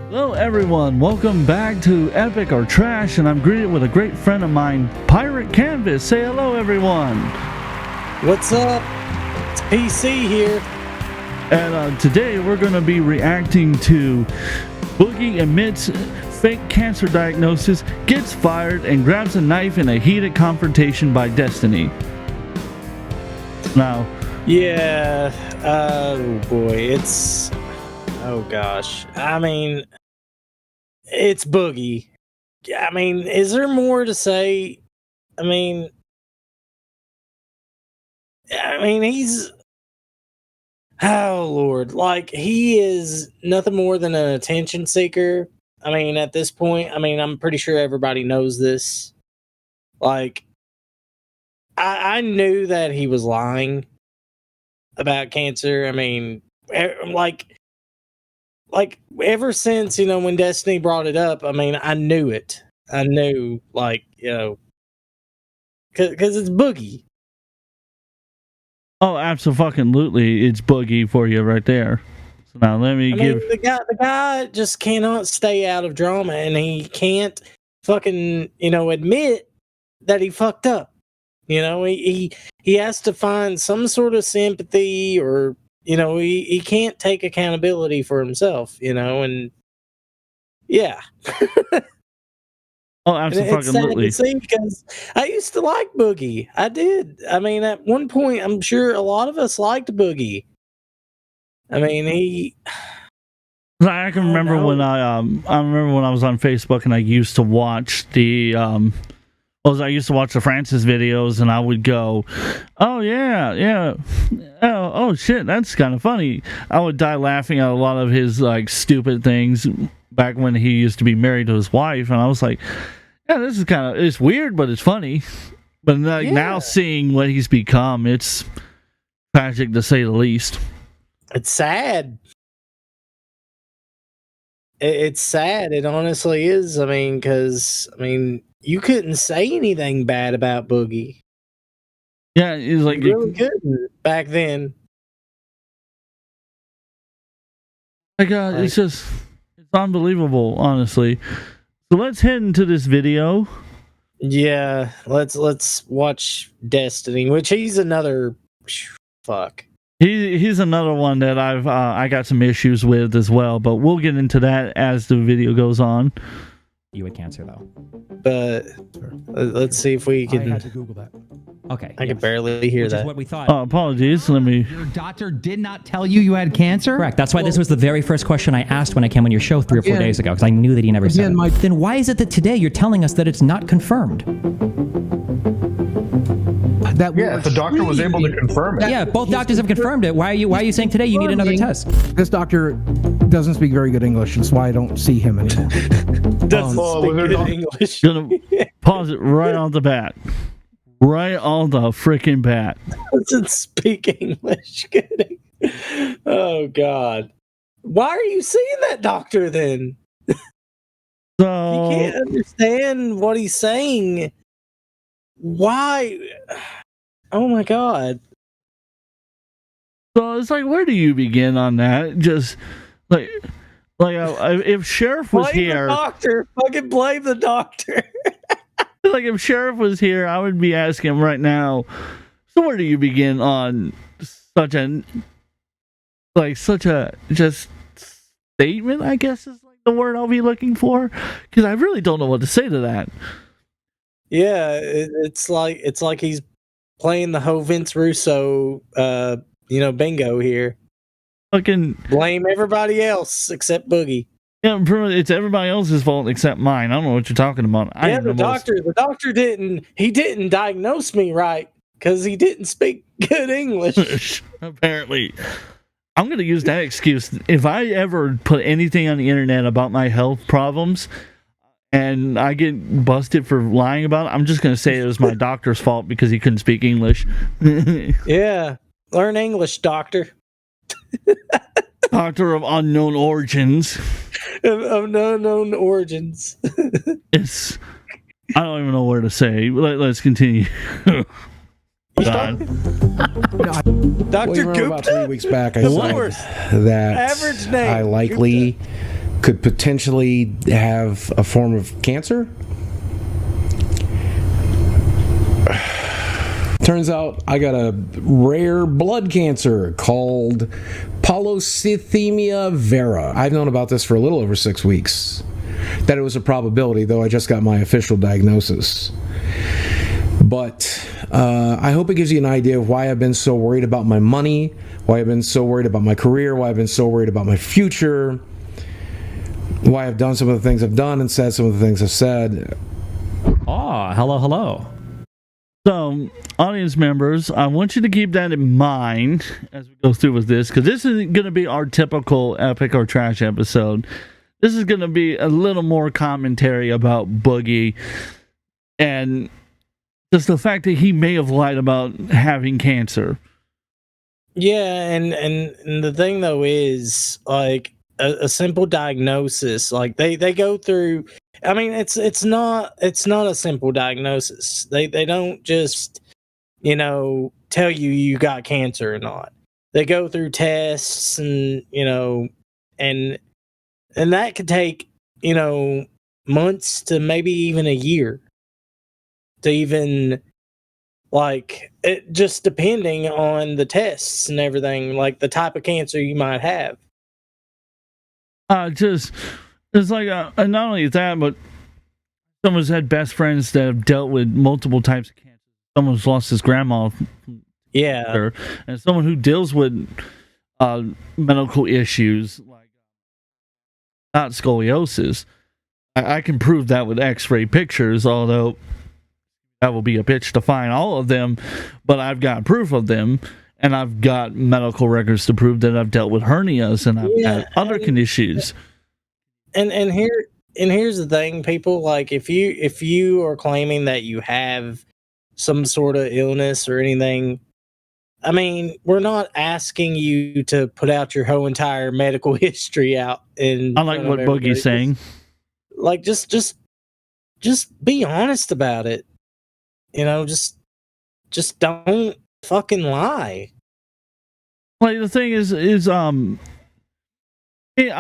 Hello everyone, welcome back to Epic or Trash, and I'm greeted with a great friend of mine, Pirate Canvas. Say hello everyone. What's up? It's PC here. And today we're going to be reacting to Boogie admits fake cancer diagnosis, gets fired, and grabs a knife in a heated confrontation by Destiny. Now, yeah, oh boy, oh gosh. I mean, it's Boogie. I mean, is there more to say? I mean, he's, oh Lord, like he is nothing more than an attention seeker. I mean, at this point, I'm pretty sure everybody knows this. Like, I knew that he was lying about cancer. I mean, like ever since, when Destiny brought it up, I knew it. I knew, because it's Boogie. oh, absolutely, it's Boogie for you right there. So now let me give... the guy just cannot stay out of drama, and he can't fucking, admit that he fucked up. He has to find some sort of sympathy, or he can't take accountability for himself, and yeah. Oh, absolutely. It's sad to see, because I used to like Boogie. I did. At one point, I'm sure a lot of us liked Boogie. I can remember when I remember when I was on Facebook and I used to watch I used to watch the Francis videos, and I would go, oh yeah, oh shit, that's kind of funny. I would die laughing at a lot of his stupid things back when he used to be married to his wife, and I was like, yeah, this is it's weird, but it's funny. But now seeing what he's become, it's tragic to say the least. It's sad. It's sad. It honestly is. Because you couldn't say anything bad about Boogie. Yeah, it's like you really couldn't back then. It's unbelievable, honestly. So let's head into this video. Yeah, let's watch Destiny, which he's another fuck. He's another one that I got some issues with as well, but we'll get into that as the video goes on. You had cancer though, but let's see if we can. I had to Google that. Okay, I can barely hear Which that. Is what we thought. Oh, apologies. Let me. Your doctor did not tell you had cancer? Correct. That's why this was the very first question I asked when I came on your show 3 or 4 days ago, because I knew that he never said it. Then why is it that today you're telling us that it's not confirmed? If the doctor was able to confirm it. Yeah, both doctors have confirmed it. Why are you saying today you need another test? This doctor doesn't speak very good English. That's why I don't see him anymore. Doesn't speak good English. Gonna pause it right on the bat. Right on the freaking bat. Doesn't speak English. Kidding. Oh God. Why are you seeing that doctor then? So you can't understand what he's saying. Why? Oh my God. So it's where do you begin on that? Just if Sheriff was here, the doctor. Fucking blame the doctor. If Sheriff was here, I would be asking him right now. So where do you begin on such a just statement? I guess is the word I'll be looking for, because I really don't know what to say to that. Yeah, it's like he's playing the whole Vince Russo, bingo here. Fucking blame everybody else except Boogie. Yeah, it's everybody else's fault except mine. I don't know what you're talking about. The doctor didn't diagnose me right because he didn't speak good English. Apparently. I'm going to use that excuse. If I ever put anything on the internet about my health problems and I get busted for lying about it, I'm just going to say it was my doctor's fault because he couldn't speak English. Yeah. Learn English, doctor. Doctor of unknown origins. Of no known origins. I don't even know where to say. Let's continue. Dr. Gupta? About 3 weeks back, I the said worst. that Average name. I likely could potentially have a form of cancer. Turns out I got a rare blood cancer called polycythemia vera. I've known about this for a little over 6 weeks. That it was a probability, though I just got my official diagnosis. But I hope it gives you an idea of why I've been so worried about my money, why I've been so worried about my career, why I've been so worried about my future, why I've done some of the things I've done and said some of the things I've said. Oh, hello. So, audience members, I want you to keep that in mind as we go through with this, because this isn't going to be our typical epic or trash episode. This is going to be a little more commentary about Boogie and just the fact that he may have lied about having cancer. Yeah, and the thing though is like a simple diagnosis. Like they go through. I mean, it's not a simple diagnosis. They don't just tell you got cancer or not. They go through tests and and that could take months to maybe even a year to even it, just depending on the tests and everything, like the type of cancer you might have. It's like, not only that, but someone's had best friends that have dealt with multiple types of cancer. Someone's lost his grandma. Yeah. And someone who deals with medical issues like not scoliosis. I can prove that with x-ray pictures, although that will be a bitch to find all of them, but I've got proof of them, and I've got medical records to prove that I've dealt with hernias and I've had other conditions. And here's the thing, people, like if you are claiming that you have some sort of illness or anything, I mean, we're not asking you to put out your whole entire medical history out. I like what Boogie's saying. Like just be honest about it. Just don't fucking lie. Like the thing is I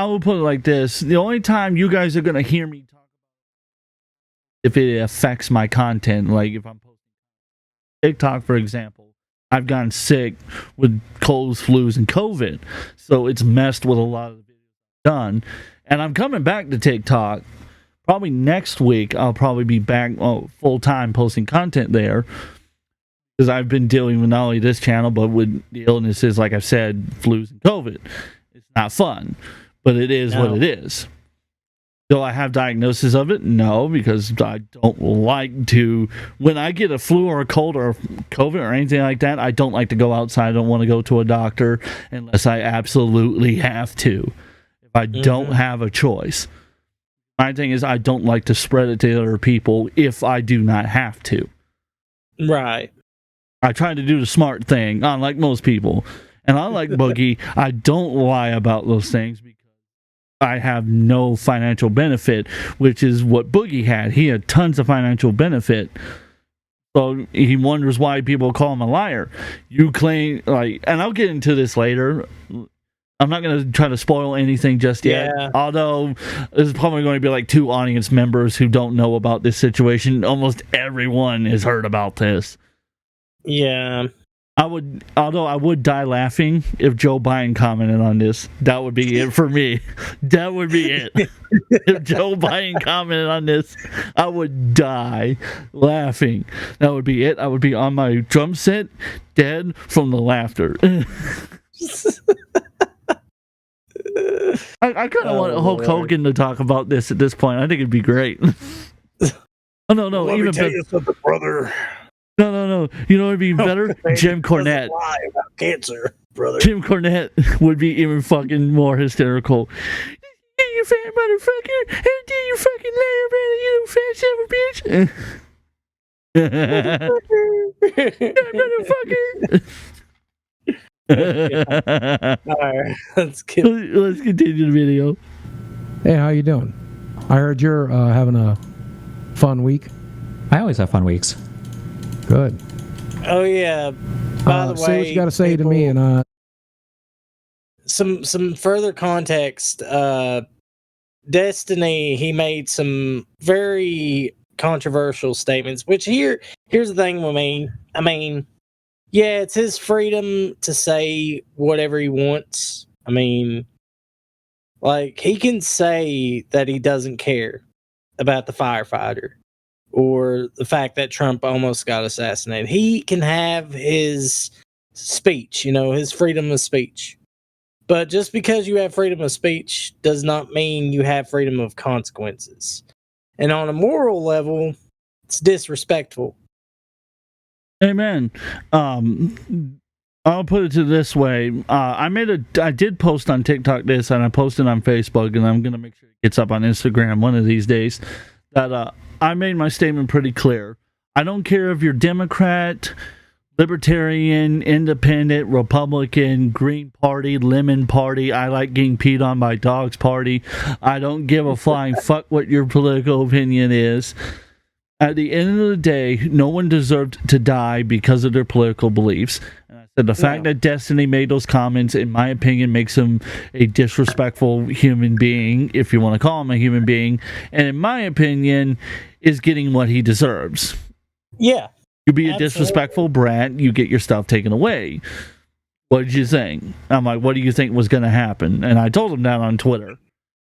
will put it like this: the only time you guys are gonna hear me talk if it affects my content, like if I'm posting TikTok, for example, I've gotten sick with colds, flus, and COVID, so it's messed with a lot of the videos I've done. And I'm coming back to TikTok. Probably next week, I'll probably be back full time posting content there, because I've been dealing with not only this channel but with the illnesses, like I've said, flus and COVID. It's not fun. But it is what it is. Do I have diagnosis of it? No, because I don't like to. When I get a flu or a cold or COVID or anything like that, I don't like to go outside. I don't want to go to a doctor unless I absolutely have to. If I don't have a choice. My thing is, I don't like to spread it to other people if I do not have to. Right. I try to do the smart thing, unlike most people. And unlike Boogie, I don't lie about those things because I have no financial benefit, which is what Boogie had. He had tons of financial benefit. So he wonders why people call him a liar. You claim, and I'll get into this later. I'm not going to try to spoil anything just yet. Yeah. Although there's probably going to be like 2 audience members who don't know about this situation. Almost everyone has heard about this. Yeah. I would die laughing if Joe Biden commented on this. That would be it for me. That would be it. If Joe Biden commented on this, I would die laughing. That would be it. I would be on my drum set, dead from the laughter. I kind of want Hulk Hogan to talk about this at this point. I think it'd be great. Oh no, Let even me tell you something, brother. No. You know what would be better? Jim Cornette. Lie about cancer, brother. Jim Cornette would be even fucking more hysterical. You fat motherfucker! How dare you fucking lie about it, you fat son of a bitch! Motherfucker! Alright, let's continue the video. Hey, how you doing? I heard you're having a fun week. I always have fun weeks. Good. Oh yeah. By the way, say what you got to say to me, and some further context. Destiny, he made some very controversial statements, which here's the thing with me. I mean, yeah, it's his freedom to say whatever he wants. I mean, like, he can say that he doesn't care about the firefighter or the fact that Trump almost got assassinated. He can have his speech, his freedom of speech. But just because you have freedom of speech does not mean you have freedom of consequences. And on a moral level, it's disrespectful. Amen. I'll put it to this way. I did post on TikTok this, and I posted on Facebook, and I'm going to make sure it gets up on Instagram one of these days, that I made my statement pretty clear. I don't care if you're Democrat, Libertarian, Independent, Republican, Green Party, Lemon Party, I like getting peed on by dogs party. I don't give a flying fuck what your political opinion is. At the end of the day, no one deserved to die because of their political beliefs. And I said the fact that Destiny made those comments, in my opinion, makes him a disrespectful human being, if you want to call him a human being, and in my opinion, is getting what he deserves. Yeah. You be a disrespectful brat, you get your stuff taken away. What did you think? I'm like, what do you think was going to happen? And I told him that on Twitter.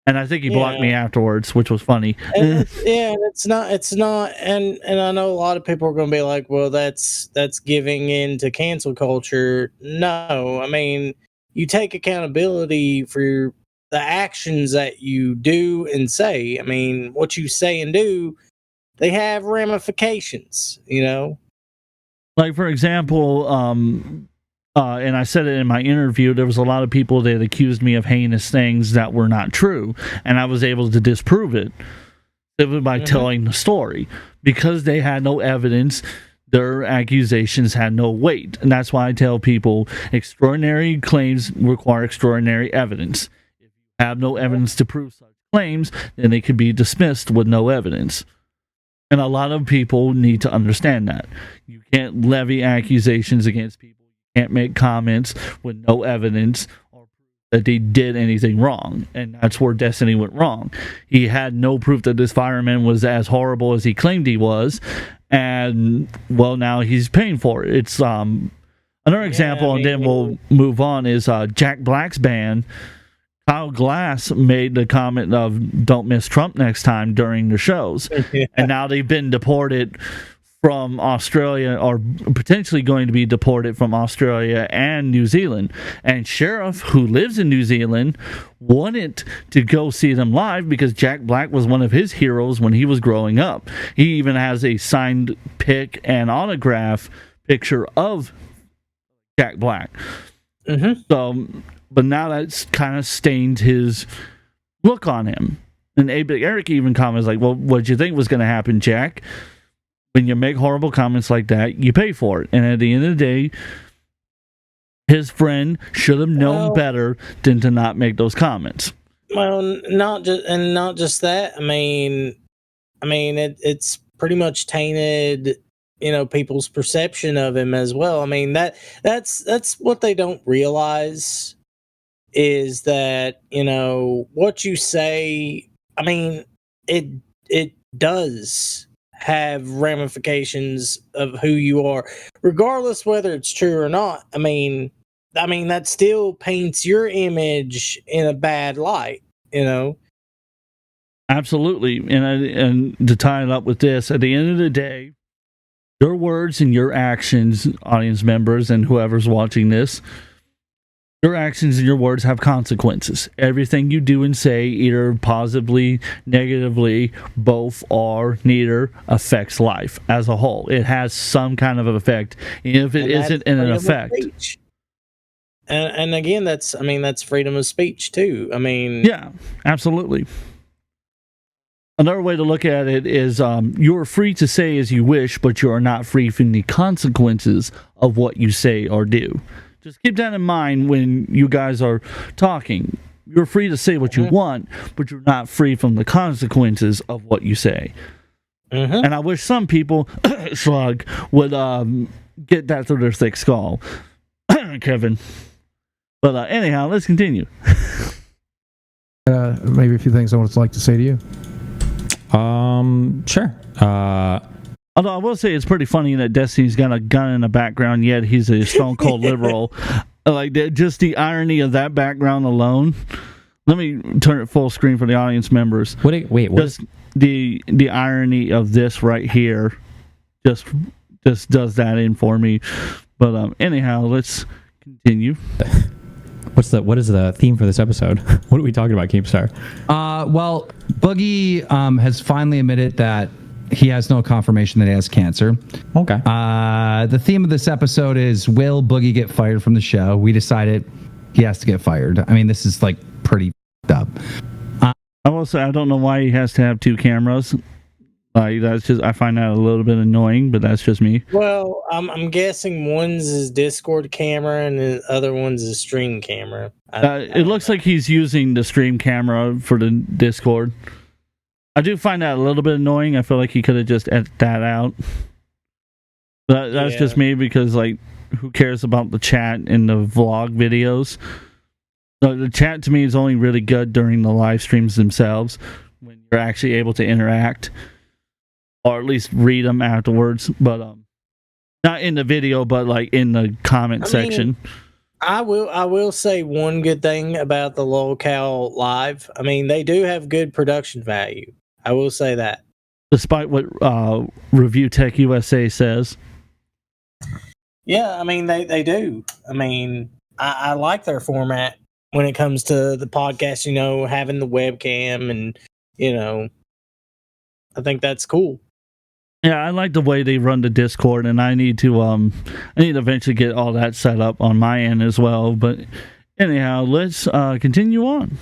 And I think he blocked me afterwards, which was funny. It's not, and I know a lot of people are going to be like, well, that's giving in to cancel culture. No, I mean, you take accountability for the actions that you do and say. I mean, what you say and do, they have ramifications, Like, for example, and I said it in my interview, there was a lot of people that accused me of heinous things that were not true, and I was able to disprove it by telling the story. Because they had no evidence, their accusations had no weight. And that's why I tell people extraordinary claims require extraordinary evidence. If you have no evidence to prove such claims, then they could be dismissed with no evidence. And a lot of people need to understand that. You can't levy accusations against people. Can't make comments with no evidence or proof that they did anything wrong, and that's where Destiny went wrong. He had no proof that this fireman was as horrible as he claimed he was, and well, now he's paying for it. It's another example, and then we'll move on. Is Jack Black's band. Kyle Glass made the comment of "Don't miss Trump next time" during the shows, and now they've been deported from Australia, or potentially going to be deported from Australia and New Zealand. And Sheriff, who lives in New Zealand, wanted to go see them live because Jack Black was one of his heroes when he was growing up. He even has a signed pic and autograph picture of Jack Black. So, but now that's kind of stained his look on him. And Eric even comments like, well, what did you think was going to happen, Jack? When you make horrible comments like that, you pay for it. And at the end of the day, his friend should have known better than to not make those comments. Well, not just that. I mean, it's pretty much tainted, people's perception of him as well. I mean, that's what they don't realize is that, what you say, I mean, it does have ramifications of who you are, regardless whether it's true or not. I mean that still paints your image in a bad light, Absolutely. And to tie it up with this, at the end of the day, your words and your actions, audience members and whoever's watching this, your actions and your words have consequences. Everything you do and say, either positively, negatively, both or neither, affects life as a whole. It has some kind of effect. If it isn't an effect. And again, that's freedom of speech too. I mean, yeah, absolutely. Another way to look at it is you're free to say as you wish, but you are not free from the consequences of what you say or do. Just keep that in mind when you guys are talking. You're free to say what you want, but you're not free from the consequences of what you say. And I wish some people, Slug, would get that through their thick skull. Kevin. But anyhow, let's continue. maybe a few things I would like to say to you? Sure. Although I will say it's pretty funny that Destiny's got a gun in the background, yet he's a stone cold liberal. Like just the irony of that background alone. Let me turn it full screen for the audience members. What? Just the irony of this right here, just does that in for me. But anyhow, let's continue. What is the theme for this episode? What are we talking about, Keemstar? Well, Boogie has finally admitted that he has no confirmation that he has cancer. Okay. The theme of this episode is, will Boogie get fired from the show? We decided he has to get fired. I mean, this is like pretty up. I will say I don't know why he has to have two cameras. Like that's just I find that a little bit annoying, but that's just me. Well, I'm guessing one's his Discord camera and the other one's his stream camera. It looks like he's using the stream camera for the Discord. I do find that a little bit annoying. I feel like he could have just edited that out. That's just me because, like, who cares about the chat in the vlog videos? The chat to me is only really good during the live streams themselves when you're actually able to interact or at least read them afterwards. But not in the video, but like in the comment section. I will say one good thing about the Lolcow Live. I mean, they do have good production value. I will say that. Despite what Review Tech USA says. Yeah, I mean, they do. I mean, I like their format when it comes to the podcast, having the webcam and, I think that's cool. Yeah, I like the way they run the Discord, and I need to eventually get all that set up on my end as well. But anyhow, let's continue on.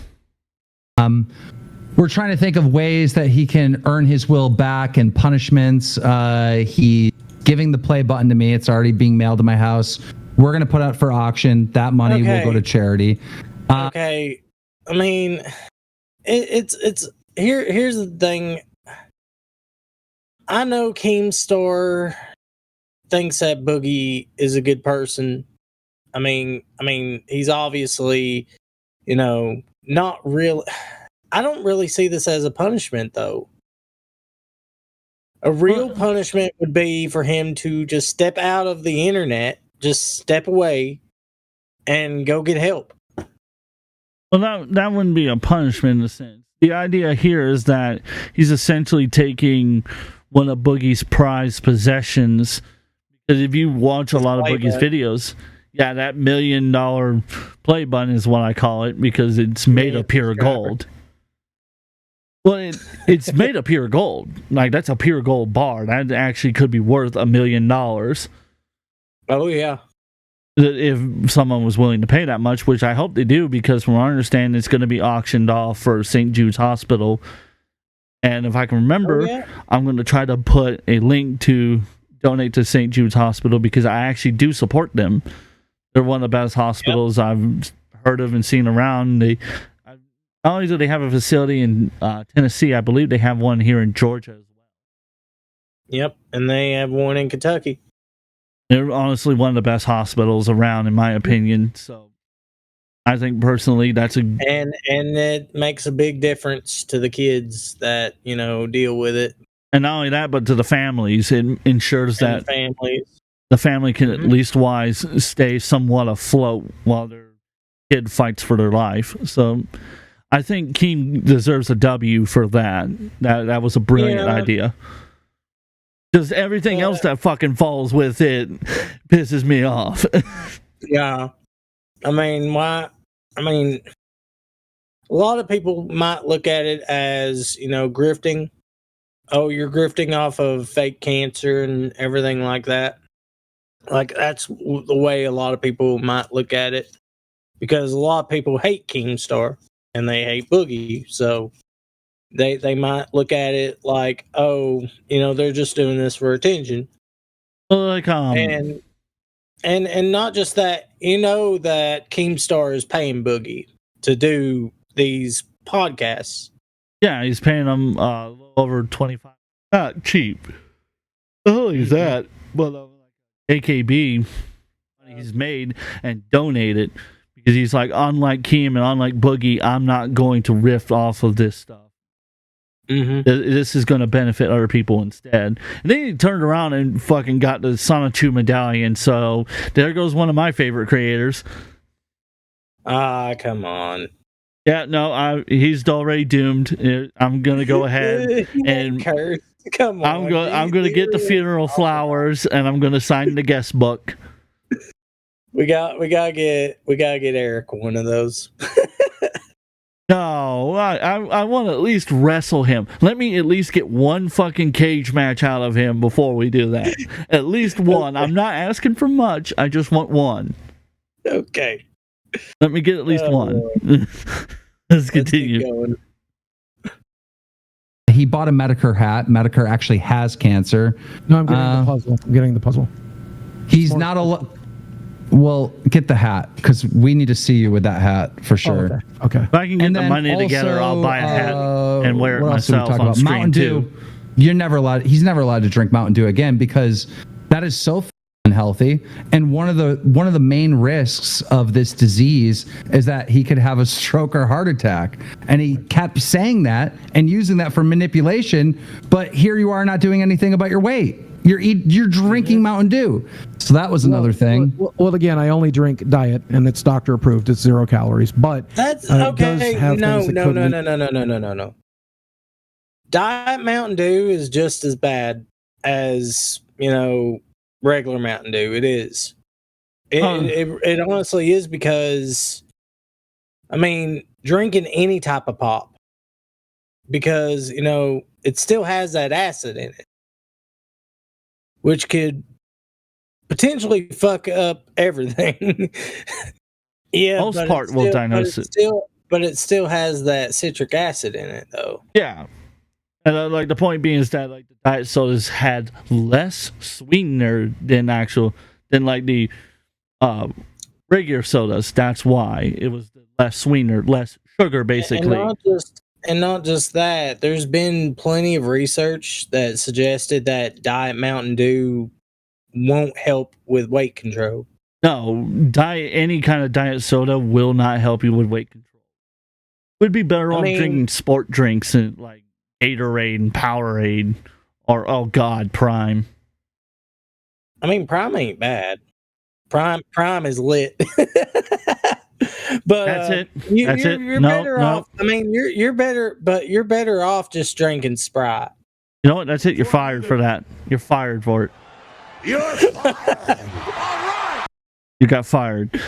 We're trying to think of ways that he can earn his will back and punishments. He giving the play button to me. It's already being mailed to my house. We're going to put out for auction. That money will go to charity. Okay. I mean, it's here's the thing. I know Keemstar thinks that Boogie is a good person. I mean, he's obviously, not real. I don't really see this as a punishment, though. A real punishment would be for him to just step out of the internet, just step away, and go get help. Well, that wouldn't be a punishment in a sense. The idea here is that he's essentially taking one of Boogie's prized possessions. Because if you watch a lot of Boogie's videos, that $1 million play button is what I call it because it's made of pure gold. Well, it's made of pure gold. Like, that's a pure gold bar. That actually could be worth $1 million. Oh, yeah. If someone was willing to pay that much, which I hope they do, because from what I understand, it's going to be auctioned off for St. Jude's Hospital. And if I can remember, I'm going to try to put a link to donate to St. Jude's Hospital because I actually do support them. They're one of the best hospitals I've heard of and seen around. Not only do they have a facility in Tennessee, I believe they have one here in Georgia as well. Yep, and they have one in Kentucky. They're honestly one of the best hospitals around, in my opinion. So, I think personally that's and it makes a big difference to the kids that deal with it. And not only that, but to the families, it ensures that the family can at least stay somewhat afloat while their kid fights for their life. So. I think Keem deserves a W for that. That was a brilliant idea. Because everything else that fucking falls with it pisses me off. Yeah. I mean, a lot of people might look at it as, grifting. Oh, you're grifting off of fake cancer and everything like that. Like, that's the way a lot of people might look at it. Because a lot of people hate Keemstar. And they hate Boogie, so they might look at it like, oh, they're just doing this for attention. Like and not just that, that Keemstar is paying Boogie to do these podcasts. Yeah, he's paying them over $25. Not cheap. Not only that, but AKB he's made and donated. Because he's like, unlike Keem and unlike Boogie, I'm not going to riff off of this stuff. Mm-hmm. This is going to benefit other people instead. And then he turned around and fucking got the Sonichu medallion. So there goes one of my favorite creators. Come on. Yeah, no, he's already doomed. I'm gonna go ahead and come on. I'm gonna get the funeral flowers, and I'm gonna sign the guest book. We gotta get Eric one of those. No, I want to at least wrestle him. Let me at least get one fucking cage match out of him before we do that. At least one. I'm not asking for much. I just want one. Okay. Let me get at least one. Let's continue. He bought a Medicare hat. Medicare actually has cancer. No, I'm getting the puzzle. I'm getting the puzzle. He's not a... Well, get the hat, because we need to see you with that hat for sure. Oh, okay. If I can get the money together, I'll buy a hat and wear it myself on screen Mountain Dew. too. He's never allowed to drink Mountain Dew again, because that is so unhealthy. And one of the main risks of this disease is that he could have a stroke or heart attack. And he kept saying that and using that for manipulation. But here you are not doing anything about your weight. You're drinking Mountain Dew. So that was another thing. Well, again, I only drink diet, and it's doctor approved. It's 0 calories. But that's okay. No. Diet Mountain Dew is just as bad as, regular Mountain Dew. It is. It honestly is, because, drinking any type of pop, because, it still has that acid in it, which could potentially fuck up everything. Yeah, most part will diagnose it. But it still has that citric acid in it, though. Yeah. And the point being is that the diet sodas had less sweetener than the regular sodas. That's why it was less sweetener, less sugar, basically. And not just that. There's been plenty of research that suggested that Diet Mountain Dew won't help with weight control. No, any kind of diet soda will not help you with weight control. Would be better off drinking sport drinks and like Gatorade and Powerade, or Prime. Prime ain't bad. Prime is lit. But that's it. You're better off. You're better, but you're better off just drinking Sprite. You know what? That's it. You're fired for that. You're fired for it. You're fired. All right. You got fired.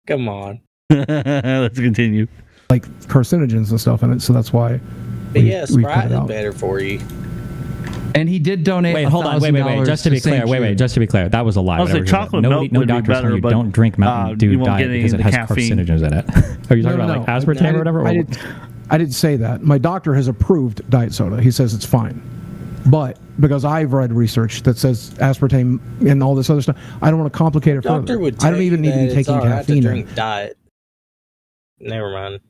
Come on. Let's continue. Like carcinogens and stuff in it, so that's why. But Sprite is better for you. And he did donate. Wait, hold on. Wait. Just to be clear, that was a lie. I was like, chocolate milk would be better, but don't drink Mountain Dew diet because it has carcinogens in it. Are you talking about like aspartame or whatever? I didn't say that. My doctor has approved diet soda. He says it's fine. But because I've read research that says aspartame and all this other stuff, I don't want to complicate it further. I don't even need to be taking caffeine. Drink diet. Never mind.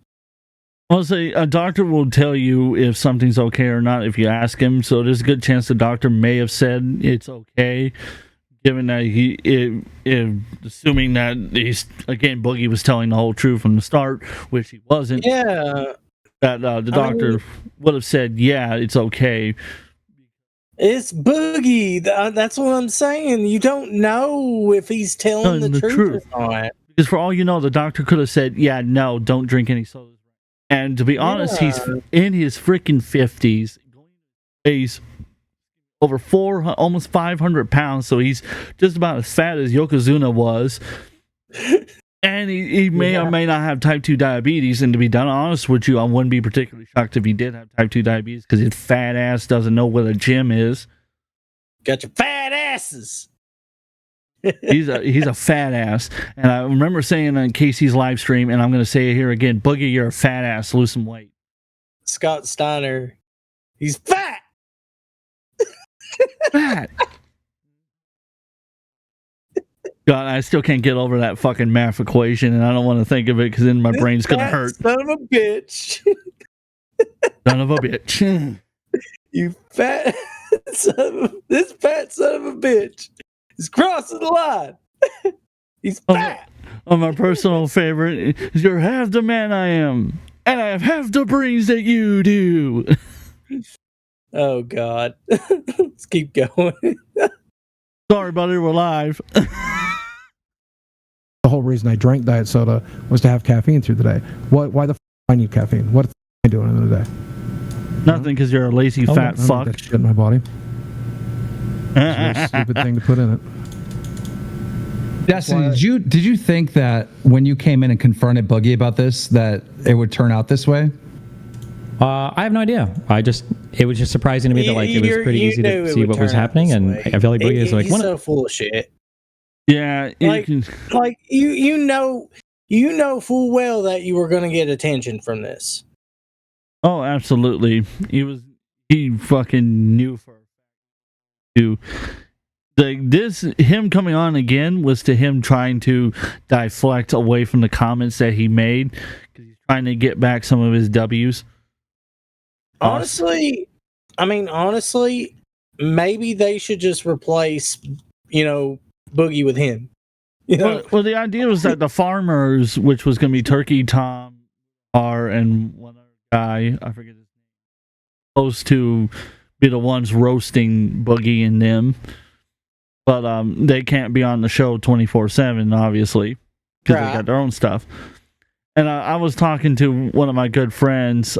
Honestly, a doctor will tell you if something's okay or not if you ask him. So there's a good chance the doctor may have said it's okay, given that assuming that Boogie was telling the whole truth from the start, which he wasn't. Yeah. That the doctor would have said, yeah, it's okay. It's Boogie. That's what I'm saying. You don't know if he's telling the truth or not. Because for all you know, the doctor could have said, yeah, no, don't drink any sodas. And to be honest, he's in his freaking 50s. He's over almost 500 pounds, so he's just about as fat as Yokozuna was. And he may or may not have type 2 diabetes. And to be done honest with you, I wouldn't be particularly shocked if he did have type 2 diabetes, because his fat ass doesn't know what a gym is. Got your fat asses. He's a fat ass. And I remember saying on Casey's live stream, and I'm going to say it here again, Boogie, you're a fat ass. Lose some weight. Scott Steiner, he's fat. Fat. God, I still can't get over that fucking math equation, and I don't want to think of it because then my brain's going to hurt. Son of a bitch. Son of a bitch. You fat this fat son of a bitch is crossing the line. He's fat. my personal favorite is "You're half the man I am, and I have half the brains that you do." Oh God. Let's keep going. Sorry, buddy, we're live. The whole reason I drank diet soda was to have caffeine through the day. Why the I need caffeine? What am I doing in the day? Nothing, because you're a lazy fat fuck. That shit in my body. It's a stupid thing to put in it. Destiny, did you think that when you came in and confronted Boogie about this, that it would turn out this way? I have no idea. It was just surprising to me that like it was pretty easy to see what was happening, and I feel like Boogie is like he's so full of shit. Yeah, you know full well that you were going to get attention from this. Oh, absolutely. He fucking knew for you. Him coming on again was to him trying to deflect away from the comments that he made, because he's trying to get back some of his W's. Honestly, maybe they should just replace, Boogie with him. Well, the idea was that the farmers, which was going to be Turkey Tom, and one other guy, I forget his name, supposed to be the ones roasting Boogie and them. But they can't be on the show 24/7, obviously, because they got their own stuff. And I was talking to one of my good friends,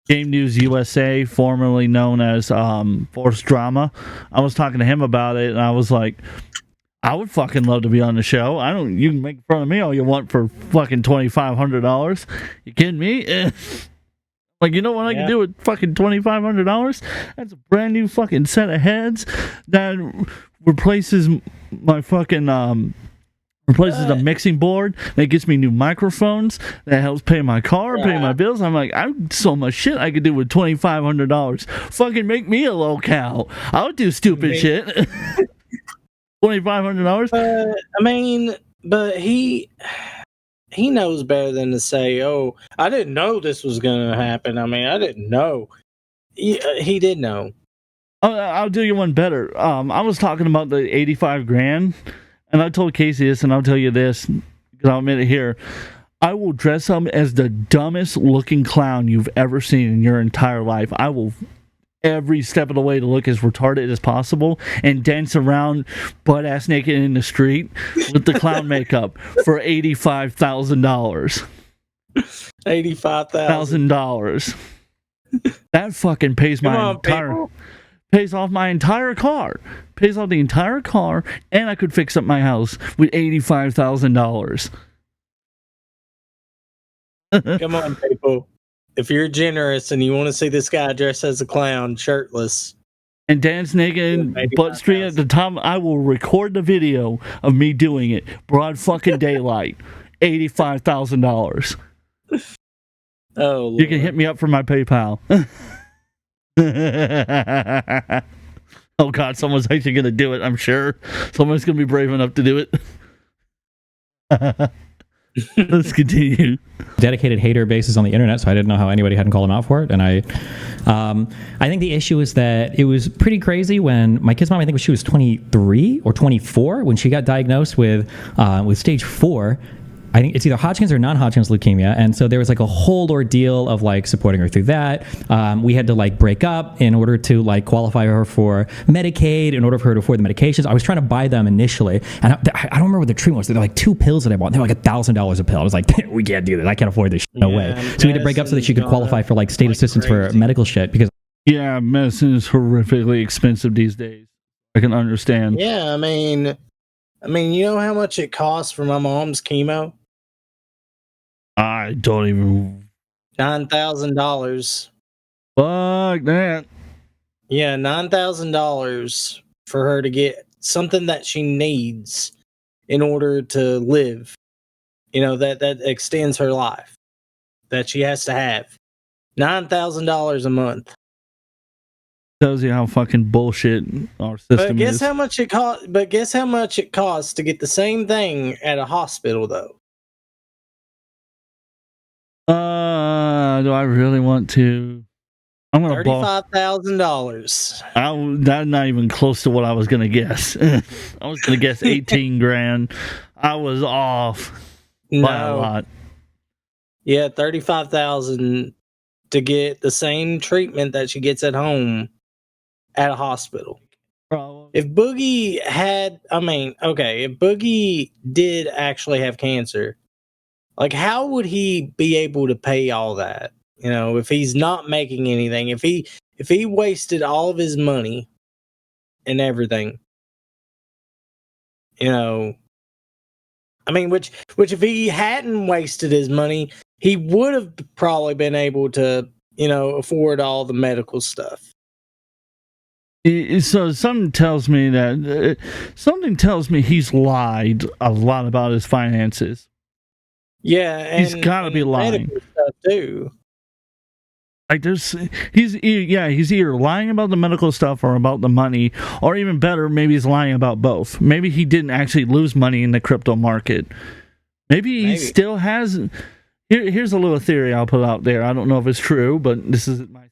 Game News USA, formerly known as Force Drama. I was talking to him about it, and I was like, I would fucking love to be on the show. You can make fun of me all you want for fucking $2,500. You kidding me? Like, you know what I can do with fucking $2,500? That's a brand new fucking set of heads that replaces my fucking replaces the mixing board. That gets me new microphones. That helps pay my car, pay my bills. I'm like, so much shit I could do with $2,500. Fucking make me a low-cal. I would do stupid shit. $2,500. But he knows better than to say, "Oh, I didn't know this was going to happen." I mean, I didn't know. He did know. I'll do you one better. I was talking about the $85,000, and I told Casey this, and I'll tell you this, because I'll admit it here. I will dress up as the dumbest looking clown you've ever seen in your entire life. I will every step of the way to look as retarded as possible and dance around butt ass naked in the street with the clown makeup for $85,000. $85,000. That fucking pays pays off my entire car. Pays off the entire car, and I could fix up my house with $85,000. Come on, people. If you're generous and you want to see this guy dressed as a clown, shirtless, and dance naked, butt straight at the top, I will record the video of me doing it. Broad fucking daylight. $85,000. Oh, Lord. You can hit me up for my PayPal. Oh God, someone's actually gonna do it. I'm sure someone's gonna be brave enough to do it. Let's continue. Dedicated hater bases on the internet, so I didn't know how anybody hadn't called him out for it. And I think the issue is that it was pretty crazy when my kid's mom, I think she was 23 or 24 when she got diagnosed with stage 4. I think it's either Hodgkin's or non-Hodgkin's leukemia, and so there was like a whole ordeal of like supporting her through that. We had to like break up in order to like qualify her for Medicaid, in order for her to afford the medications. I was trying to buy them initially, and I don't remember what the treatment was. They're like 2 pills that I bought. They're like $1,000 a pill. I was like, we can't do that. I can't afford this shit. No way. So we had to break up so that she could qualify for like state assistance for medical shit, because medicine is horrifically expensive these days. I can understand. Yeah, I mean, you know how much it costs for my mom's chemo? I don't even. $9,000. Fuck that. Yeah, $9,000 for her to get something that she needs in order to live. That extends her life. That she has to have. $9,000 a month. Tells you how fucking bullshit our system is. But guess how much it costs to get the same thing at a hospital, though? Do I really want to? I'm gonna $35,000. That's not even close to what I was gonna guess. I was gonna guess $18,000. I was off by a lot. Yeah, $35,000 to get the same treatment that she gets at home at a hospital. If Boogie if Boogie did actually have cancer, like how would he be able to pay all that? You know, if he's not making anything, if he wasted all of his money and everything, you know, I mean, which if he hadn't wasted his money, he would have probably been able to, you know, afford all the medical stuff. So something tells me he's lied a lot about his finances. Yeah, and he's got to be lying stuff too. Like he's either lying about the medical stuff or about the money, or even better, maybe he's lying about both. Maybe he didn't actually lose money in the crypto market. Maybe he still has. Here's a little theory I'll put out there. I don't know if it's true, but this is my theory.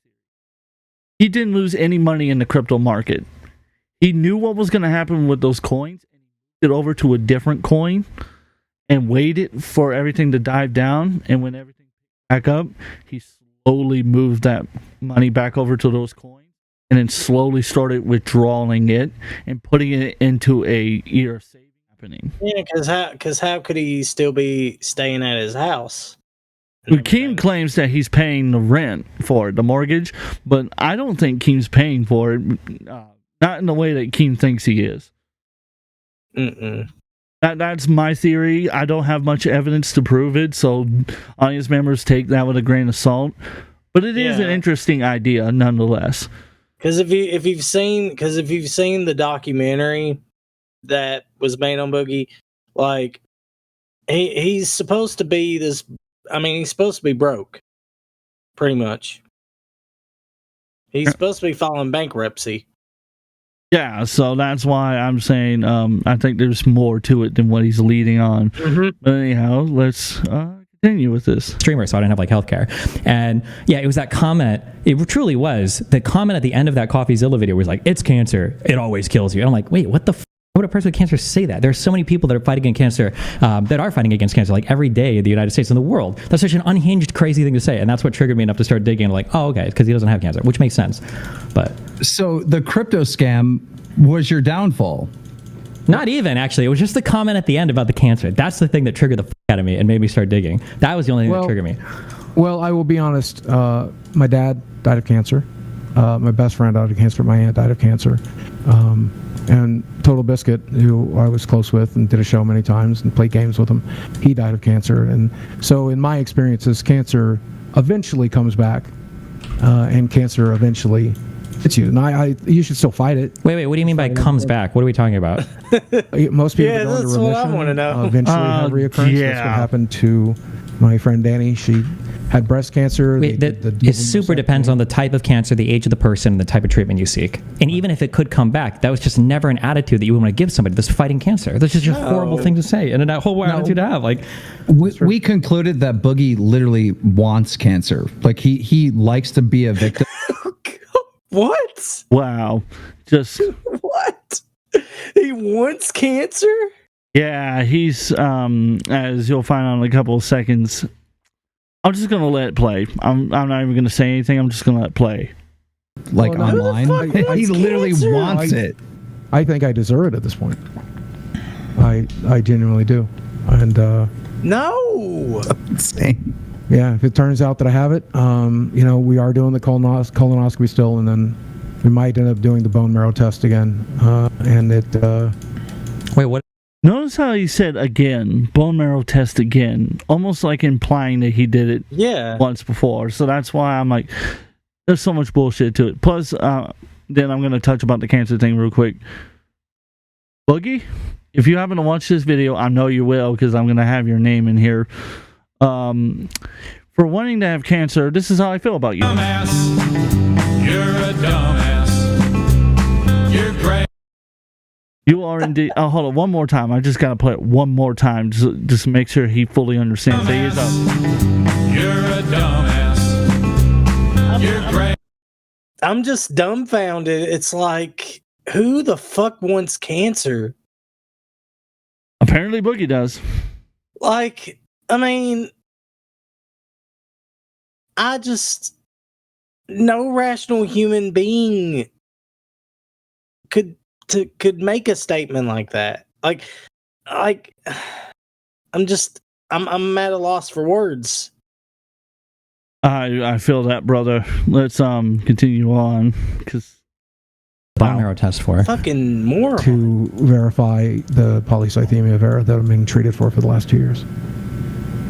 He didn't lose any money in the crypto market. He knew what was going to happen with those coins, and he moved it over to a different coin and waited for everything to dive down. And when everything back up, he slowly moved that money back over to those coins, and then slowly started withdrawing it and putting it into a year of saving happening. Yeah, because how could he still be staying at his house? Keem claims that he's paying the rent for it, the mortgage, but I don't think Keem's paying for it. Not in the way that Keem thinks he is. That's my theory. I don't have much evidence to prove it, so audience members take that with a grain of salt. But it is an interesting idea, nonetheless. Because if you've seen the documentary that was made on Boogie, like he's supposed to be this. I mean, he's supposed to be broke, pretty much. He's supposed to be filing bankruptcy. Yeah, so that's why I'm saying I think there's more to it than what he's leading on. But anyhow, let's continue with this. Streamer, so I didn't have like healthcare. And yeah, it was that comment. It truly was. The comment at the end of that CoffeeZilla video was like, "It's cancer. It always kills you." And I'm like, wait, what the Why would a person with cancer say that? There's so many people that are fighting against cancer, like every day in the United States and the world. That's such an unhinged, crazy thing to say. And that's what triggered me enough to start digging, like, oh, okay, it's because he doesn't have cancer, which makes sense. But so the crypto scam was your downfall? Not even, actually. It was just the comment at the end about the cancer. That's the thing that triggered the fuck out of me and made me start digging. That was the only thing that triggered me. Well, I will be honest. My dad died of cancer. My best friend died of cancer. My aunt died of cancer. And Total Biscuit, who I was close with and did a show many times and played games with him, he died of cancer. And so in my experiences, cancer eventually comes back, and cancer eventually hits you. And you should still fight it. Wait, what do you mean by comes back? What are we talking about? Most people go into remission. What I want to know. Eventually have reoccurrence. Yeah. That's what happened to my friend Danny. She had breast cancer. It super depends on the type of cancer, the age of the person, and the type of treatment you seek. And even if it could come back, that was just never an attitude that you would want to give somebody that's fighting cancer. That's just a horrible thing to say, and a whole attitude to have. Like, we concluded that Boogie literally wants cancer. Like he likes to be a victim. What? Wow. Just what? He wants cancer? Yeah, he's as you'll find out in a couple of seconds. I'm just gonna let it play. I'm not even gonna say anything. I'm just gonna let it play. Like online, he literally wants it. I think I deserve it at this point. I genuinely do. And no. Yeah, if it turns out that I have it, we are doing the colonoscopy still, and then we might end up doing the bone marrow test again. Wait, what? Notice how he said again, bone marrow test again, almost like implying that he did it once before. So that's why I'm like, there's so much bullshit to it. Plus, then I'm going to touch about the cancer thing real quick. Boogie, if you happen to watch this video, I know you will because I'm going to have your name in here. For wanting to have cancer, this is how I feel about you. Dumbass. You're a dumbass. You're great. You are indeed. Oh, hold on, one more time. I just gotta play it one more time, just to make sure he fully understands. He is up. You're a dumbass. You're great. I'm just dumbfounded. It's like, who the fuck wants cancer? Apparently, Boogie does. Like, I mean, no rational human being could make a statement like that. Like, I'm at a loss for words. I feel that, brother. Let's continue on, because bone marrow test for fucking moron. To verify the polycythemia vera that I'm being treated for the last 2 years.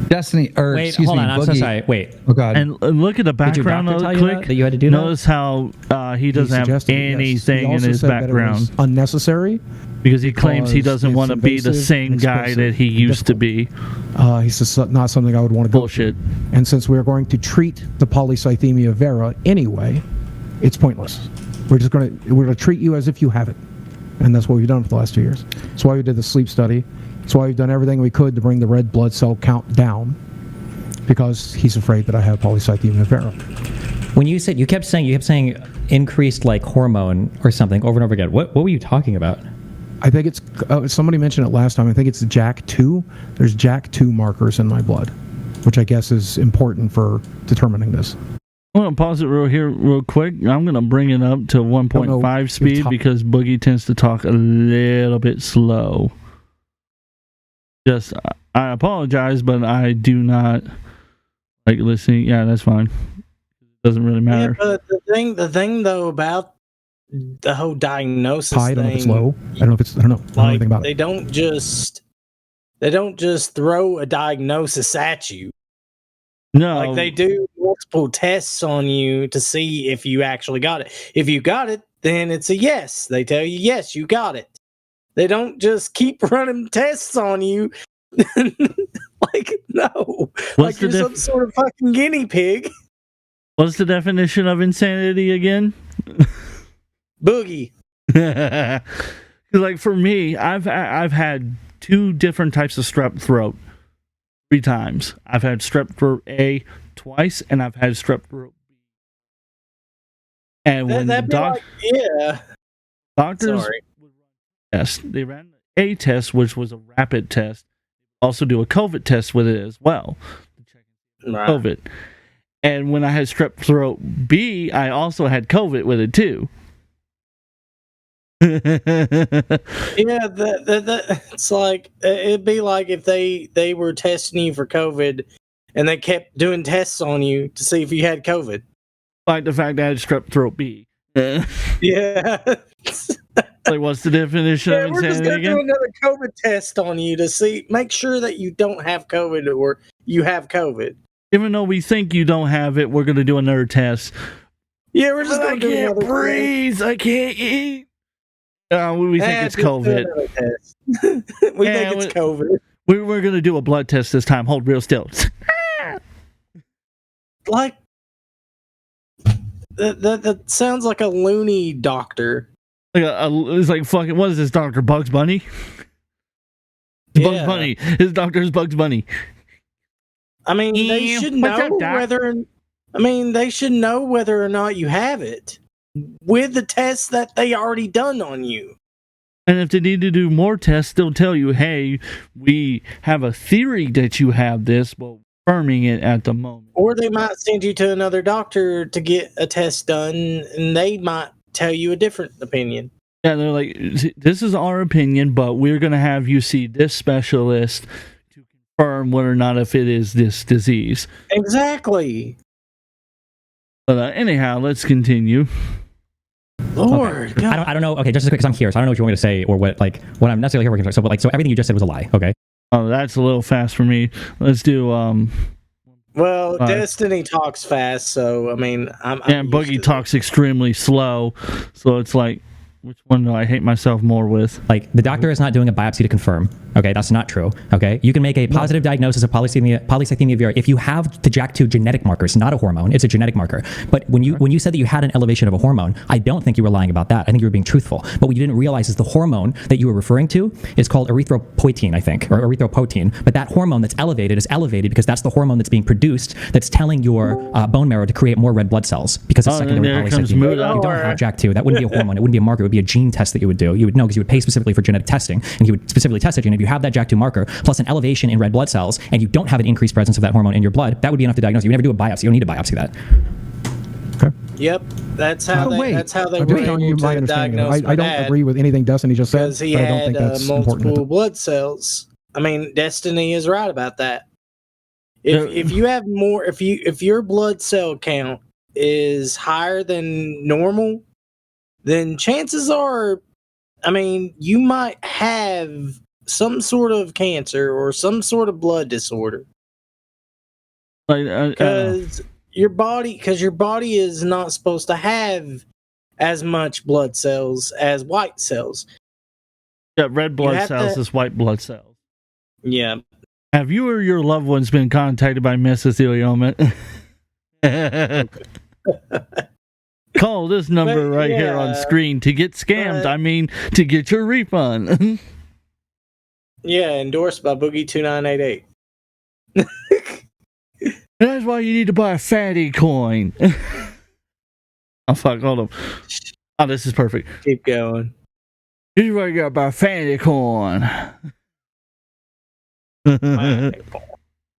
Destiny, or wait, excuse hold me, on, I'm so Boogie. sorry. Wait. Oh God. And look at the Did your background doctor of tell the you click. that you had to do that? Notice how he doesn't have suggested it, yes. anything He in also his said that it was background unnecessary because he claims he because doesn't it's want to be the invasive, same guy expensive, that he and used to be. He says not something I would want to go Bullshit. through. And since we're going to treat the polycythemia vera anyway, it's pointless. We're gonna treat you as if you have it, and that's what we've done for the last 2 years. That's why we did the sleep study. That's why we've done everything we could to bring the red blood cell count down, because he's afraid that I have polycythemia vera. When you kept saying increased like hormone or something over and over again. What were you talking about? I think it's somebody mentioned it last time. I think it's JAK2. There's JAK2 markers in my blood, which I guess is important for determining this. I'm going to pause it real quick. I'm going to bring it up to 1.5 speed because Boogie tends to talk a little bit slow. I apologize, but I do not like listening. Yeah, that's fine. Doesn't really matter. Yeah, but the thing though about the whole diagnosis I don't know if it's thing, low. I don't know if it's. I don't know. I don't know anything about it. They don't just throw a diagnosis at you. No, like they do multiple tests on you to see if you actually got it. If you got it, then it's a yes. They tell you yes, you got it. They don't just keep running tests on you. Like no, like you're some sort of fucking guinea pig. What's the definition of insanity again? Boogie. Like for me, I've had 2 different types of strep throat 3 times. I've had strep throat A twice, and I've had strep throat B. And when the doctors they ran a test, which was a rapid test. Also do a COVID test with it as well. Right. COVID. And when I had strep throat B, I also had COVID with it too. Yeah, it's like it'd be like if they were testing you for COVID and they kept doing tests on you to see if you had COVID. Like the fact that I had strep throat B. Yeah. Like, what's the definition of insanity we're just gonna again? do another COVID test on you to make sure that you don't have COVID or you have COVID. Even though we think you don't have it, we're gonna do another test. Yeah, we're just gonna do another test. I can't breathe. I can't eat. We think it's COVID. We think it's COVID. We're gonna do a blood test this time. Hold real still. Like that sounds like a loony doctor. Like it's like fucking. What is this doctor? Bugs Bunny. Bugs Bunny. His doctor is Bugs Bunny. I mean, they should know they should know whether or not you have it with the tests that they already done on you. And if they need to do more tests, they'll tell you, hey, we have a theory that you have this, but confirming it at the moment. Or they might send you to another doctor to get a test done, and they might tell you a different opinion. Yeah, they're like, this is our opinion, but we're going to have you see this specialist to confirm whether or not if it is this disease. Exactly. But anyhow, let's continue. Lord, okay. I don't know. Okay, just as quick, because I'm here, so I don't know what you want me to say or what I'm necessarily here working. So everything you just said was a lie. Okay. Oh, that's a little fast for me. Let's do Well, Destiny talks fast, so I mean, I'm Boogie talks extremely slow, so it's like, which one do I hate myself more with? Like, the doctor is not doing a biopsy to confirm. Okay, that's not true. Okay, you can make a positive diagnosis of polycythemia vera if you have the JAK2 genetic markers, not a hormone. It's a genetic marker. But when you said that you had an elevation of a hormone, I don't think you were lying about that. I think you were being truthful. But what you didn't realize is the hormone that you were referring to is called erythropoietin, I think, or erythropoietin. But that hormone that's elevated is elevated because that's the hormone that's being produced that's telling your bone marrow to create more red blood cells because it's secondary polycythemia. You don't have JAK2. That wouldn't be a hormone. It wouldn't be a marker. It would be a gene test that you would do. You would know because you would pay specifically for genetic testing, and he would specifically test it, and if you have that JAK2 marker plus an elevation in red blood cells, and you don't have an increased presence of that hormone in your blood, that would be enough to diagnose. You never do a biopsy. You don't need to biopsy that. Okay. Yep, that's how they I'm were just telling you able my to understanding. diagnose I don't agree with anything Destiny just said, because he but I don't had think that's multiple important. blood cells. I mean, Destiny is right about that. If you have more, if your blood cell count is higher than normal, then chances are, I mean, you might have some sort of cancer or some sort of blood disorder. Because your body is not supposed to have as much blood cells as white cells. Yeah, red blood cells is white blood cells. Yeah. Have you or your loved ones been contacted by mesothelioma? Call this number here on screen to get scammed. I mean, to get your refund. Yeah, endorsed by Boogie2988. That's why you need to buy a fatty coin. Oh, fuck, hold on. Oh, this is perfect. Keep going. This is why you gotta buy a fatty coin.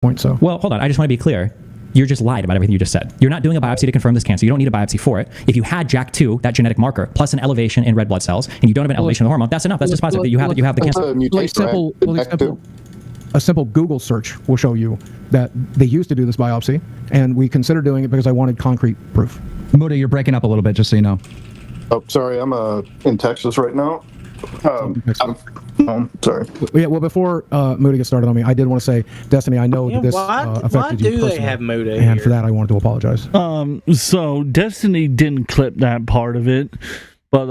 Point so. Well, hold on. I just want to be clear. You just lied about everything you just said. You're not doing a biopsy to confirm this cancer. You don't need a biopsy for it. If you had JAK2, that genetic marker, plus an elevation in red blood cells, and you don't have an elevation of the hormone, that's enough. That's just positive that you have the cancer. A simple Google search will show you that they used to do this biopsy, and we considered doing it because I wanted concrete proof. Muda, you're breaking up a little bit, just so you know. Oh, sorry, I'm in Texas right now. I'm home. Sorry. Yeah, well, before Muda gets started on me, I did want to say, Destiny, I know that this affected you personally. Why do they have Muda and here? for that, I wanted to apologize. So Destiny didn't clip that part of it, but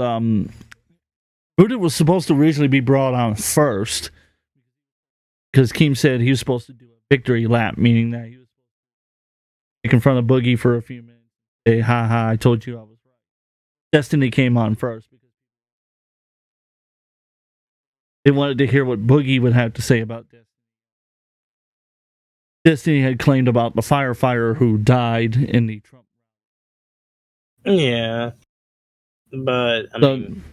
Muda was supposed to originally be brought on first, because Keem said he was supposed to do a victory lap, meaning that he was supposed to confront a Boogie for a few minutes. Say, ha, I told you I was right. Destiny came on first because they wanted to hear what Boogie would have to say about Destiny. Destiny had claimed about the firefighter who died in the Trump. Yeah. But, I mean...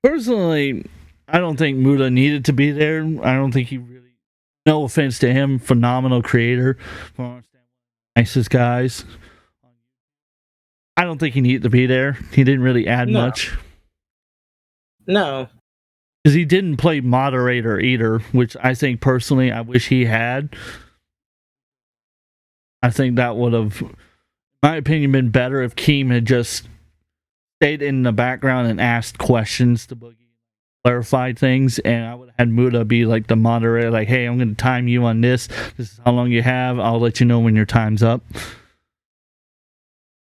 Personally, I don't think Muda needed to be there. I don't think he really... No offense to him, phenomenal creator. Nicest guys. I don't think he needed to be there. He didn't really add much. No. Because he didn't play moderator either, which I think personally I wish he had. I think that would have, in my opinion, been better if Keem had just stayed in the background and asked questions to Boogie, clarified things, and I would have had Muda be like the moderator, like, hey, I'm going to time you on this. This is how long you have. I'll let you know when your time's up.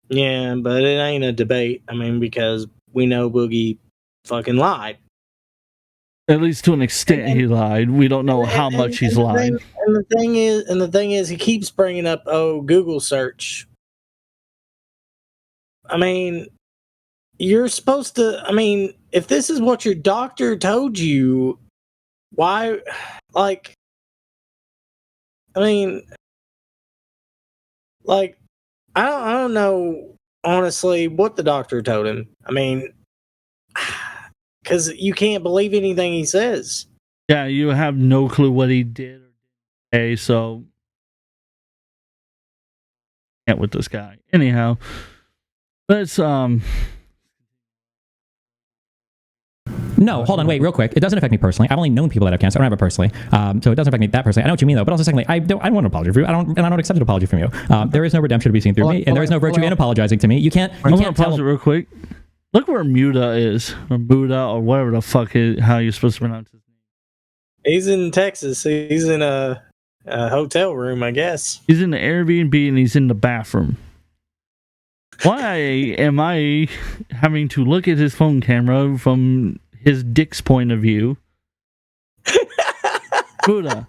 Yeah, but it ain't a debate. I mean, because we know Boogie fucking lied. At least to an extent, he lied. We don't know how much he's lied. And the thing is, he keeps bringing up, Google search. I mean, you're supposed to. I mean, if this is what your doctor told you, why? Like, I mean, like, I don't know honestly what the doctor told him. I mean, because you can't believe anything he says. Yeah, you have no clue what he did. Okay, so can't with this guy. Anyhow, let's No, hold on, wait, real quick. It doesn't affect me personally. I've only known people that have cancer. I don't have it personally, so it doesn't affect me that personally. I know what you mean though, but also secondly, I don't want an apology from you. I don't accept an apology from you. There is no redemption to be seen through me, and there is no virtue in apologizing to me. You can't. I want to pause it real quick. Look where Muda is, or Muda, or whatever the fuck how you're supposed to pronounce his name. He's in Texas. He's in a hotel room, I guess. He's in the Airbnb and he's in the bathroom. Why am I having to look at his phone camera from his dick's point of view? Buddha,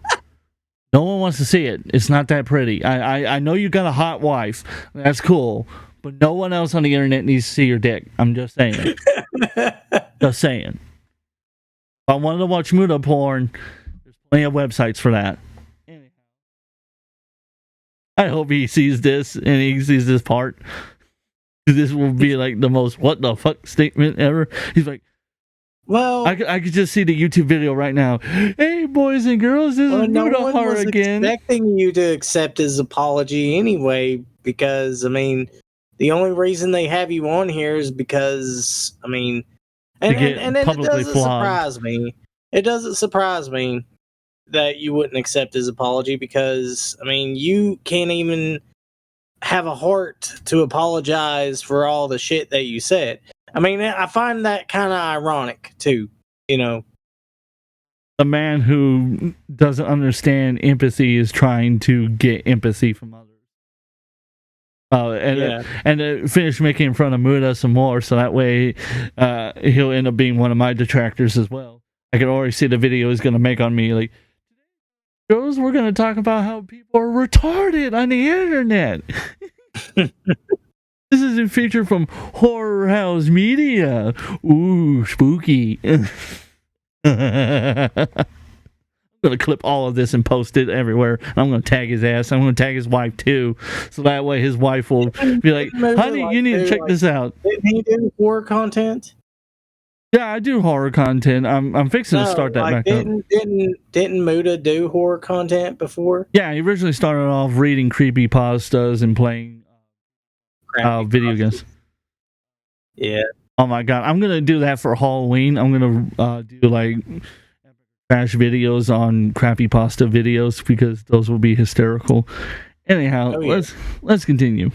no one wants to see it. It's not that pretty. I know you got a hot wife. That's cool. But no one else on the internet needs to see your dick. I'm just saying. Just saying. If I wanted to watch Muda porn, there's plenty of websites for that. Anyhow, I hope he sees this and he sees this part. This will be like the most what the fuck statement ever. He's like, Well, I could just see the YouTube video right now. Hey, boys and girls, this is no Muda one Horror was again. expecting you to accept his apology anyway, because I mean, the only reason they have you on here is because I mean, and it doesn't surprise me. It doesn't surprise me that you wouldn't accept his apology, because I mean, you can't even have a heart to apologize for all the shit that you said. I mean, I find that kind of ironic too, you know. The man who doesn't understand empathy is trying to get empathy from others. And finish making fun of Muda some more, so that way he'll end up being one of my detractors as well. I can already see the video he's going to make on me, like, girls, we're going to talk about how people are retarded on the internet. This is a feature from Horror House Media. Ooh, spooky. I'm going to clip all of this and post it everywhere. I'm going to tag his ass. I'm going to tag his wife too. So that way his wife will be like, honey, you need to check this out. Didn't he do horror content? Yeah, I do horror content. I'm fixing to start that back up. Didn't Muda do horror content before? Yeah, he originally started off reading creepypastas and playing video games. Yeah. Oh my god, I'm gonna do that for Halloween. I'm gonna do like trash videos on creepypasta videos, because those will be hysterical. Anyhow, let's continue.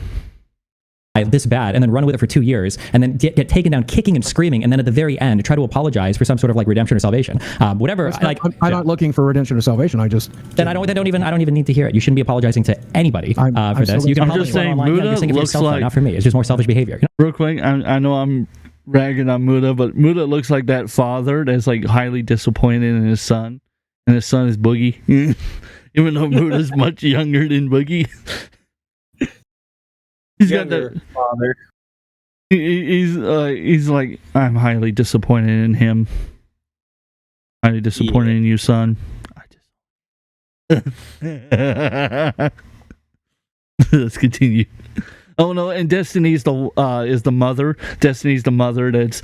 This bad, and then run with it for 2 years, and then get taken down kicking and screaming, and then at the very end try to apologize for some sort of like redemption or salvation, whatever. I'm not looking for redemption or salvation. I don't even need to hear it. You shouldn't be apologizing to anybody for this. You can I'm just saying, Muda looks like, not for me. It's just more selfish behavior. You know? Real quick, I know I'm ragging on Muda, but Muda looks like that father that's like highly disappointed in his son, and his son is Boogie, even though Muda's much younger than Boogie. He's got that father. He's like, I'm highly disappointed in him. Highly disappointed in you, son. Let's continue. Oh no, and Destiny's is the mother. Destiny's the mother that's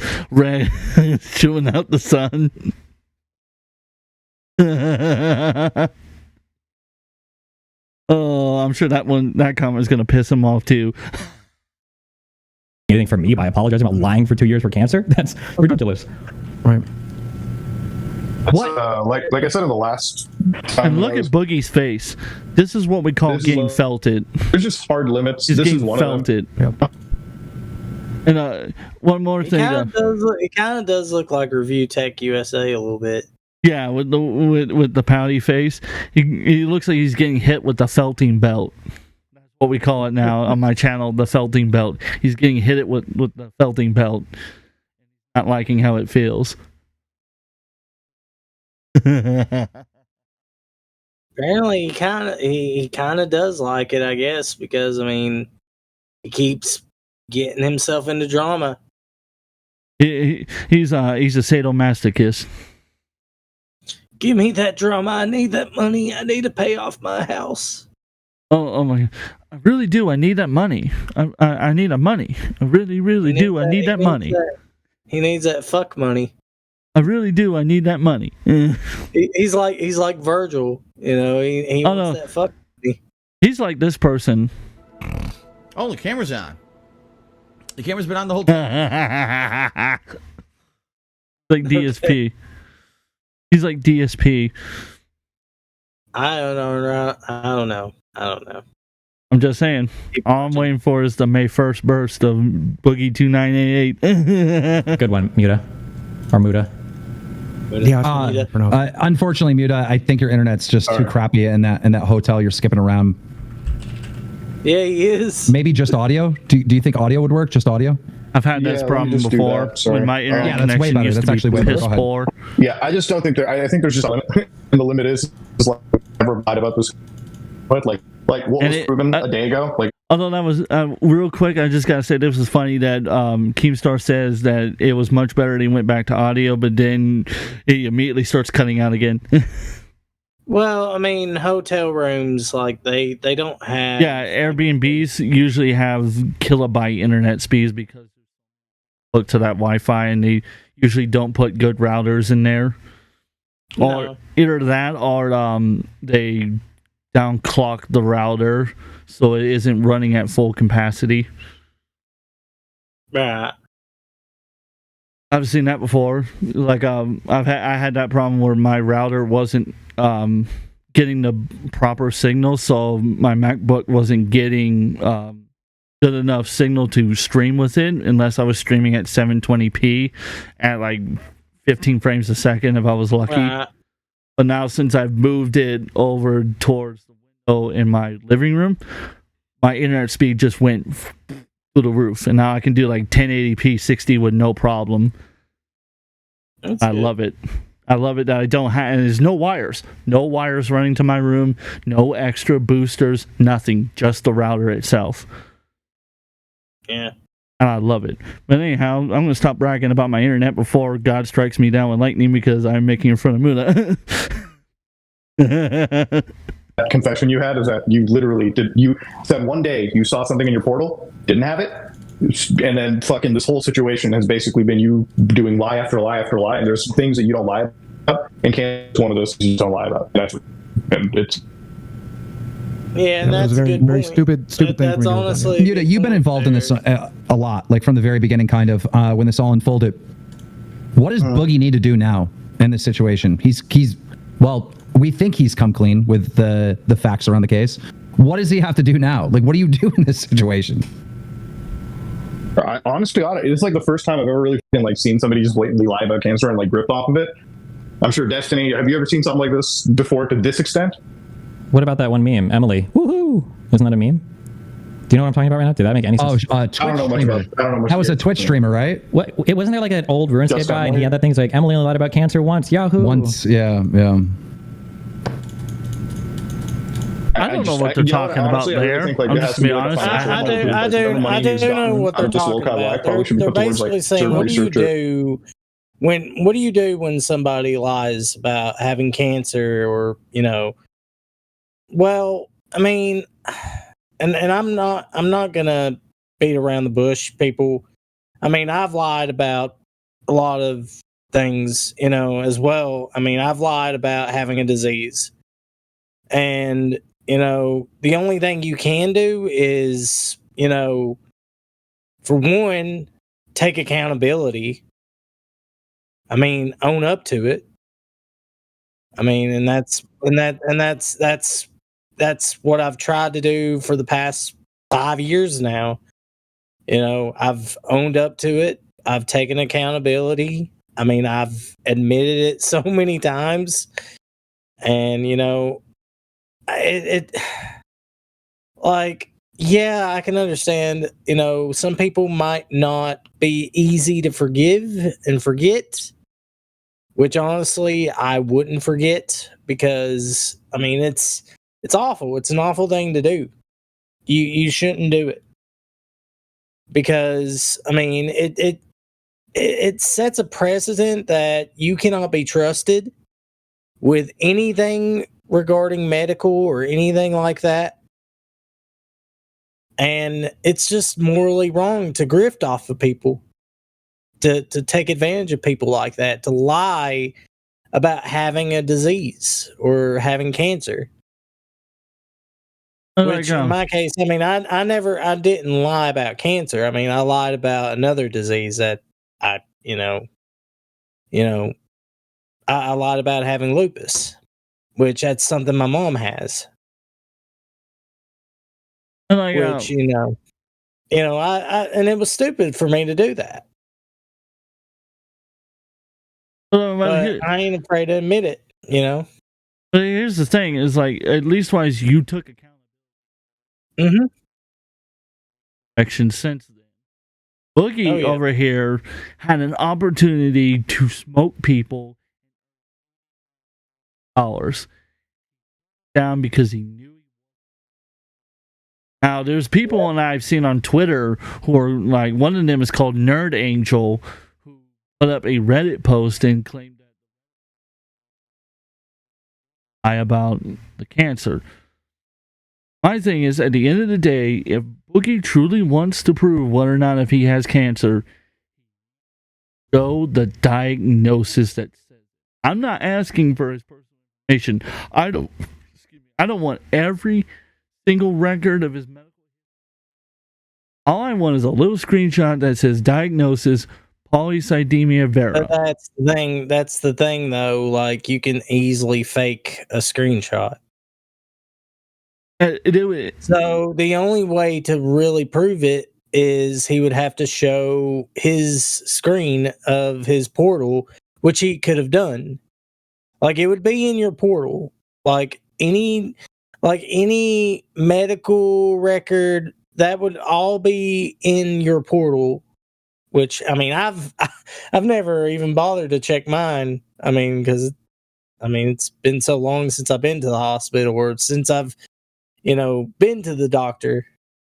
chewing out the son. Oh, I'm sure that comment is going to piss him off too. Anything from me by apologizing about lying for 2 years for cancer? That's ridiculous. Right. What? Like I said in the last time, and look at Boogie's face. This is what we call getting felted. There's just hard limits. He's this getting is one felted. Of them. Yep. And one more thing. It kind of does look like Review Tech USA a little bit. Yeah, with the pouty face, he looks like he's getting hit with the felting belt. That's what we call it now on my channel, the felting belt. He's getting hit it with the felting belt, not liking how it feels. Apparently, he kind of does like it, I guess, because I mean, he keeps getting himself into drama. He's a sadomasochist. Give me that drama. I need that money. I need to pay off my house. Oh my God. I really do. I need that money. I need that money. I really do. I need that money. He needs that fuck money. I really do. I need that money. He's like Virgil. You know, he wants that fuck money. He's like this person. Oh, the camera's on. The camera's been on the whole time. Like DSP. Okay. He's like DSP. I don't know. I'm just saying. All I'm waiting for is the May 1st burst of Boogie 2988. Good one, Muda. Or Muda. Yeah, unfortunately, Muda, I think your internet's just too crappy in that hotel you're skipping around. Yeah, he is. Maybe just audio? Do you think audio would work? Just audio? I've had this problem before when my internet connection way better. used That's to be piss poor. Yeah, I just don't think I think there's just a limit, and the limit is like never lied about this. But like what was proven a day ago? Like, although that was real quick, I just gotta say this was funny that Keemstar says that it was much better that he went back to audio, but then he immediately starts cutting out again. Well, I mean, hotel rooms, like they don't have. Yeah, Airbnbs usually have kilobyte internet speeds because hooked to that Wi-Fi, and they usually don't put good routers in there. No. Or either that, or they downclock the router so it isn't running at full capacity. Right. I've seen that before. Like I had that problem where my router wasn't getting the proper signal, so my MacBook wasn't getting good enough signal to stream with it unless I was streaming at 720p at like 15 frames a second if I was lucky. But now since I've moved it over towards the window in my living room, my internet speed just went through the roof, and now I can do like 1080p 60 with no problem. I love it. I love it that I don't have, and there's no wires running to my room, no extra boosters, nothing, just the router itself. Yeah. And I love it. But anyhow, I'm going to stop bragging about my internet before God strikes me down with lightning because I'm making in front of Muna. That confession you had is that you literally you said one day you saw something in your portal, didn't have it, and then fucking this whole situation has basically been you doing lie after lie after lie, and there's things that you don't lie about, and it's one of those things you don't lie about. And it's yeah, and that's a very, a good very point. stupid thing. That's honestly, You've been involved in this a lot, like from the very beginning, kind of when this all unfolded. What does Boogie need to do now in this situation? He's well, we think he's come clean with the facts around the case. What does he have to do now? Like, what do you do in this situation? Honestly, it's like the first time I've ever really seen somebody just blatantly lie about cancer and like grip off of it. I'm sure Destiny, have you ever seen something like this before to this extent? What about that one meme, Emily? Woohoo! Isn't that a meme? Do you know what I'm talking about right now? Did that make any sense? Twitch I don't know much streamer. about. I don't know much. That was a Twitch streamer, right? What? It wasn't there like an old RuneScape Just guy, and Emily? he had that thing like Emily only lied about cancer once. Yahoo! Once, yeah. I don't know what they're talking about there. I'm just going to be honest. I do know what they're talking about. They're basically saying, what do you do when somebody lies about having cancer or, well, I mean, and I'm not going to beat around the bush, people. I mean, I've lied about a lot of things, as well. I mean, I've lied about having a disease. And the only thing you can do is, for one, take accountability. I mean, own up to it. I mean, and that's what I've tried to do for the past 5 years now. I've owned up to it. I've taken accountability. I mean, I've admitted it so many times, and yeah, I can understand, some people might not be easy to forgive and forget, which honestly I wouldn't forget because I mean it's awful. It's an awful thing to do. You shouldn't do it because I mean it sets a precedent that you cannot be trusted with anything regarding medical or anything like that. And it's just morally wrong to grift off of people, to take advantage of people like that, to lie about having a disease or having cancer. Which in my case, I mean, I didn't lie about cancer. I mean, I lied about another disease that I lied about having lupus, which that's something my mom has. Which, I and it was stupid for me to do that. But I ain't afraid to admit it, But here's the thing: is like at least wise you took account. Action since then. Boogie over here had an opportunity to smoke people dollars down because he knew. Now, there's people and I've seen on Twitter who are like, one of them is called Nerd Angel, who put up a Reddit post and claimed that about the cancer. My thing is, at the end of the day, if Boogie truly wants to prove whether or not if he has cancer, show the diagnosis that says. I'm not asking for his personal information. I don't want every single record of his medical. All I want is a little screenshot that says diagnosis polycythemia vera. But that's the thing. That's the thing, though. Like, you can easily fake a screenshot. So the only way to really prove it is he would have to show his screen of his portal, which he could have done. Like, it would be in your portal. Like any medical record, that would all be in your portal. Which, I mean, I've never even bothered to check mine. I mean, because it's been so long since I've been to the hospital, or since I've been to the doctor.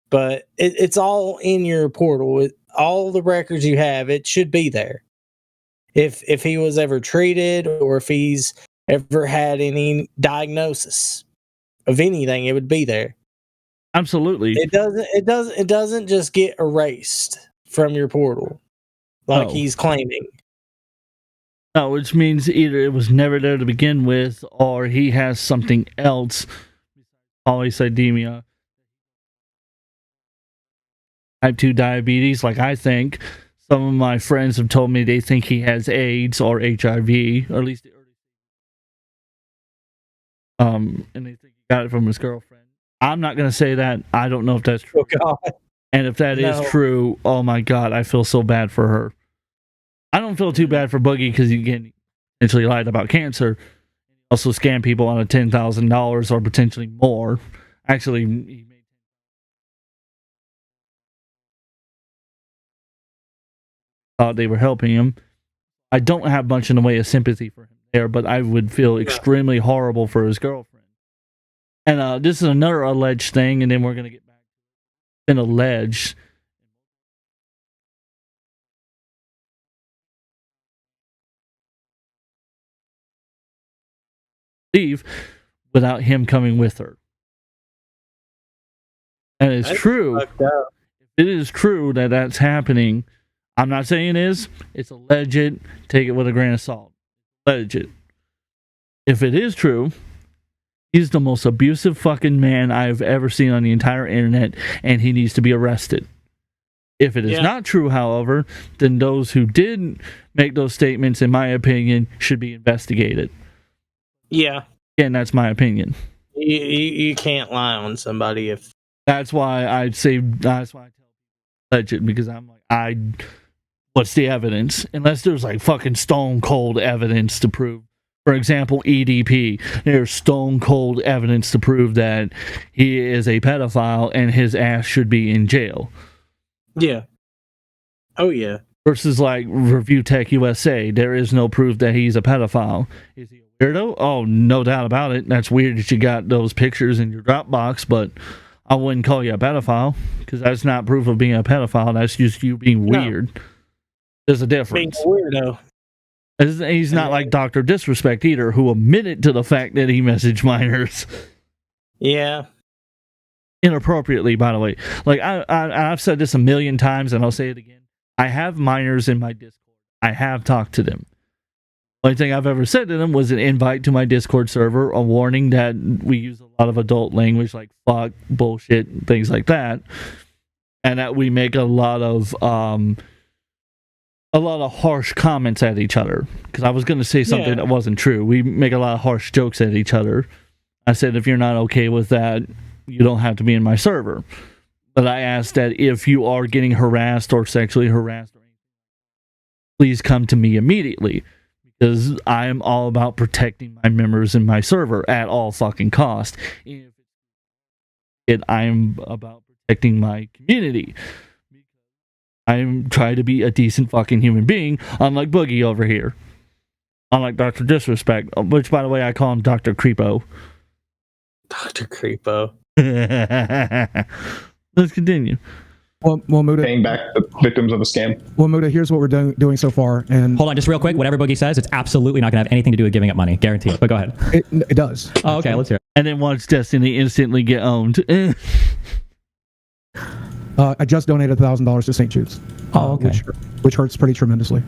But it's all in your portal. All the records you have, it should be there. If he was ever treated, or if he's ever had any diagnosis of anything, it would be there. Absolutely. It doesn't just get erased from your portal like he's claiming. No, which means either it was never there to begin with, or he has something else, polycythemia, type 2 diabetes. Like, I think some of my friends have told me they think he has AIDS or HIV, or at least and they think he got it from his girlfriend. I'm not going to say that. I don't know if that's true. Oh, God. And if that is true, oh my God, I feel so bad for her. I don't feel too bad for Boogie because he potentially lied about cancer. Also scam people out of $10,000 or potentially more. Actually, he thought they were helping him. I don't have much in the way of sympathy for him there, but I would feel extremely horrible for his girlfriend. And this is another alleged thing, and then we're going to get back to an alleged. Leave without him coming with her. And it's true. It is true that that's happening. I'm not saying it is. It's alleged. Take it with a grain of salt. Alleged. If it is true, he's the most abusive fucking man I've ever seen on the entire internet, and he needs to be arrested. If it is not true, however, then those who did make those statements, in my opinion, should be investigated. Yeah. And that's my opinion. You can't lie on somebody if... That's why I tell people alleged, because I'm like, what's the evidence? Unless there's like fucking stone cold evidence to prove. For example, EDP. There's stone cold evidence to prove that he is a pedophile and his ass should be in jail. Yeah. Oh, yeah. Versus like Review Tech USA. There is no proof that he's a pedophile. Is he a weirdo? Oh, no doubt about it. That's weird that you got those pictures in your Dropbox, but I wouldn't call you a pedophile because that's not proof of being a pedophile. That's just you being weird. There's a difference. Being a weirdo. He's not like Dr. Disrespect either, who admitted to the fact that he messaged minors. Yeah. Inappropriately, by the way. Like, I've said this a million times, and I'll say it again. I have minors in my Discord. I have talked to them. The only thing I've ever said to them was an invite to my Discord server, a warning that we use a lot of adult language like fuck, bullshit, things like that, and that we make a lot of harsh comments at each other. Because I was going to say something that wasn't true. We make a lot of harsh jokes at each other. I said, if you're not okay with that, you don't have to be in my server. But I asked that if you are getting harassed or sexually harassed, please come to me immediately. Because I am all about protecting my members in my server at all fucking cost. And I'm about protecting my community. I'm trying to be a decent fucking human being, unlike Boogie over here. Unlike Dr. Disrespect, which, by the way, I call him Dr. Creepo. Dr. Creepo. Let's continue. Well, Muda, Paying back the victims of a scam. Well, Muda, here's what we're doing so far. And hold on, just real quick. Whatever Boogie says, it's absolutely not going to have anything to do with giving up money. Guaranteed. But go ahead. It does. Oh, okay. Let's hear it. And then watch Destiny instantly get owned. I just donated $1,000 to St. Jude's. Oh, okay. Which hurts pretty tremendously.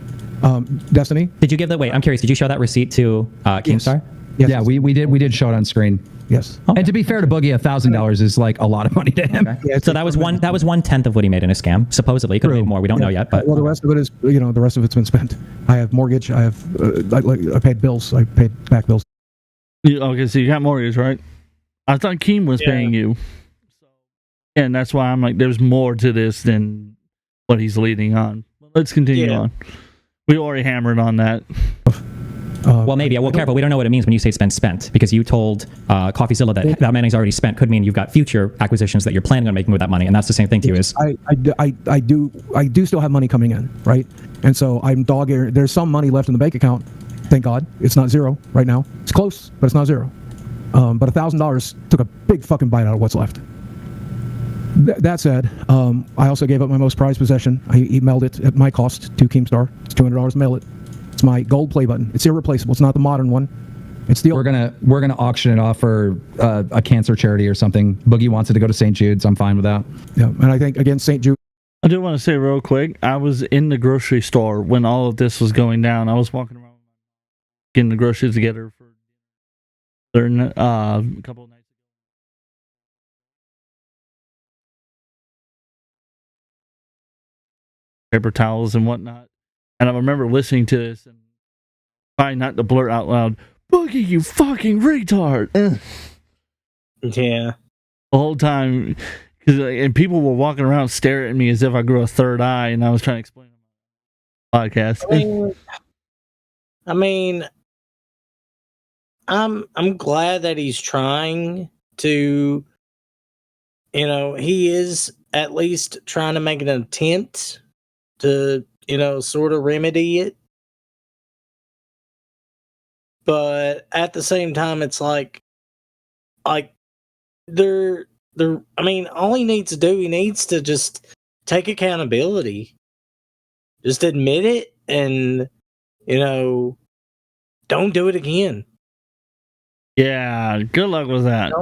Destiny? Did you give that? Wait, I'm curious. Did you show that receipt to Keemstar? Yes. Yeah, we did show it on screen. Yes. Okay. And to be fair to Boogie, $1,000 is like a lot of money to him. Okay. So that was 1/10 of what he made in a scam. Supposedly, could have made more. We don't know yet. But well, the rest of it is, the rest of it's been spent. I have mortgage. I have, I paid bills. I paid back bills. Okay, so you got mortgage, right? I thought Keem was paying you. And that's why I'm like, there's more to this than what he's leading on. Let's continue on. We already hammered on that. Well, maybe. Well, careful. We don't know what it means when you say spent, because you told CoffeeZilla that money's already spent. Could mean you've got future acquisitions that you're planning on making with that money, and that's the same thing to you. Is I do still have money coming in, right? And so I'm there's some money left in the bank account. Thank God, it's not zero right now. It's close, but it's not zero. But $1,000 took a big fucking bite out of what's left. That said, I also gave up my most prized possession. I emailed it at my cost to Keemstar. It's $200 to mail it. It's my gold play button. It's irreplaceable. It's not the modern one. It's the We're gonna auction it off for a cancer charity or something. Boogie wants it to go to St. Jude's. I'm fine with that. Yeah, and I think again St. Jude. I do want to say real quick, I was in the grocery store when all of this was going down. I was walking around getting the groceries together for a couple of nights. Paper towels and whatnot. And I remember listening to this and trying not to blurt out loud, "Boogie, you fucking retard!" Yeah. The whole time, and people were walking around staring at me as if I grew a third eye, and I was trying to explain the podcast. I'm glad that he's trying to, he is at least trying to make an attempt to, sort of remedy it. But at the same time, it's like all he needs to do, he needs to just take accountability. Just admit it and, don't do it again. Yeah, good luck with that.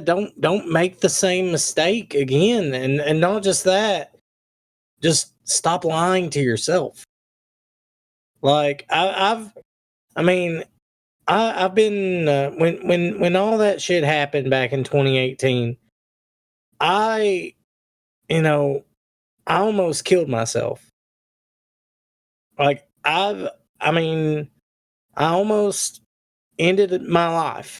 Don't make the same mistake again. And not just that, just stop lying to yourself. Like I've been when all that shit happened back in 2018, I almost killed myself. Like I almost ended my life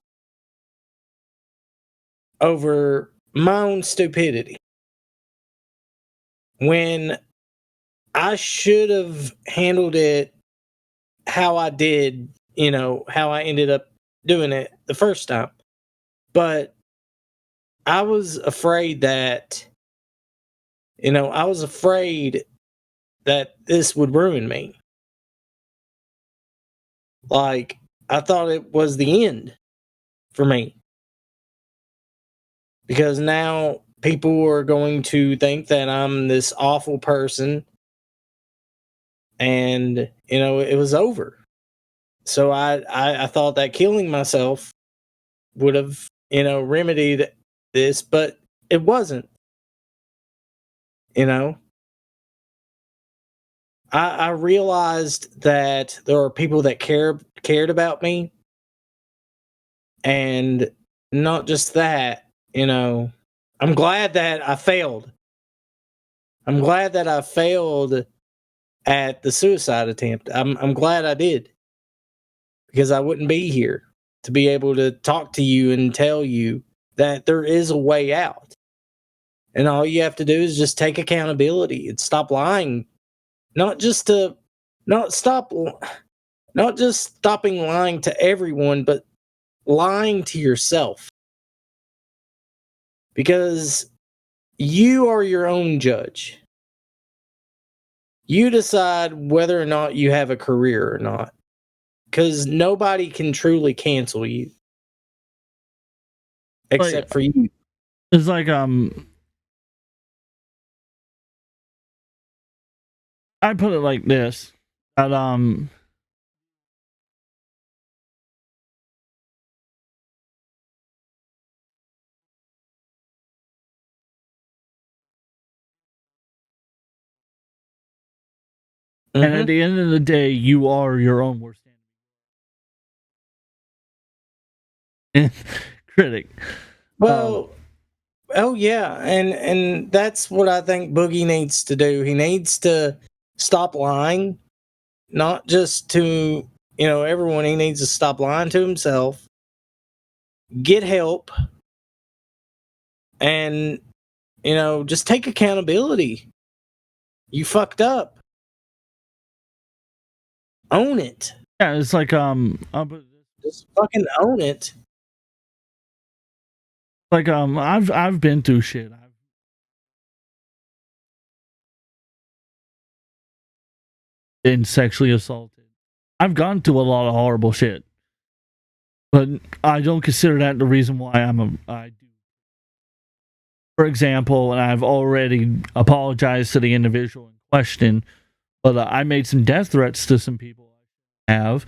over my own stupidity. When I should have handled it how I did, how I ended up doing it the first time. But I was afraid that, this would ruin me. Like, I thought it was the end for me. Because now people are going to think that I'm this awful person. And, it was over. So I thought that killing myself would have, remedied this, but it wasn't. I realized that there are people that cared about me. And not just that, I'm glad that I failed. I'm glad that I failed at the suicide attempt. I'm glad I did. Because I wouldn't be here to be able to talk to you and tell you that there is a way out. And all you have to do is just take accountability and stop lying. Not just stopping lying to everyone, but lying to yourself. Because you are your own judge. You decide whether or not you have a career or not. Because nobody can truly cancel you. Except for you. It's like, I put it like this. That, And at the end of the day, you are your own worst enemy. Critic. Well, oh yeah, and that's what I think Boogie needs to do. He needs to stop lying, not just to everyone. He needs to stop lying to himself, get help, and just take accountability. You fucked up. Own it. Yeah, it's like just fucking own it. Like I've been through shit. I've been sexually assaulted. I've gone through a lot of horrible shit. But I don't consider that the reason why I do. For example, and I've already apologized to the individual in question, but I made some death threats to some people. My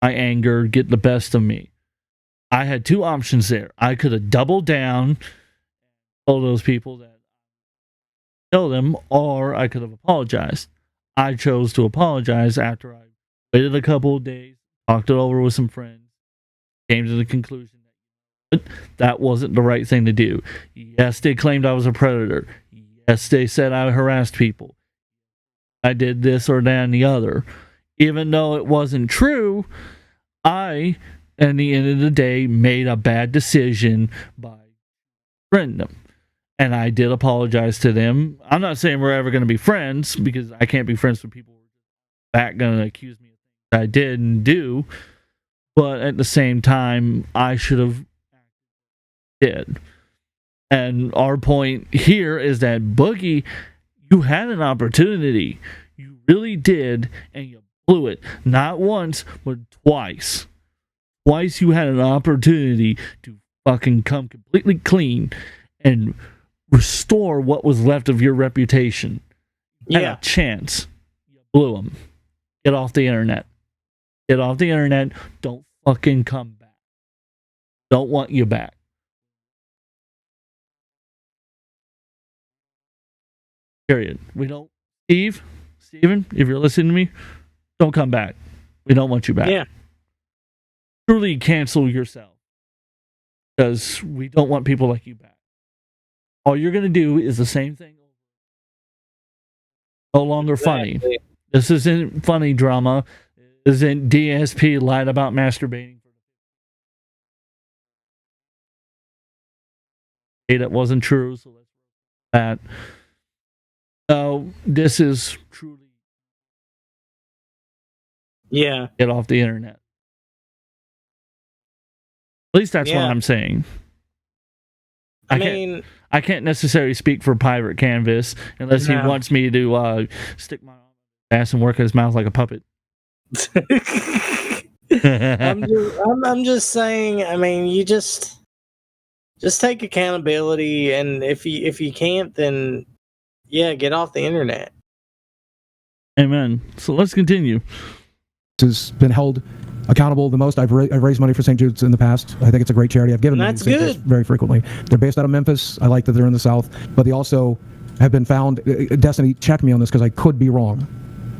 anger get the best of me. I had two options there. I could have doubled down, told those people that I killed them, or I could have apologized. I chose to apologize after I waited a couple of days, talked it over with some friends, came to the conclusion that that wasn't the right thing to do. Yes, they claimed I was a predator. Yes, they said I harassed people. I did this or that and the other. Even though it wasn't true, I, at the end of the day, made a bad decision by friending them. And I did apologize to them. I'm not saying we're ever going to be friends, because I can't be friends with people who are back going to accuse me of things I did and do. But at the same time, I should have did. And our point here is that, Boogie, you had an opportunity. You really did, and you blew it. Not once, but twice. Twice you had an opportunity to fucking come completely clean and restore what was left of your reputation. You had a chance. You blew them. Get off the internet. Get off the internet. Don't fucking come back. Don't want you back. Period. We don't. Steven, if you're listening to me, don't come back. We don't want you back. Yeah. Truly cancel yourself, because we don't want people like you back. All you're going to do is the same thing. No longer funny. This isn't funny drama. This isn't DSP lied about masturbating. That wasn't true, so let's that. No, this is truly. Yeah. Get off the internet. At least that's what I'm saying. I can't necessarily speak for Pirate Canvas unless he wants me to stick my ass and work his mouth like a puppet. I'm just saying. I mean, you just take accountability, and if you can't, then get off the internet. Amen. So let's continue. Has been held accountable the most. I've raised money for St. Jude's in the past. I think it's a great charity. I've given them very frequently. They're based out of Memphis. I like that they're in the South, but they also have been found. Destiny checked me on this because I could be wrong,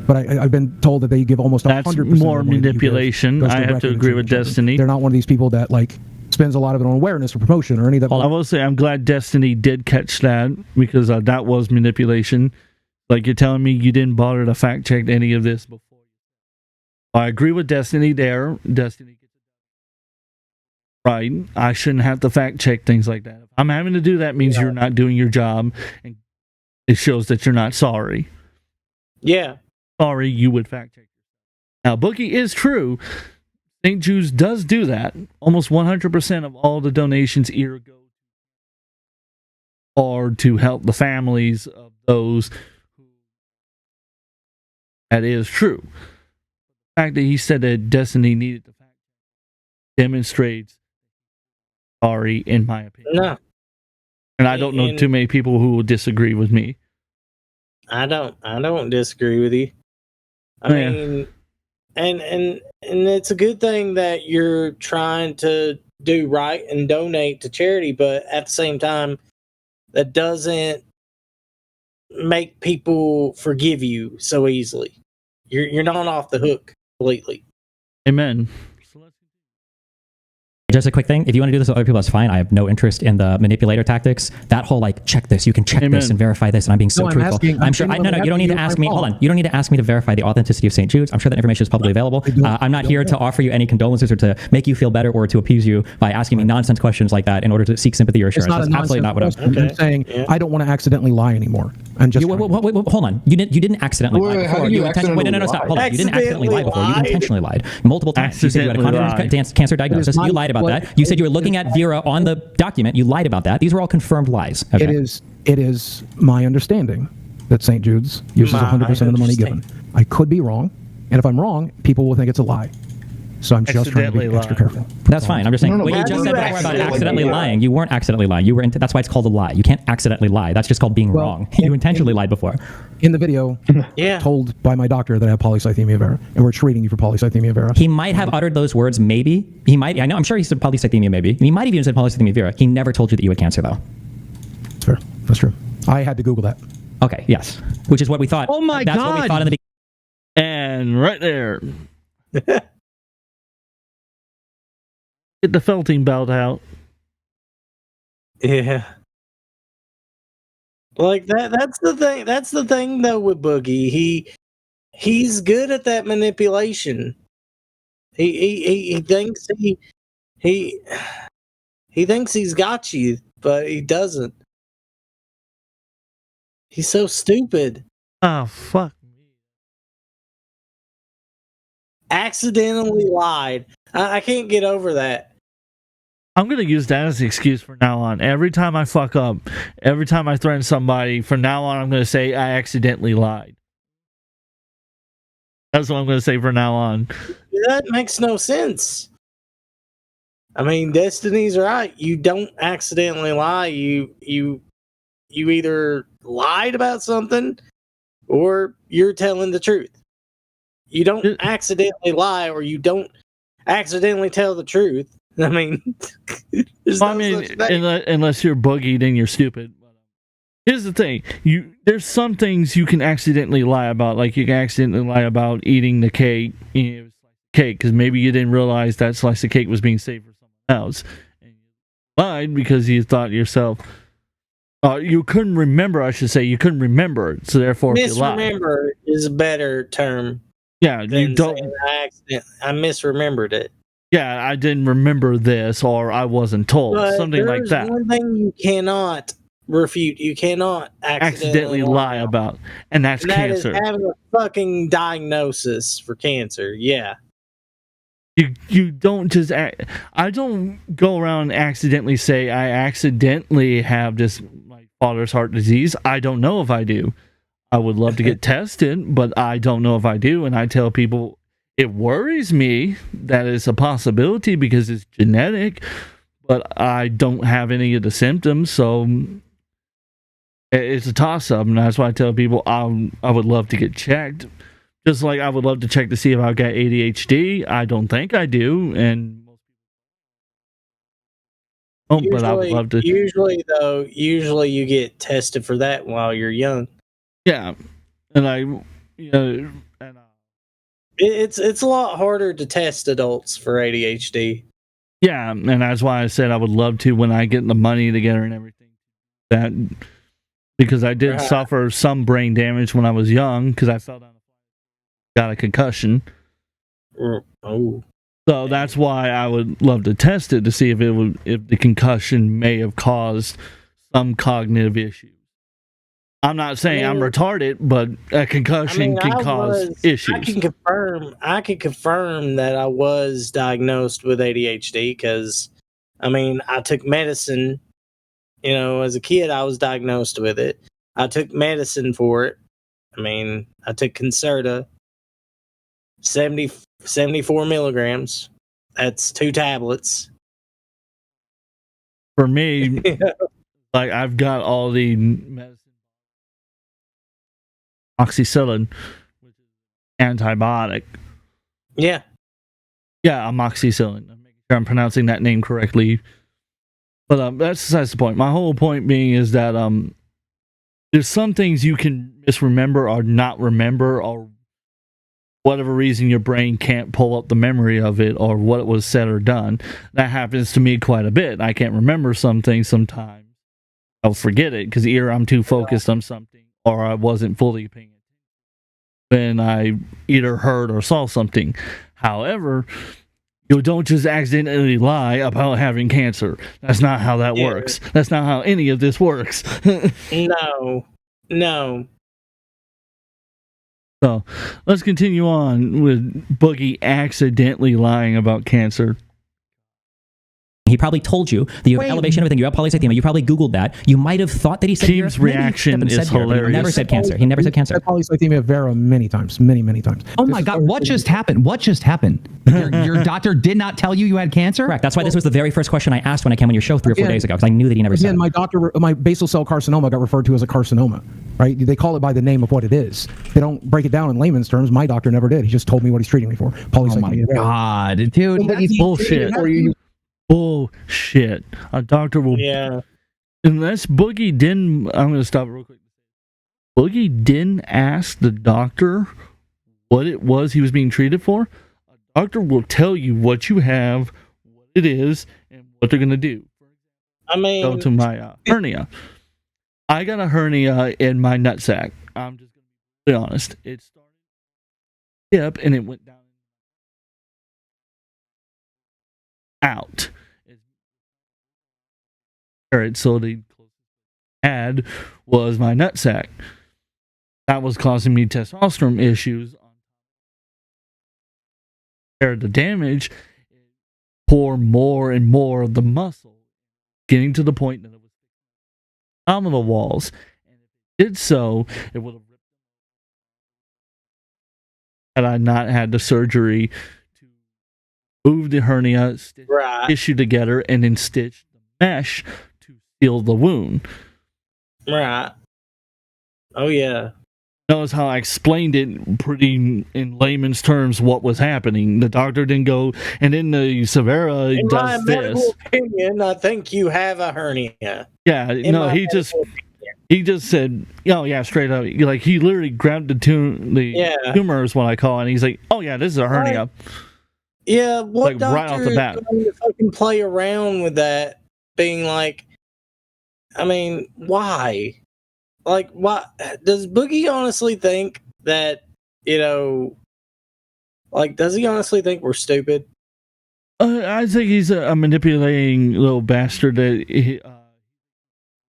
but I've been told that they give almost 100%. That's more manipulation. I have to agree with Destiny. They're not one of these people that spends a lot of it on awareness or promotion or any of that. Well, I will say I'm glad Destiny did catch that, because that was manipulation. Like, you're telling me you didn't bother to fact check any of this before. I agree with Destiny there. Destiny, right? I shouldn't have to fact check things like that. If I'm having to do that, means you're not doing your job, and it shows that you're not sorry. Yeah. Sorry, you would fact check. Now, Boogie is true. St. Jude's does do that. Almost 100% of all the donations either go or to help the families of those who. That is true. The fact that he said that Destiny needed the fact demonstrates sorry, in my opinion. No. And I don't know too many people who will disagree with me. I don't disagree with you. I mean, and it's a good thing that you're trying to do right and donate to charity, but at the same time, that doesn't make people forgive you so easily. You're not off the hook completely. Amen. Just a quick thing. If you want to do this with other people, that's fine. I have no interest in the manipulator tactics. That whole like, check this, you can check this and verify this, and I'm being so truthful. I'm sure. No, you don't need to ask me. Hold on. You don't need to ask me to verify the authenticity of St. Jude's. I'm sure that information is publicly available. I'm not here to offer you any condolences or to make you feel better or to appease you by asking me nonsense questions like that in order to seek sympathy or assurance. That's absolutely not what I'm saying. I don't want to accidentally lie anymore. I'm just. Wait, hold on. You didn't accidentally lie before. Stop. Hold on. You didn't accidentally lie before. You intentionally lied multiple times. You said you had a condom cancer diagnosis. You lied about that. You said you were looking at Vera on the document. You lied about that. These were all confirmed lies. Okay. It is my understanding that St. Jude's uses 100% of the money given. I could be wrong, and if I'm wrong, people will think it's a lie. So I'm just trying to be extra careful. That's fine. I'm just saying. What you just said before about accidentally lying, you weren't accidentally lying. You were. That's why it's called a lie. You can't accidentally lie. That's just called being wrong. You intentionally lied before. In the video, told by my doctor that I have polycythemia vera, and we're treating you for polycythemia vera. He might have uttered those words. Maybe he might. I know. I'm sure he said polycythemia. Maybe he might have even said polycythemia vera. He never told you that you had cancer, though. That's fair. That's true. I had to Google that. Okay. Yes. Which is what we thought. Oh my God. That's what we thought in the And right there. Get the felting belt out. Yeah. Like that's the thing. That's the thing though with Boogie. He's good at that manipulation. He thinks he thinks he's got you, but he doesn't. He's so stupid. Oh fuck. Accidentally lied. I can't get over that. I'm going to use that as the excuse from now on. Every time I fuck up, every time I threaten somebody, from now on I'm going to say I accidentally lied. That's what I'm going to say from now on. That makes no sense. I mean, Destiny's right. You don't accidentally lie. You either lied about something or you're telling the truth. You don't accidentally lie or you don't accidentally tell the truth. I mean, unless you're Boogie, then you're stupid. Here's the thing: there's some things you can accidentally lie about, like you can accidentally lie about eating the cake, because maybe you didn't realize that slice of cake was being saved for someone else, and you lied because you thought to yourself, you couldn't remember. I should say you couldn't remember it, so therefore, misremember is a better term. Yeah, you don't. I misremembered it. Yeah, I didn't remember this, or I wasn't told. But something like that. One thing you cannot refute. You cannot accidentally lie about, and that's cancer. That is having a fucking diagnosis for cancer. Yeah. You don't just. I don't go around and accidentally say I accidentally have this my father's heart disease. I don't know if I do. I would love to get tested, but I don't know if I do, and I tell people. It worries me that it's a possibility because it's genetic, but I don't have any of the symptoms, so it's a toss-up, and that's why I tell people I would love to get checked. Just like I would love to check to see if I've got ADHD. I don't think I do, and but I would love to. Usually you get tested for that while you're young. Yeah, and it's a lot harder to test adults for ADHD. Yeah, and that's why I said I would love to when I get the money together and everything. That because I did suffer some brain damage when I was young because I fell down, got a concussion. Oh, so that's why I would love to test it to see if the concussion may have caused some cognitive issue. I'm not saying I'm retarded, but a concussion can cause issues. I can confirm that I was diagnosed with ADHD because, I took medicine. As a kid, I was diagnosed with it. I took medicine for it. I took Concerta, 74 milligrams. That's 2 tablets. For me, like I've got all the medicine. Amoxicillin, which is antibiotic. Yeah. Yeah, amoxicillin. I'm making sure I'm pronouncing that name correctly. But that's the point. My whole point being is that there's some things you can misremember or not remember, or whatever reason your brain can't pull up the memory of it or what was said or done. That happens to me quite a bit. I can't remember some things sometimes. I'll forget it because either I'm too focused on something or I wasn't fully paying attention when I either heard or saw something. However, you don't just accidentally lie about having cancer. That's not how that works. That's not how any of this works. No. So let's continue on with Boogie accidentally lying about cancer. He probably told you that you have elevation, everything. You have polycythemia. You probably Googled that. You might have thought that he said Keem's reaction is hilarious. He never said cancer. He never said cancer. Polycythemia vera many times. Many times. Oh my God. What just happened? Your doctor did not tell you had cancer? Correct. That's why this was the very first question I asked when I came on your show 3 or 4 days ago, because I knew that he never said it. My basal cell carcinoma got referred to as a carcinoma, right? They call it by the name of what it is. They don't break it down in layman's terms. My doctor never did. He just told me what he's treating me for. Polycythemia vera. Oh my God, dude. Bullshit. Bullshit. A doctor will... Yeah. Unless Boogie didn't... I'm going to stop real quick. Boogie didn't ask the doctor what it was he was being treated for. A doctor will tell you what you have, what it is, and what they're going to do. I mean... Go to my hernia. I got a hernia in my nutsack. I'm just going to be honest. It started hip and it went down out. So the had was my nutsack. That was causing me testosterone issues. The damage, pour more and more of the muscle, getting to the point that it was abdominal walls. And if it did so, it would have ripped had I not had the surgery to move the hernia, stitch tissue together, and then stitch the mesh to seal the wound. Right. Oh, yeah. Notice how I explained it pretty in layman's terms what was happening. The doctor didn't go, and then the Severa in does my medical this. opinion, I think you have a hernia. Yeah, no, he just said, oh yeah, straight up. Like he literally grabbed the tumor is what I call it, and he's like, oh yeah, this is a hernia. Right. Yeah, what like doctor right off the bat. is going to fucking play around with that? Being like, I mean, why? Like, why does Boogie honestly think that, does he honestly think we're stupid? I think he's a manipulating little bastard that he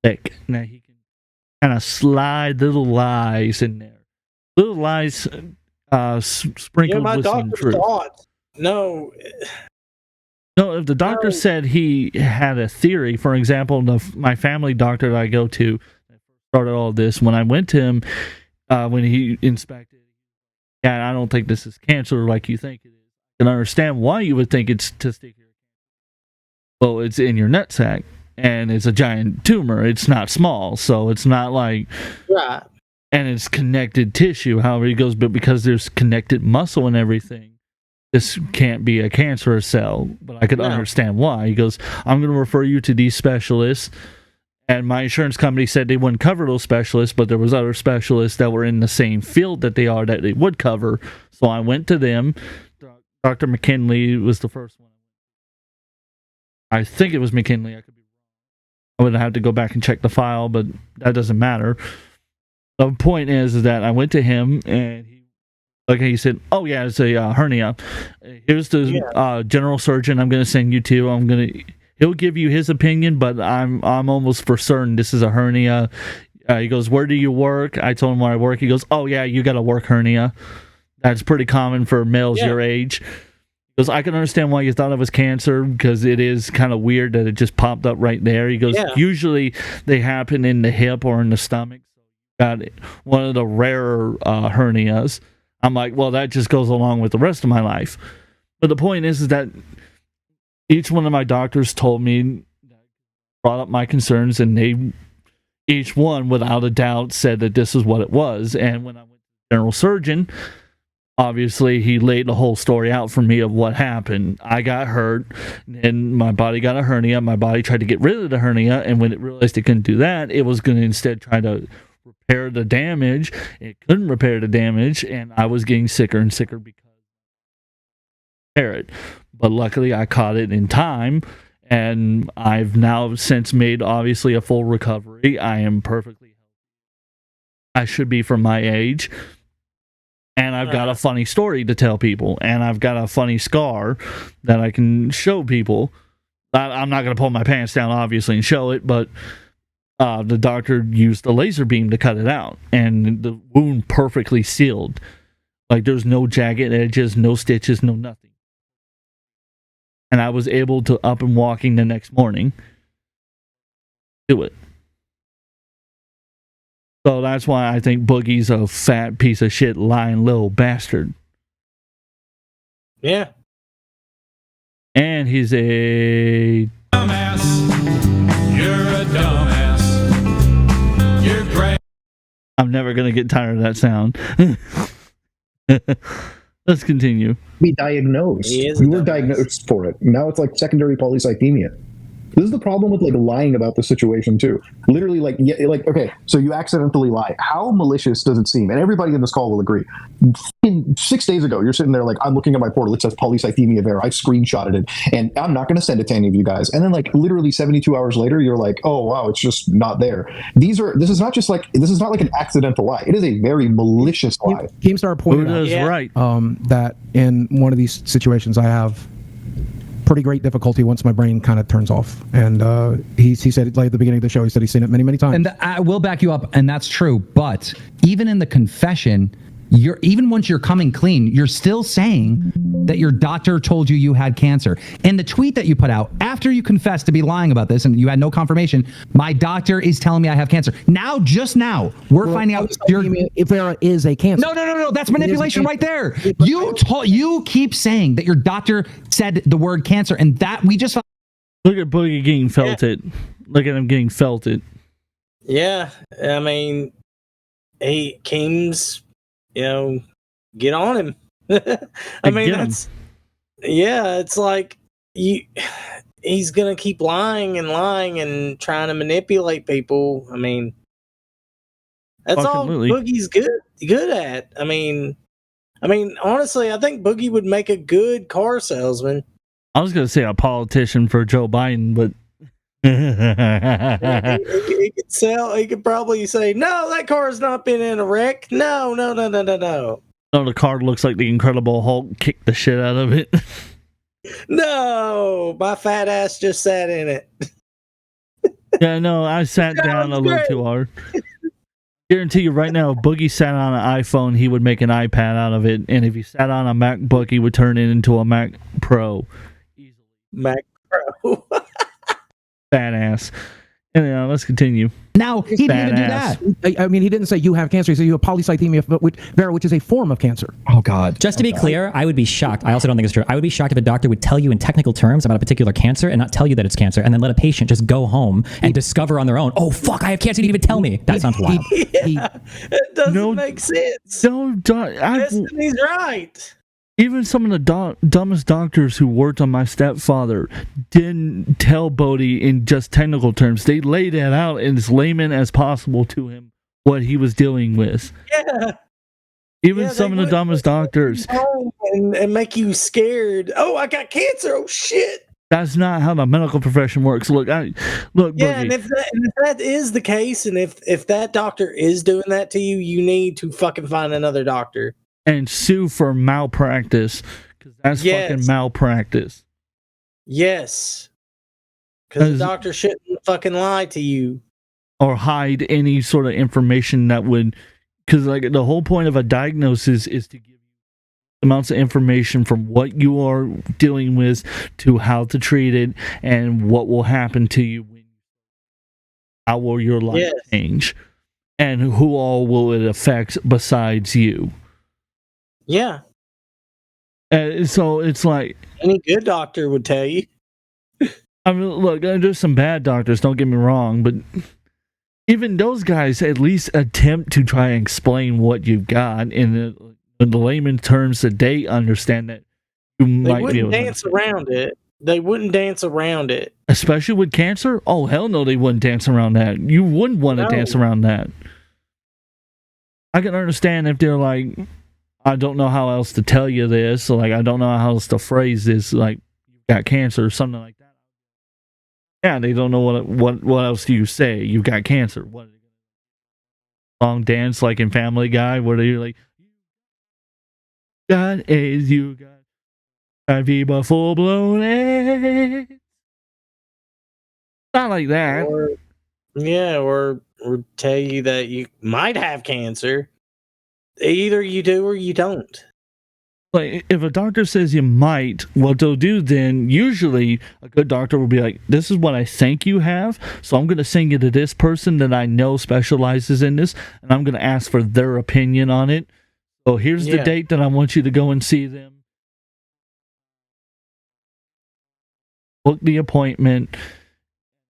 can kind of slide little lies in there. Little lies sprinkled with some truth. No, if the doctor said he had a theory, for example, my family doctor that I go to started all this, when I went to him, when he inspected, I don't think this is cancer like you think it is. I can understand why you would think it's testicular cancer. Well, it's in your nutsack, and it's a giant tumor. It's not small, so it's not like... Right. And it's connected tissue, however he goes, but because there's connected muscle and everything, this can't be a cancerous cell, but I could understand why. He goes, I'm going to refer you to these specialists. And my insurance company said they wouldn't cover those specialists, but there was other specialists that were in the same field that they would cover. So I went to them. Dr. McKinley was the first one. I think it was McKinley. I could be wrong. I would have to go back and check the file, but that doesn't matter. The point is that I went to him, and he said, oh yeah, it's a hernia. Here's the general surgeon I'm going to send you to. He'll give you his opinion, but I'm almost for certain this is a hernia. He goes, where do you work? I told him where I work. He goes, oh yeah, you got a work hernia. That's pretty common for males your age. He goes, I can understand why you thought it was cancer, because it is kind of weird that it just popped up right there. He goes, usually they happen in the hip or in the stomach. Got one of the rarer hernias. I'm like, well, that just goes along with the rest of my life. But the point is that each one of my doctors told me, brought up my concerns, and they, each one, without a doubt, said that this is what it was. And when I went to the general surgeon, obviously he laid the whole story out for me of what happened. I got hurt, and my body got a hernia. My body tried to get rid of the hernia, and when it realized it couldn't do that, it was going to instead try to repair the damage. It couldn't repair the damage, and I was getting sicker and sicker because I couldn't repair it. But luckily, I caught it in time, and I've now since made obviously a full recovery. I am perfectly healthy. I should be for my age. And I've got a funny story to tell people, and I've got a funny scar that I can show people. I'm not going to pull my pants down, obviously, and show it, but the doctor used a laser beam to cut it out, and the wound perfectly sealed. Like, there's no jagged edges, no stitches, no nothing. And I was able to up and walking the next morning. Do it. So that's why I think Boogie's a fat piece of shit, lying little bastard. Yeah. And he's a Dumbass. You're a dumbass. You're great. I'm never going to get tired of that sound. Let's continue. Be diagnosed. He is a You were dumbass. diagnosed for it. Now it's like secondary polycythemia. This is the problem with like lying about the situation too. Literally, like, yeah, like, okay, so you accidentally lie. How malicious does it seem? And everybody in this call will agree. 6 days ago, you're sitting there like, I'm looking at my portal. It says polycythemia vera. I screenshotted it, and I'm not going to send it to any of you guys. And then, like, literally 72 hours later, you're like, oh wow, it's just not there. This is not like an accidental lie. It is a very malicious lie. Keemstar pointed out Yeah. Right. that in one of these situations I have pretty great difficulty once my brain kind of turns off. And he said, like at the beginning of the show, he said he's seen it many, many times. And I will back you up, and that's true. But even in the confession, even once you're coming clean, you're still saying that your doctor told you had cancer. And the tweet that you put out after you confessed to be lying about this, and you had no confirmation, my doctor is telling me I have cancer. Just now, we're finding out if there is a cancer. No, that's manipulation right there. You keep saying that your doctor said the word cancer, and that we just Look at Boogie getting felted. Look at him getting felted. Yeah. I mean, Keems, get on him. I mean, Get him. it's like he's going to keep lying and trying to manipulate people. I mean, that's all Absolutely. Boogie's good at. I mean, honestly, I think Boogie would make a good car salesman. I was going to say a politician for Joe Biden, but He could sell. He could probably say, "No, that car has not been in a wreck. No." no, the car looks like the Incredible Hulk kicked the shit out of it. No, my fat ass just sat in it. Yeah, no, I sat down a little too hard. Guarantee you right now, if Boogie sat on an iPhone, he would make an iPad out of it. And if he sat on a MacBook, he would turn it into a Mac Pro. Mac Pro. Badass. Anyhow, let's continue. now he didn't even do Badass. that. I mean, he didn't say you have cancer. He said you have polycythemia vera, which is a form of cancer. Oh God. Just to be clear, I would be shocked. I also don't think it's true. I would be shocked if a doctor would tell you in technical terms about a particular cancer and not tell you that it's cancer, and then let a patient just go home and discover on their own, oh, fuck, I have cancer. You didn't even tell me. That sounds wild. It doesn't No- make sense. No, Destiny's right. even some of the dumbest doctors who worked on my stepfather didn't tell Bodie in just technical terms. They laid it out in as layman as possible to him what he was dealing with. Yeah. Even Yeah, some they of the would- dumbest doctors. And make you scared. Oh, I got cancer. Oh shit. That's not how the medical profession works. Look, Yeah, Boogie, and if that is the case, and if that doctor is doing that to you, you need to fucking find another doctor. and sue for malpractice, because that's Yes. fucking malpractice. Yes. Because the As- doctor shouldn't fucking lie to you. Or hide any sort of information that would, because like the whole point of a diagnosis is to give you amounts of information from what you are dealing with to how to treat it and what will happen to you when how will your life Yes. change and who all will it affect besides you. Yeah. So it's like, Any good doctor would tell you. I mean, look, there's some bad doctors, don't get me wrong, but even those guys at least attempt to try and explain what you've got in the layman terms that they understand that you They might be wouldn't able to dance around it. They wouldn't dance around it. especially with cancer. Oh hell no, they wouldn't dance around that. You wouldn't want to No. dance around that. I can understand if they're like, I don't know how else to tell you this, like I don't know how else to phrase this, like you've got cancer or something like that. Yeah, they don't know what else do you say? You've got cancer. What long dance like in Family Guy where they're like, you got AIDS, you got HIV, but full blown AIDS. Not like that. Or tell you that you might have cancer. Either you do or you don't. Like, if a doctor says you might, what they'll do then, usually a good doctor will be like, this is what I think you have, so I'm going to send you to this person that I know specializes in this, and I'm going to ask for their opinion on it. So here's the date that I want you to go and see them. Book the appointment.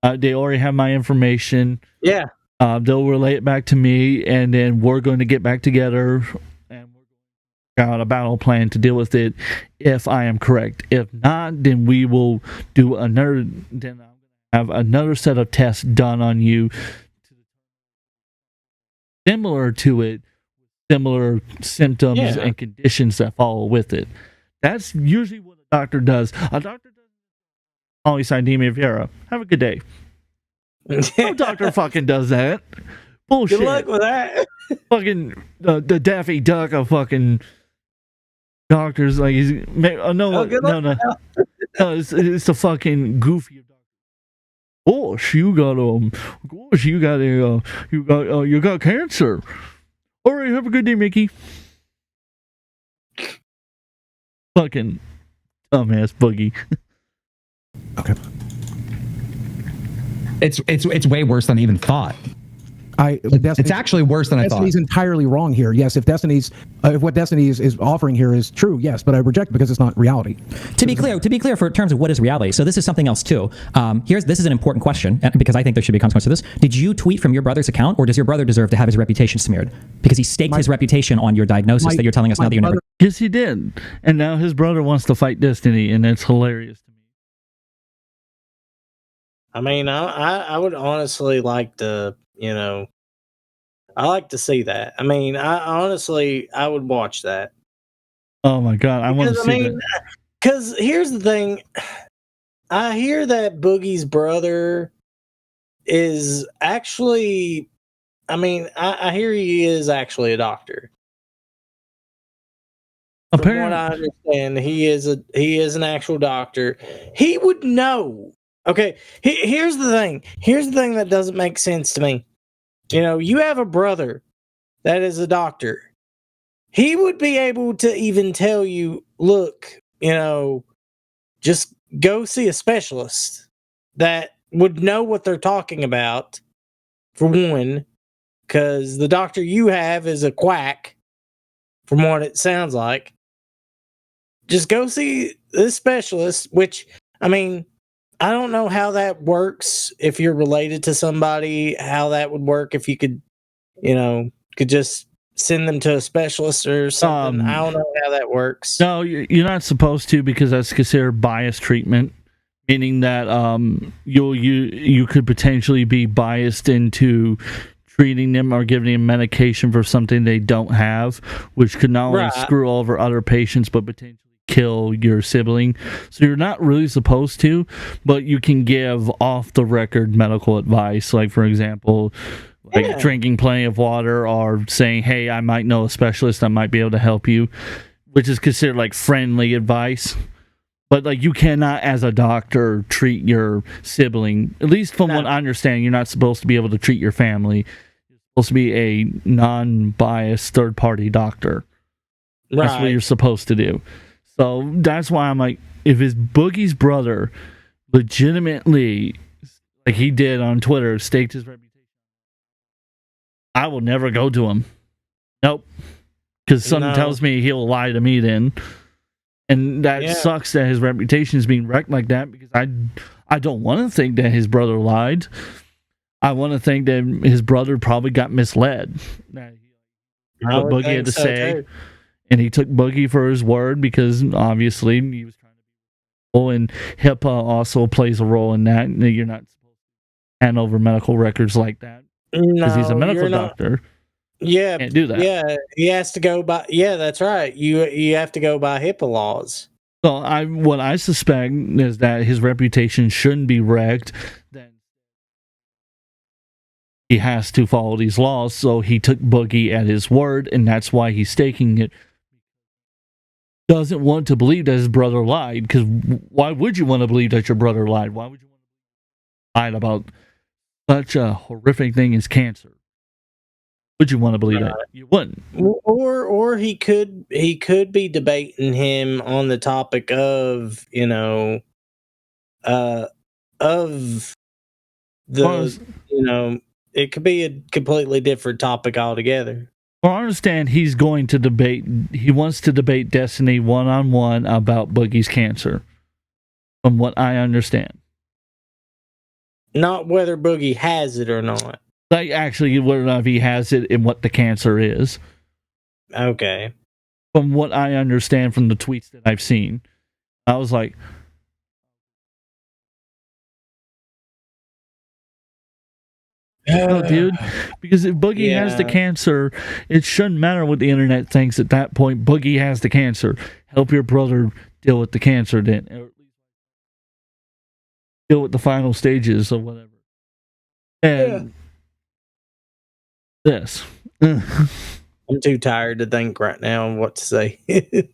They already have my information. Yeah. They'll relay it back to me, and then we're going to get back together and we're going to out a battle plan to deal with it if I am correct. If not, then we will do another. Then I'll have another set of tests done on you, similar to it, similar symptoms and conditions that follow with it. That's usually what a doctor does. A doctor does polycythemia vera. Have a good day. No doctor fucking does that. Bullshit. Good luck with that. Fucking the Daffy Duck of fucking doctors. Like he's no, it's the fucking goofy. Gosh, you got cancer. All right, have a good day, Mickey. Fucking dumbass boogie. Okay. It's way worse than I even thought. It's actually worse than I thought. Destiny's entirely wrong here. Yes, if Destiny's if what Destiny is offering here is true, yes, but I reject it because it's not reality. To be clear, for terms of what is reality. So this is something else too. This is an important question because I think there should be consequence to this. Did you tweet from your brother's account, or does your brother deserve to have his reputation smeared because he staked his reputation on your diagnosis that you're telling us now that you never? Yes, he did, and now his brother wants to fight Destiny, and it's hilarious to me. I mean, I would honestly like to, I like to see that. I mean, I would watch that. Oh my god, I want to see that. Because here's the thing, I hear that Boogie's brother is actually, I hear he is actually a doctor. Apparently. From what I understand, he is an actual doctor. He would know. Okay, here's the thing. Here's the thing that doesn't make sense to me. You have a brother that is a doctor. He would be able to even tell you, look, just go see a specialist that would know what they're talking about, for one, because the doctor you have is a quack, from what it sounds like. Just go see this specialist, which, I don't know how that works if you're related to somebody, how that would work if you could just send them to a specialist or something. I don't know how that works. No, you're not supposed to because that's considered biased treatment, meaning that you could potentially be biased into treating them or giving them medication for something they don't have, which could not only screw over other patients but potentially kill your sibling. So you're not really supposed to, but you can give off the record medical advice, like for example, drinking plenty of water or saying, hey, I might know a specialist that might be able to help you, which is considered like friendly advice. But like you cannot as a doctor treat your sibling, at least from what I understand. You're not supposed to be able to treat your family. You're supposed to be a non-biased third-party doctor. That's what you're supposed to do. So that's why I'm like, if his Boogie's brother legitimately, like he did on Twitter, staked his reputation, I will never go to him. Nope. Because something tells me he'll lie to me then. And that sucks that his reputation is being wrecked like that, because I don't want to think that his brother lied. I want to think that his brother probably got misled. What Boogie had to say. Too. And he took Boogie for his word because obviously he was trying to be cool, and HIPAA also plays a role in that. You're not supposed to hand over medical records like that because he's a medical doctor. Yeah, can't do that. Yeah, he has to go by. Yeah, that's right. You have to go by HIPAA laws. So what I suspect is that his reputation shouldn't be wrecked. Then he has to follow these laws. So he took Boogie at his word, and that's why he's staking it. Doesn't want to believe that his brother lied, because why would you want to believe that your brother lied? Why would you want to lie about such a horrific thing as cancer? Would you want to believe that? You wouldn't. Or he could be debating him on the topic of it could be a completely different topic altogether. Well, I understand he wants to debate Destiny one-on-one about Boogie's cancer, from what I understand. Not whether Boogie has it or not. Like, actually, whether or not he has it and what the cancer is. Okay. From what I understand from the tweets that I've seen, I was like, no, dude. Because if Boogie has the cancer, it shouldn't matter what the internet thinks at that point. Boogie has the cancer. Help your brother deal with the cancer then. Or deal with the final stages or whatever. And this. I'm too tired to think right now on what to say.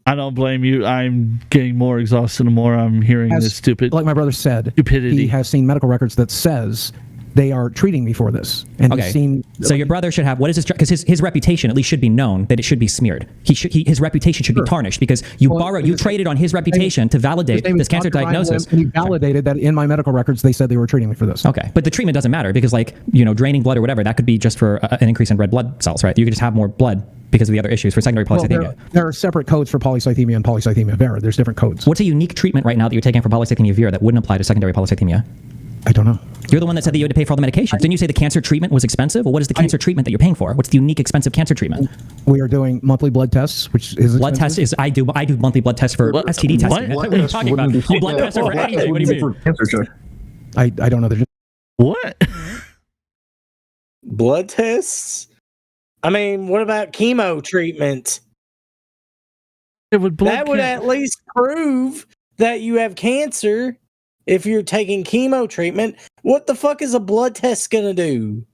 I don't blame you. I'm getting more exhausted the more I'm hearing this stupid. Like my brother said, stupidity. He has seen medical records that says they are treating me for this. And okay. So your brother should have, what is his, because his reputation at least should be known that it should be smeared. His reputation should be tarnished because you traded on his reputation to validate this cancer diagnosis. And he validated that in my medical records, they said they were treating me for this. Okay. But the treatment doesn't matter because draining blood or whatever, that could be just for an increase in red blood cells, right? You could just have more blood because of the other issues for secondary polycythemia. There are separate codes for polycythemia and polycythemia vera. There's different codes. What's a unique treatment right now that you're taking for polycythemia vera that wouldn't apply to secondary polycythemia? I don't know. You're the one that said that you had to pay for all the medications. Didn't you say the cancer treatment was expensive? Well, what is the cancer treatment that you're paying for? What's the unique expensive cancer treatment? We are doing monthly blood tests, which is blood test is I do monthly blood tests for STD testing. What are you talking about? Blood tests are for anything. What do you mean? Cancer check. I don't know. What? Blood tests? I mean, what about chemo treatment? That would at least prove that you have cancer. If you're taking chemo treatment, what the fuck is a blood test gonna do?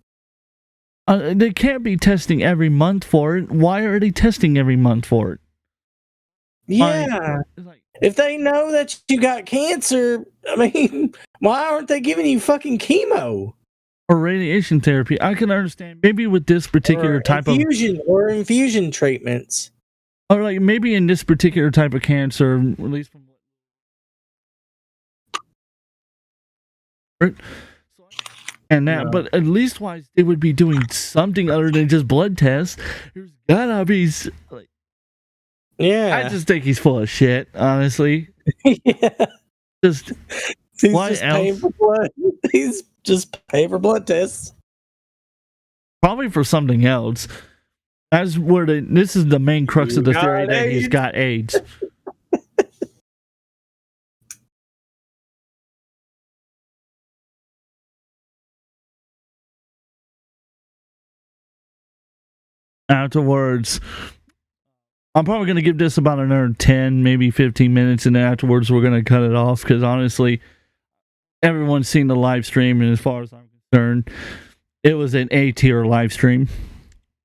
They can't be testing every month for it. Why are they testing every month for it? Yeah. If they know that you got cancer, I mean, why aren't they giving you fucking chemo? Or radiation therapy. I can understand. Maybe with this particular type of infusion treatments. Or like maybe in this particular type of cancer, at least from and that, but at least wise they would be doing something other than just blood tests. There's gotta be like, I just think he's full of shit, honestly. Yeah, he's what just else? Paying for blood. He's just paying for blood tests, probably for something else. That's where this is the main crux of the theory that he's got AIDS. Afterwards, I'm probably going to give this about another 10, maybe 15 minutes, and then afterwards we're going to cut it off because honestly, everyone's seen the live stream, and as far as I'm concerned, it was an A-tier live stream.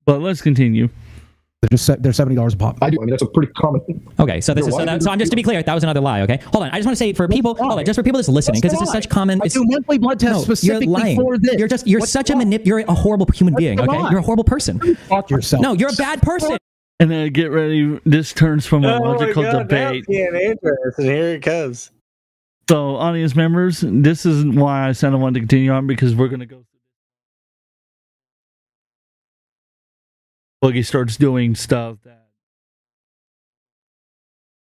But let's continue. They're $70 a pop. I do. I mean, that's a pretty common thing. Okay, so this is so I'm just to be clear, that was another lie. Okay, hold on. I just want to say for people, just for people that's listening, because this is such common. I do monthly blood tests specifically you're lying. for this. You're such a you're a horrible human being. Okay, you're a horrible person. Fuck yourself. No, you're a bad person. And then get ready. This turns from a logical debate. Interesting. Here it comes. So, audience members, this is why I said I wanted to continue on because we're going to go. Boogie starts doing stuff that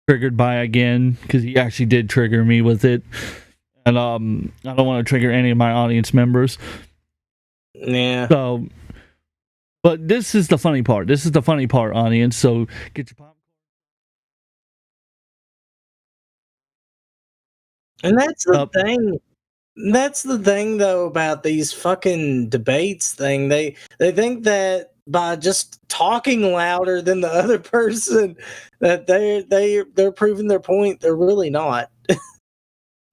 triggered by again because he actually did trigger me with it, and I don't want to trigger any of my audience members. Yeah. So, but this is the funny part. This is the funny part, audience. So get your popcorn. And that's the thing. That's the thing, though, about these fucking debates thing. They think that by just talking louder than the other person that they're proving their point. They're really not.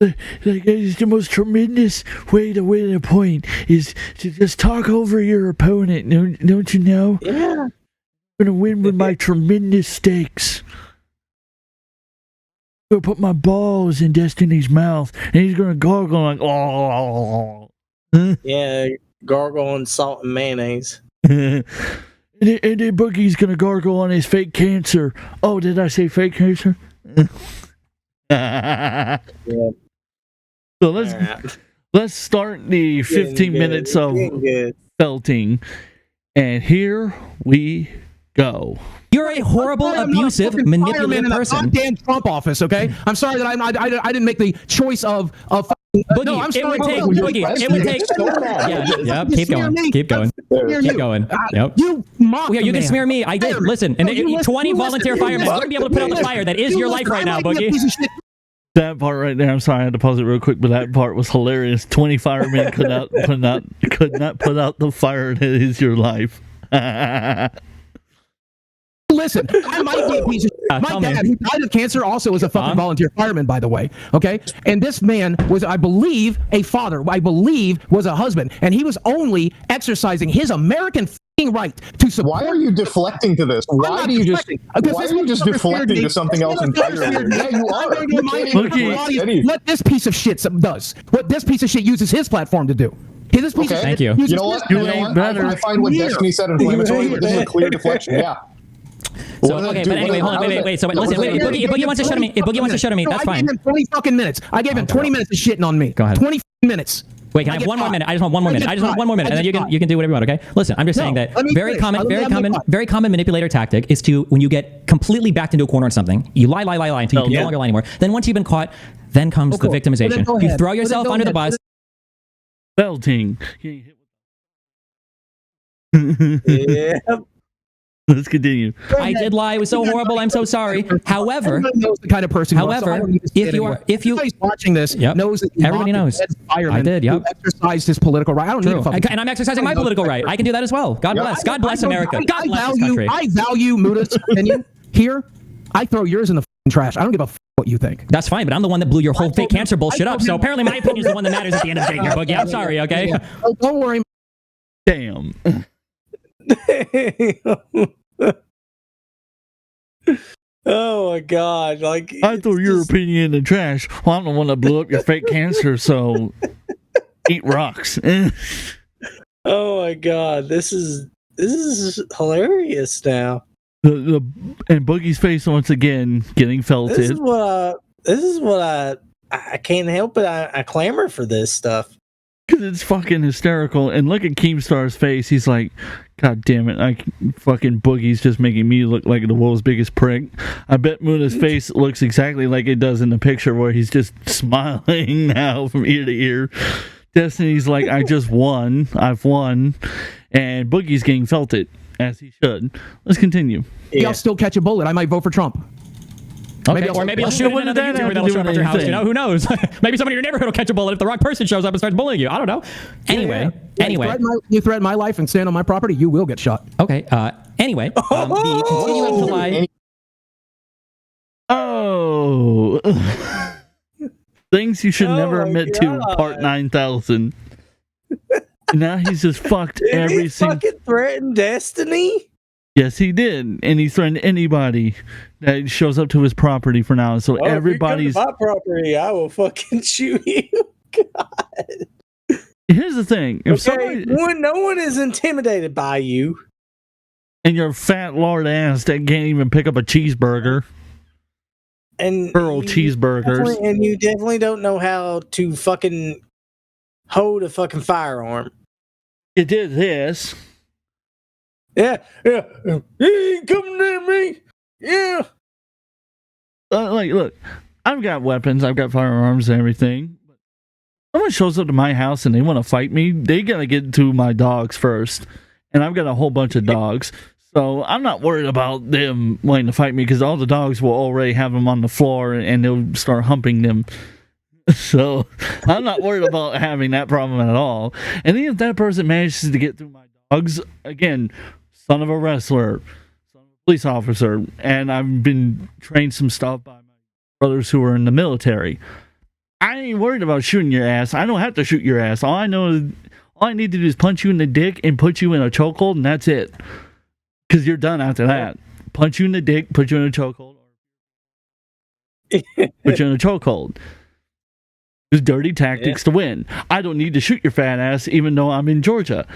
Like, it's the most tremendous way to win a point is to just talk over your opponent. Don't you know? Yeah. I'm gonna win with my tremendous stakes. I'm gonna put my balls in Destiny's mouth, and he's gonna gargle like, oh. Yeah, gargle on salt and mayonnaise. and then Boogie's gonna gargle on his fake cancer. Oh, did I say fake cancer? Yeah. So let's start the 15 minutes of felting, and here we go. You're a horrible, abusive, manipulative person. Goddamn Trump office, okay? I'm sorry that I didn't make the choice of. Boogie, No, I'm sorry. it would take. Yeah, keep going. Keep going. Keep going. Yep. You mock Yeah, you can man. smear me. I did. Listen, and 20 volunteer firemen. You're gonna be able to put out the fire that is your life right now, Boogie. That part right there, I'm sorry I had to pause it real quick, but that part was hilarious. 20 firemen could not put out the fire that is your life. Listen, I might be a piece of shit. My dad, who died of cancer, also was a fucking volunteer fireman, by the way. Okay? And this man was, I believe, a father. I believe was a husband. And he was only exercising his American fucking right to support. Why are you deflecting to this? Why are you just deflecting to something else entirely? Yeah, you are. What this piece of shit does. What this piece of shit uses his platform to do. This piece of Thank shit you. You know what? I find what Destiny said inflammatory, but this is a clear deflection. Yeah. So, okay, but anyway, hold on, wait. So, listen, if Boogie wants to shut me, that's fine. I gave him 20 fucking minutes. I gave him 20 minutes of shitting on me. Go ahead. 20 minutes. Wait, can I have one more minute? I just want one more minute. And then you can do whatever you want. Okay. Listen, I'm just saying that very common manipulator tactic is to, when you get completely backed into a corner on something, you lie until you can no longer lie anymore. Then once you've been caught, then comes the victimization. You throw yourself under the bus. Belting. Yeah. Let's continue. I did lie. It was so horrible. I'm so sorry. However, everybody knows the kind of person. if you watching this, knows that everybody knows. I did. Yep. Exercised his political right. I don't need a and I'm exercising my political right. I can do that as well. God bless. God bless America. God bless this country. I value Muda's opinion here. I throw yours in the trash. I don't give a what you think. That's fine, but I'm the one that blew your whole fake cancer bullshit up. So apparently my opinion is the one that matters at the end of the day here, Boogie. I'm sorry. Okay. Oh, don't worry. Damn. Oh my god! Like I threw your opinion in the trash. Well, I'm the one that blew up your fake cancer, so eat rocks. Oh my god! This is hilarious now. And Boogie's face once again getting felted. This is what I can't help it. I clamor for this stuff. Because it's fucking hysterical. And look at Keemstar's face. He's like, God damn it. Fucking Boogie's just making me look like the world's biggest prick. I bet Muna's face looks exactly like it does in the picture where he's just smiling now from ear to ear. Destiny's like, I just won. I've won. And Boogie's getting felted, as he should. Let's continue. Yeah. I'll still catch a bullet. I might vote for Trump. Okay. Maybe I'll shoot another YouTuber that'll show up at your house. You know, who knows? Maybe somebody in your neighborhood will catch a bullet if the wrong person shows up and starts bullying you. I don't know. Anyway. You threaten my life and stand on my property, you will get shot. Okay. Anyway, the continuing to lie. Oh. Things you should never admit to, part 9000. Now he's just fucked every single. Fucking threatened Destiny? Yes, he did, and he threatened anybody that shows up to his property for now. So everybody's if you come to my property. I will fucking shoot you. God. Here's the thing: if no one is intimidated by you, and your fat lard ass that can't even pick up a cheeseburger, and Earl cheeseburgers, and you definitely don't know how to fucking hold a fucking firearm. You did this. Yeah. You ain't coming near me. Yeah. Look, I've got weapons, I've got firearms and everything. Someone shows up to my house and they want to fight me, they gotta get to my dogs first. And I've got a whole bunch of dogs. So I'm not worried about them wanting to fight me because all the dogs will already have them on the floor and they'll start humping them. So I'm not worried about having that problem at all. And even if that person manages to get through my dogs, again, son of a wrestler, son of a police officer, and I've been trained some stuff by my brothers who are in the military. I ain't worried about shooting your ass. I don't have to shoot your ass. All I need to do is punch you in the dick and put you in a chokehold, and that's it. Because you're done after that. Punch you in the dick, put you in a chokehold. Put you in a chokehold. It's dirty tactics to win. I don't need to shoot your fat ass, even though I'm in Georgia.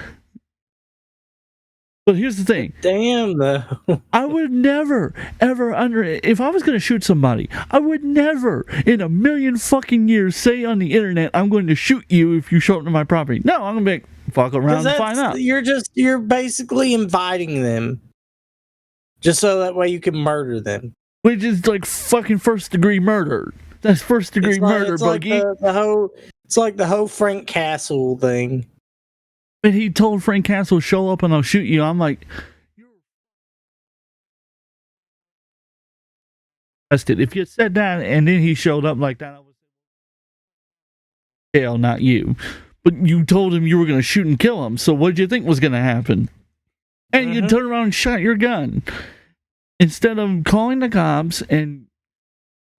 But here's the thing. Damn, though. I would never, ever if I was going to shoot somebody, I would never in a million fucking years say on the internet, I'm going to shoot you if you show up to my property. No, I'm going to be like, fuck around and find out. You're basically inviting them. Just so that way you can murder them. Which is like fucking first degree murder. That's first degree murder, Buggy. It's like the whole Frank Castle thing. But he told Frank Castle, show up and I'll shoot you. I'm like, you're arrested. If you said that and then he showed up like that, I would say, hell, not you. But you told him you were going to shoot and kill him. So what did you think was going to happen? And you turn around and shot your gun. Instead of calling the cops and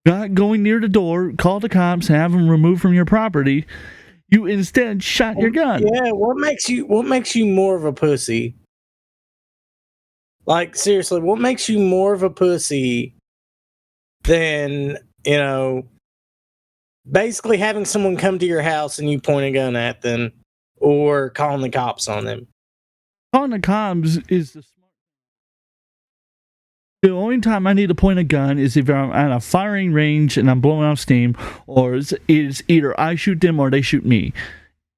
not going near the door, call the cops, have them removed from your property, you instead shot your gun. Yeah, what makes you more of a pussy? Like, seriously, what makes you more of a pussy than, basically having someone come to your house and you point a gun at them or calling the cops on them? Calling the cops is the only time I need to point a gun is if I'm at a firing range and I'm blowing off steam, or it's either I shoot them or they shoot me.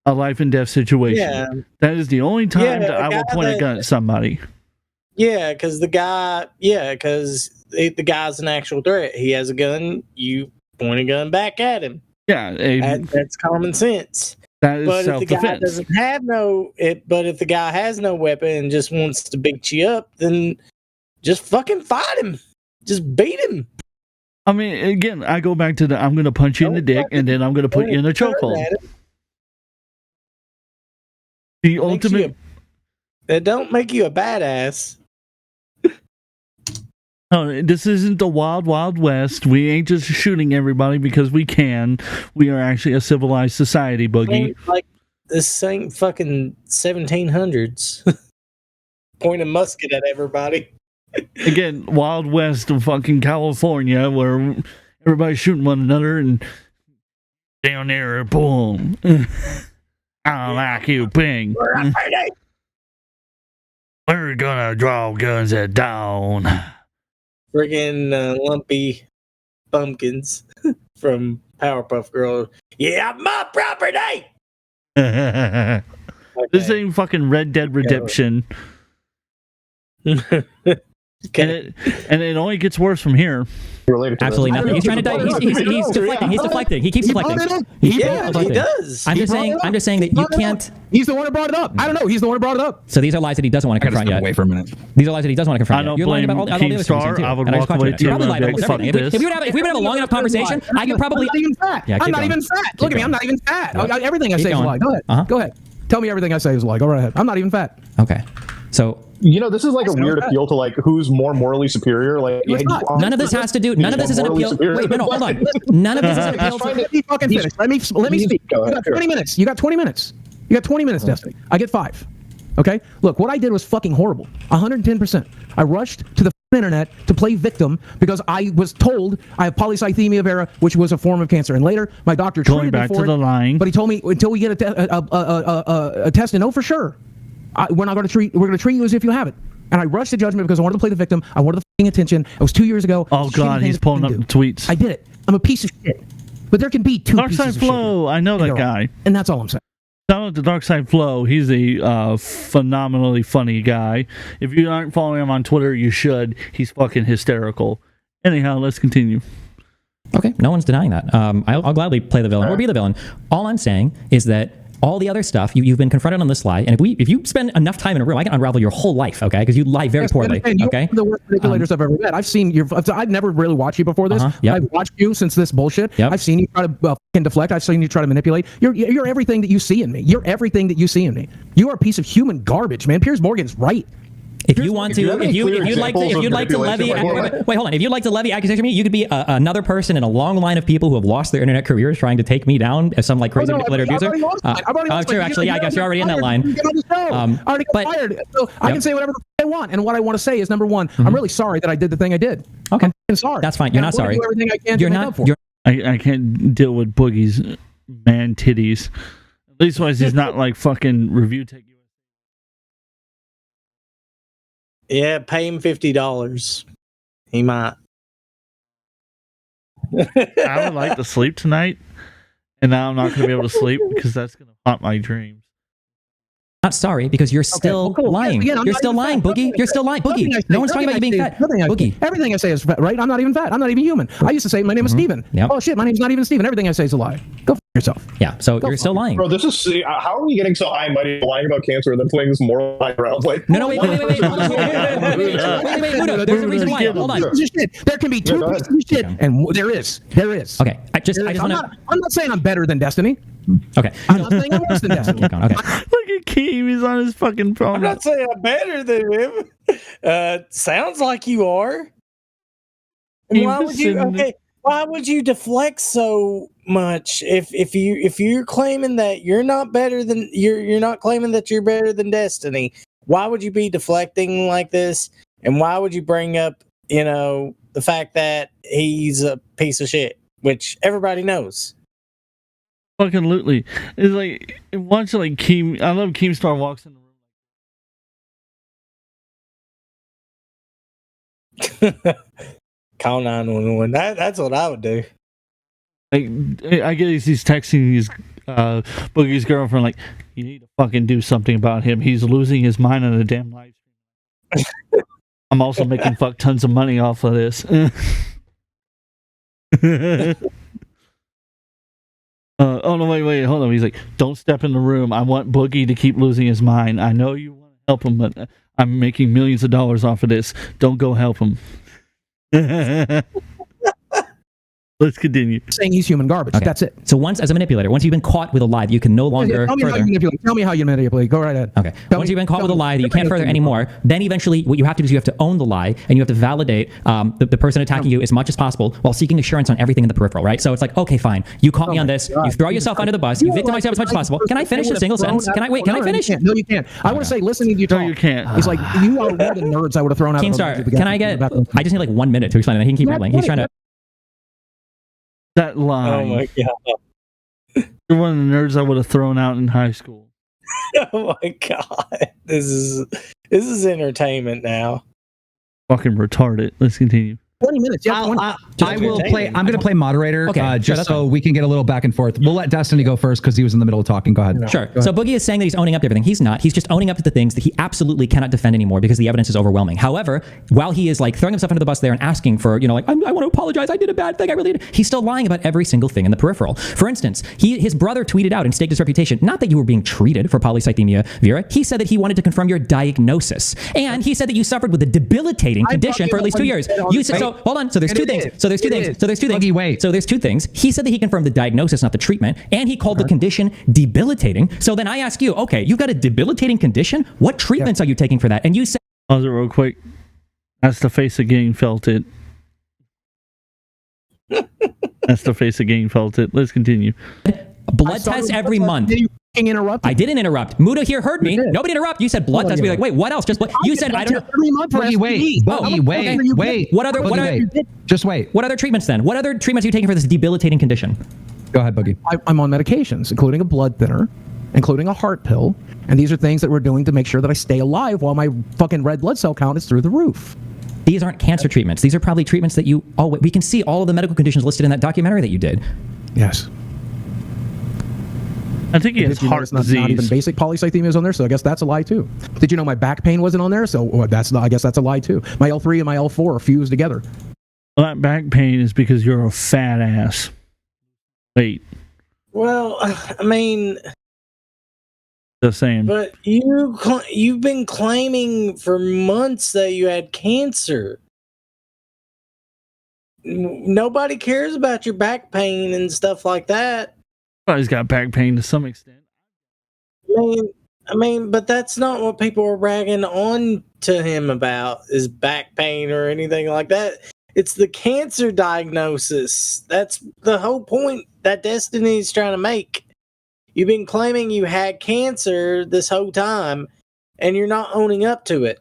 A life and death situation. Yeah. That is the only time that I will point a gun at somebody. Yeah, because the guy's an actual threat. He has a gun. You point a gun back at him. Yeah, that's common sense. That is but self-defense. If the guy doesn't have but if the guy has no weapon and just wants to beat you up, then just fucking fight him. Just beat him. I mean, again, I go back to I'm going to punch you in the dick and then I'm going to put you in a chokehold. The ultimate. That don't make you a badass. No, this isn't the wild, wild west. We ain't just shooting everybody because we can. We are actually a civilized society, Boogie. Like this same fucking 1700s. Point a musket at everybody. Again, Wild West of fucking California, where everybody's shooting one another, and down there, boom. I don't like you, ping. We're gonna draw guns at dawn. Friggin' lumpy pumpkins from Powerpuff Girls. Yeah, my property! This ain't fucking Red Dead Redemption. Okay. And it only gets worse from here. Absolutely nothing. He's trying to he's deflecting. He's deflecting. He keeps deflecting. He does. I'm just saying that you can't. He's the one who brought it up. I don't know. He's the one who brought it up. So these are lies that he doesn't want to confront yet. Wait for a minute. These are lies that he doesn't want to confront. I don't blame Keemstar. I would walk away too. If we would have a long enough conversation, I could probably. I'm not even fat. Look at me. I'm not even fat. Everything I say is a lie. Go ahead. Go ahead. Tell me everything I say is a lie. Go right ahead. I'm not even fat. Okay. So this is like a weird appeal to like who's more morally superior. Like none of this has to do. None of this is an appeal. Wait, no, hold on. None of this is an appeal. Let me fucking finish. Let me speak. You got 20 minutes. You got 20 minutes. You got 20 minutes, Destiny. I get 5. Okay. Look, what I did was fucking horrible. 110%. I rushed to the internet to play victim because I was told I have polycythemia vera, which was a form of cancer. And later, my doctor treated me for it. But he told me until we get a test to know for sure. We're going to treat you as if you have it. And I rushed to judgment because I wanted to play the victim. I wanted the f***ing attention. It was 2 years ago. Oh, God, he's pulling up tweets. I did it. I'm a piece of shit. But there can be two pieces of shit. Darkside Flow, I know that guy. And that's all I'm saying. Shout out to Darkside Flow. He's a phenomenally funny guy. If you aren't following him on Twitter, you should. He's fucking hysterical. Anyhow, let's continue. Okay, no one's denying that. I'll gladly play the villain or be the villain. All I'm saying is that all the other stuff, you've been confronted on this lie, and if you spend enough time in a room, I can unravel your whole life, okay? Because you lie very poorly, okay? The worst manipulators I've ever met. I've seen I've never really watched you before this. I've watched you since this bullshit. I've seen you try to fucking deflect. I've seen you try to manipulate. You're everything that you see in me. You're everything that you see in me. You are a piece of human garbage, man. Piers Morgan's right. If you want to, if you'd like to levy, wait, hold on. If you'd like to levy accusation on me, you could be another person in a long line of people who have lost their internet careers trying to take me down as some like crazy manipulator abuser. True, actually, I guess you're already in that line. I already got fired, so I can say whatever the I want. And what I want to say is, number one, I'm really sorry that I did the thing I did. Okay, I'm sorry. That's fine. You're not sorry. Everything I can you're not. I can't deal with Boogie's man titties. At least wise he's not like fucking review tech. Yeah, pay him $50. He might. I would like to sleep tonight, and now I'm not going to be able to sleep because that's going to haunt my dreams. Not sorry, because you're still lying. Again, you're still lying, Boogie. You're still lying, Boogie. No one's talking about you being fat. Boogie. Everything I say is fat, right? I'm not even fat. I'm not even human. I used to say my name is Steven. Yep. Oh shit, my name's not even Steven. Everything I say is a lie. Go f yourself. Yeah, so you're still lying. Bro, this is how are we getting so high and mighty lying about cancer and then playing this moral lie around? Like, no, wait. There's a reason why. Hold on. There can be two pieces of shit, and there is. Okay, I just want to. I'm not saying I'm better than Destiny. Okay. I'm not saying I'm worse than Destiny. Okay. Look at Keem, he's on his fucking phone. I'm not saying I'm better than him. Sounds like you are. And why would you? Okay, why would you deflect so much if you're claiming that you're not better than you're not claiming that you're better than Destiny? Why would you be deflecting like this? And why would you bring up the fact that he's a piece of shit, which everybody knows? Fucking lutely. It's like watch like Keem. I love Keemstar walks in the room. Call 911. That's what I would do. Like I guess he's texting his Boogie's girlfriend like, you need to fucking do something about him. He's losing his mind on a damn live stream. I'm also making fuck tons of money off of this. Oh no! Wait! Hold on. He's like, "Don't step in the room. I want Boogie to keep losing his mind. I know you want to help him, but I'm making millions of dollars off of this. Don't go help him." Let's continue. Saying he's human garbage. Okay. That's it. So once, as a manipulator, once you've been caught with a lie that you can no longer Tell me how you manipulate. Go right ahead. Okay. Once you've been caught with a lie that you can't further anymore, then eventually what you have to do is you have to own the lie and you have to validate the person attacking you as much as possible while seeking assurance on everything in the peripheral, right? So it's like, okay, fine. You caught me on this. You throw yourself under the bus. You victimize yourself as much as possible. Can I finish a single sentence? Can I finish? No, you can't. I want to say, listening to you talk. No, you can't. He's like, you are one of the nerds I would have thrown out. Keemstar, can I get? I just need like 1 minute to explain that. He can keep rambling. He's trying to. That line. Oh my god! You're one of the nerds I would have thrown out in high school. Oh my god! This is entertainment now. Fucking retarded. Let's continue. 20 minutes. Yeah, I will play. I'm going to play moderator, just so we can get a little back and forth. We'll let Destiny go first because he was in the middle of talking. Go ahead. Sure. So Boogie is saying that he's owning up to everything. He's not. He's just owning up to the things that he absolutely cannot defend anymore because the evidence is overwhelming. However, while he is like throwing himself under the bus there and asking for, I want to apologize. I did a bad thing. I really did. He's still lying about every single thing in the peripheral. For instance, his brother tweeted out and staked his reputation. Not that you were being treated for polycythemia vera. He said that he wanted to confirm your diagnosis, and he said that you suffered with a debilitating condition for at least 2 years. You said so. Hold on. So there's two things. So there's two things. Wait. So there's two things. He said that he confirmed the diagnosis, not the treatment, and he called the condition debilitating. So then I ask you, okay, you've got a debilitating condition. What treatments are you taking for that? And you said, pause it real quick. That's the face of getting felt it. That's the face of getting felt it. Let's continue. Blood tests every month. Interrupt. I didn't interrupt. Muda here heard me. Nobody interrupt. You said blood test. Be like, wait, what else? Just blood. You said I don't know. Wait. What other? Just wait. What other treatments then? What other treatments are you taking for this debilitating condition? Go ahead, Boogie. I'm on medications, including a blood thinner, including a heart pill, and these are things that we're doing to make sure that I stay alive while my fucking red blood cell count is through the roof. These aren't cancer treatments. These are probably treatments that we can see all of the medical conditions listed in that documentary that you did. Yes. I think he has heart disease. Not even basic polycythemia is on there, so I guess that's a lie too. Did you know my back pain wasn't on there? So I guess that's a lie too. My L3 and my L4 are fused together. Well, that back pain is because you're a fat ass. Wait. Well, I mean, just saying. But you've been claiming for months that you had cancer. Nobody cares about your back pain and stuff like that. Everybody's got back pain to some extent. I mean, but that's not what people are ragging on to him about is back pain or anything like that. It's the cancer diagnosis. That's the whole point that Destiny's trying to make. You've been claiming you had cancer this whole time, and you're not owning up to it.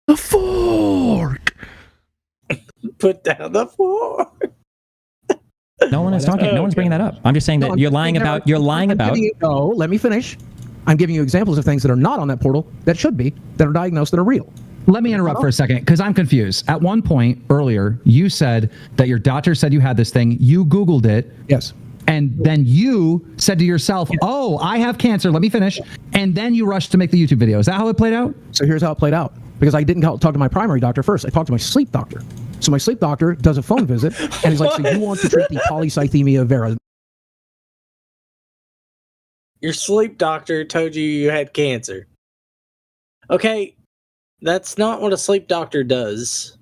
The fork! Put down the fork. No one is talking. No one's bringing that up. I'm just saying that you're lying about. You're lying about. No, let me finish. I'm giving you examples of things that are not on that portal that should be, that are diagnosed, that are real. Let me interrupt for a second because I'm confused. At one point earlier, you said that your doctor said you had this thing. You Googled it. Yes. And then you said to yourself, oh, I have cancer. Let me finish. And then you rushed to make the YouTube video. Is that how it played out? So here's how it played out. Because I didn't talk to my primary doctor first. I talked to my sleep doctor. So my sleep doctor does a phone visit, and he's like, so you want to treat the polycythemia vera. Your sleep doctor told you had cancer. Okay, that's not what a sleep doctor does.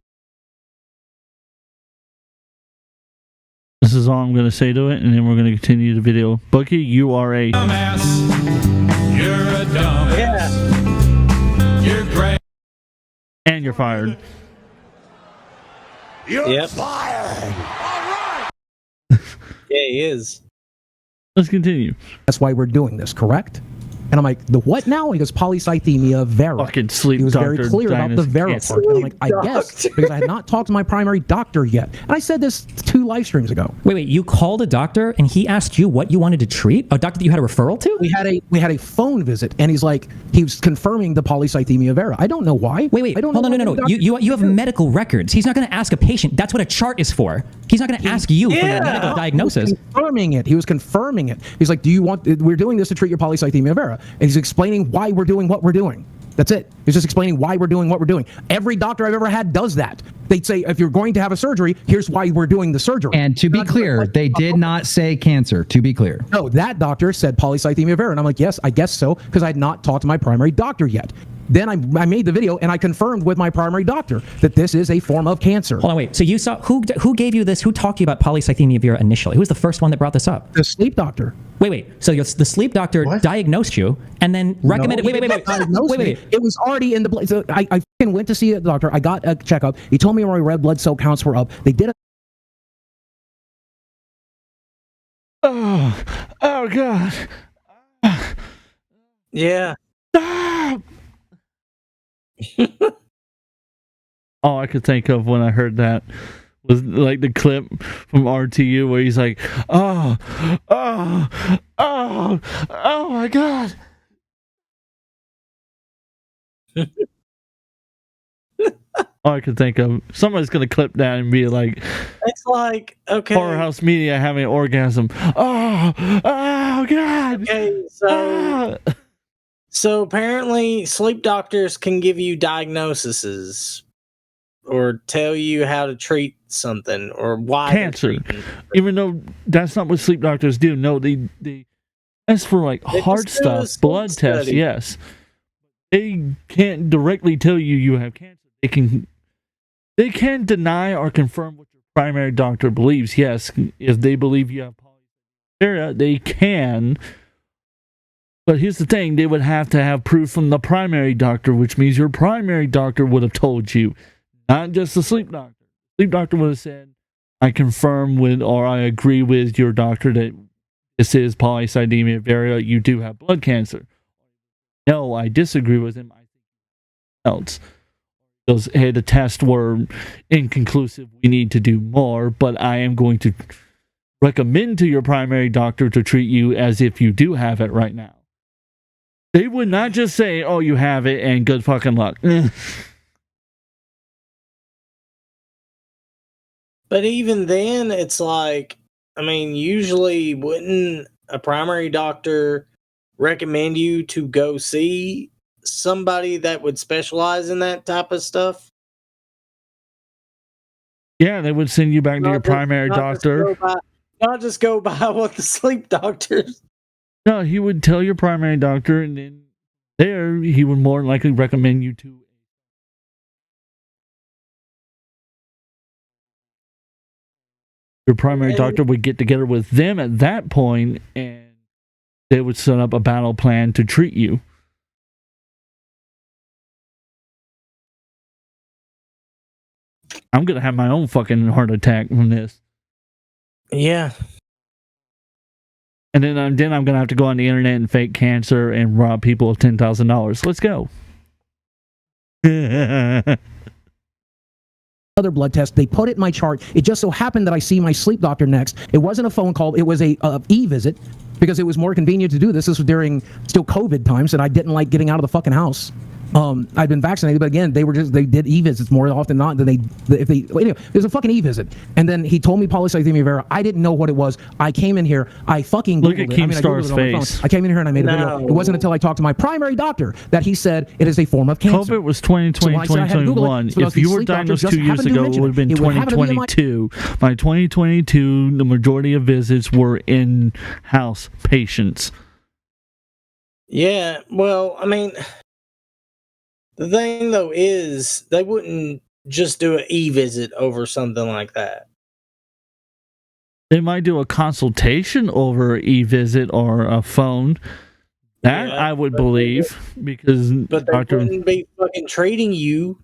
This is all I'm going to say to it, and then we're going to continue the video. Bucky, you are a dumbass. You're a dumbass. Yeah. You're great. And you're fired. You're fired. All right. Yeah, he is. Let's continue. That's why we're doing this, correct? And I'm like, the what now? He goes, polycythemia vera. Fucking sleep He was doctor. very clear about the vera Cancer. part. And I'm like, I guess, because I had not talked to my primary doctor yet. And I said this 2 live streams ago. Wait, you called a doctor and he asked you what you wanted to treat? A doctor that you had a referral to? We had a phone visit, and he's like, he was confirming the polycythemia vera. I don't know why. Wait. I don't Hold know on, no. why You have medical records. He's not going to ask a patient. That's what a chart is for. He's not going to ask you for your medical diagnosis. He was confirming it. He's like, we're doing this to treat your polycythemia vera. And he's explaining why we're doing what we're doing. That's it. He's just explaining why we're doing what we're doing. Every doctor I've ever had does that. They'd say, if you're going to have a surgery, here's why we're doing the surgery. And to be clear, they did not say cancer, to be clear. No, that doctor said polycythemia vera. And I'm like, yes, I guess so, because I had not talked to my primary doctor yet. Then I made the video and I confirmed with my primary doctor that this is a form of cancer. Hold on, wait. So you saw who gave you this? Who talked to you about polycythemia vera initially? Who was the first one that brought this up? The sleep doctor. Wait. So the sleep doctor diagnosed you and then recommended. Wait. It was already in the place. So I fucking went to see the doctor. I got a checkup. He told me my red blood cell counts were up. They did. Oh God. Yeah. Stop. All I could think of when I heard that was like the clip from RTU where he's like, oh my God. All I could think of, somebody's gonna clip that and be like, it's like, okay, Horrorhouse Media having an orgasm. Oh God. Okay, so apparently sleep doctors can give you diagnoses or tell you how to treat something or why cancer, even though that's not what sleep doctors do. No, they that's for like hard stuff, blood tests. Yes, they can't directly tell you have cancer. They can deny or confirm what your primary doctor believes. Yes, if they believe you have polycythemia, they can. But here's the thing, they would have to have proof from the primary doctor, which means your primary doctor would have told you, not just the sleep doctor. The sleep doctor would have said, I confirm with or I agree with your doctor that this is polycythemia vera, you do have blood cancer. No, I disagree with him. I think else. Because, hey, the tests were inconclusive, we need to do more, but I am going to recommend to your primary doctor to treat you as if you do have it right now. They would not just say, oh, you have it and good fucking luck. But even then, it's like, I mean, usually wouldn't a primary doctor recommend you to go see somebody that would specialize in that type of stuff? Yeah, they would send you back to your primary doctor. Not just go by what the sleep doctors. No, he would tell your primary doctor, and then there he would more than likely recommend you to. Your primary doctor would get together with them at that point, and they would set up a battle plan to treat you. I'm gonna have my own fucking heart attack from this. Yeah. And then I'm gonna have to go on the internet and fake cancer and rob people of $10,000. Let's go. Other blood test. They put it in my chart. It just so happened that I see my sleep doctor next. It wasn't a phone call. It was a e-visit because it was more convenient to do this. This was during still COVID times, and I didn't like getting out of the fucking house. I'd been vaccinated, but again, they did e-visits more often than not. Anyway, it was a fucking e-visit. And then he told me polycythemia vera. I didn't know what it was. I came in here. I fucking Googled Look at Keemstar's face. I came in here and I made a video. It wasn't until I talked to my primary doctor that he said it is a form of cancer. COVID was 2020, 2021. If you were diagnosed 2 years ago, it would have been 2022. By 2022, the majority of visits were in-house patients. Yeah, well, I mean, the thing though is they wouldn't just do an e-visit over something like that. They might do a consultation over e-visit or a phone. That I would believe, because but they wouldn't be fucking treating you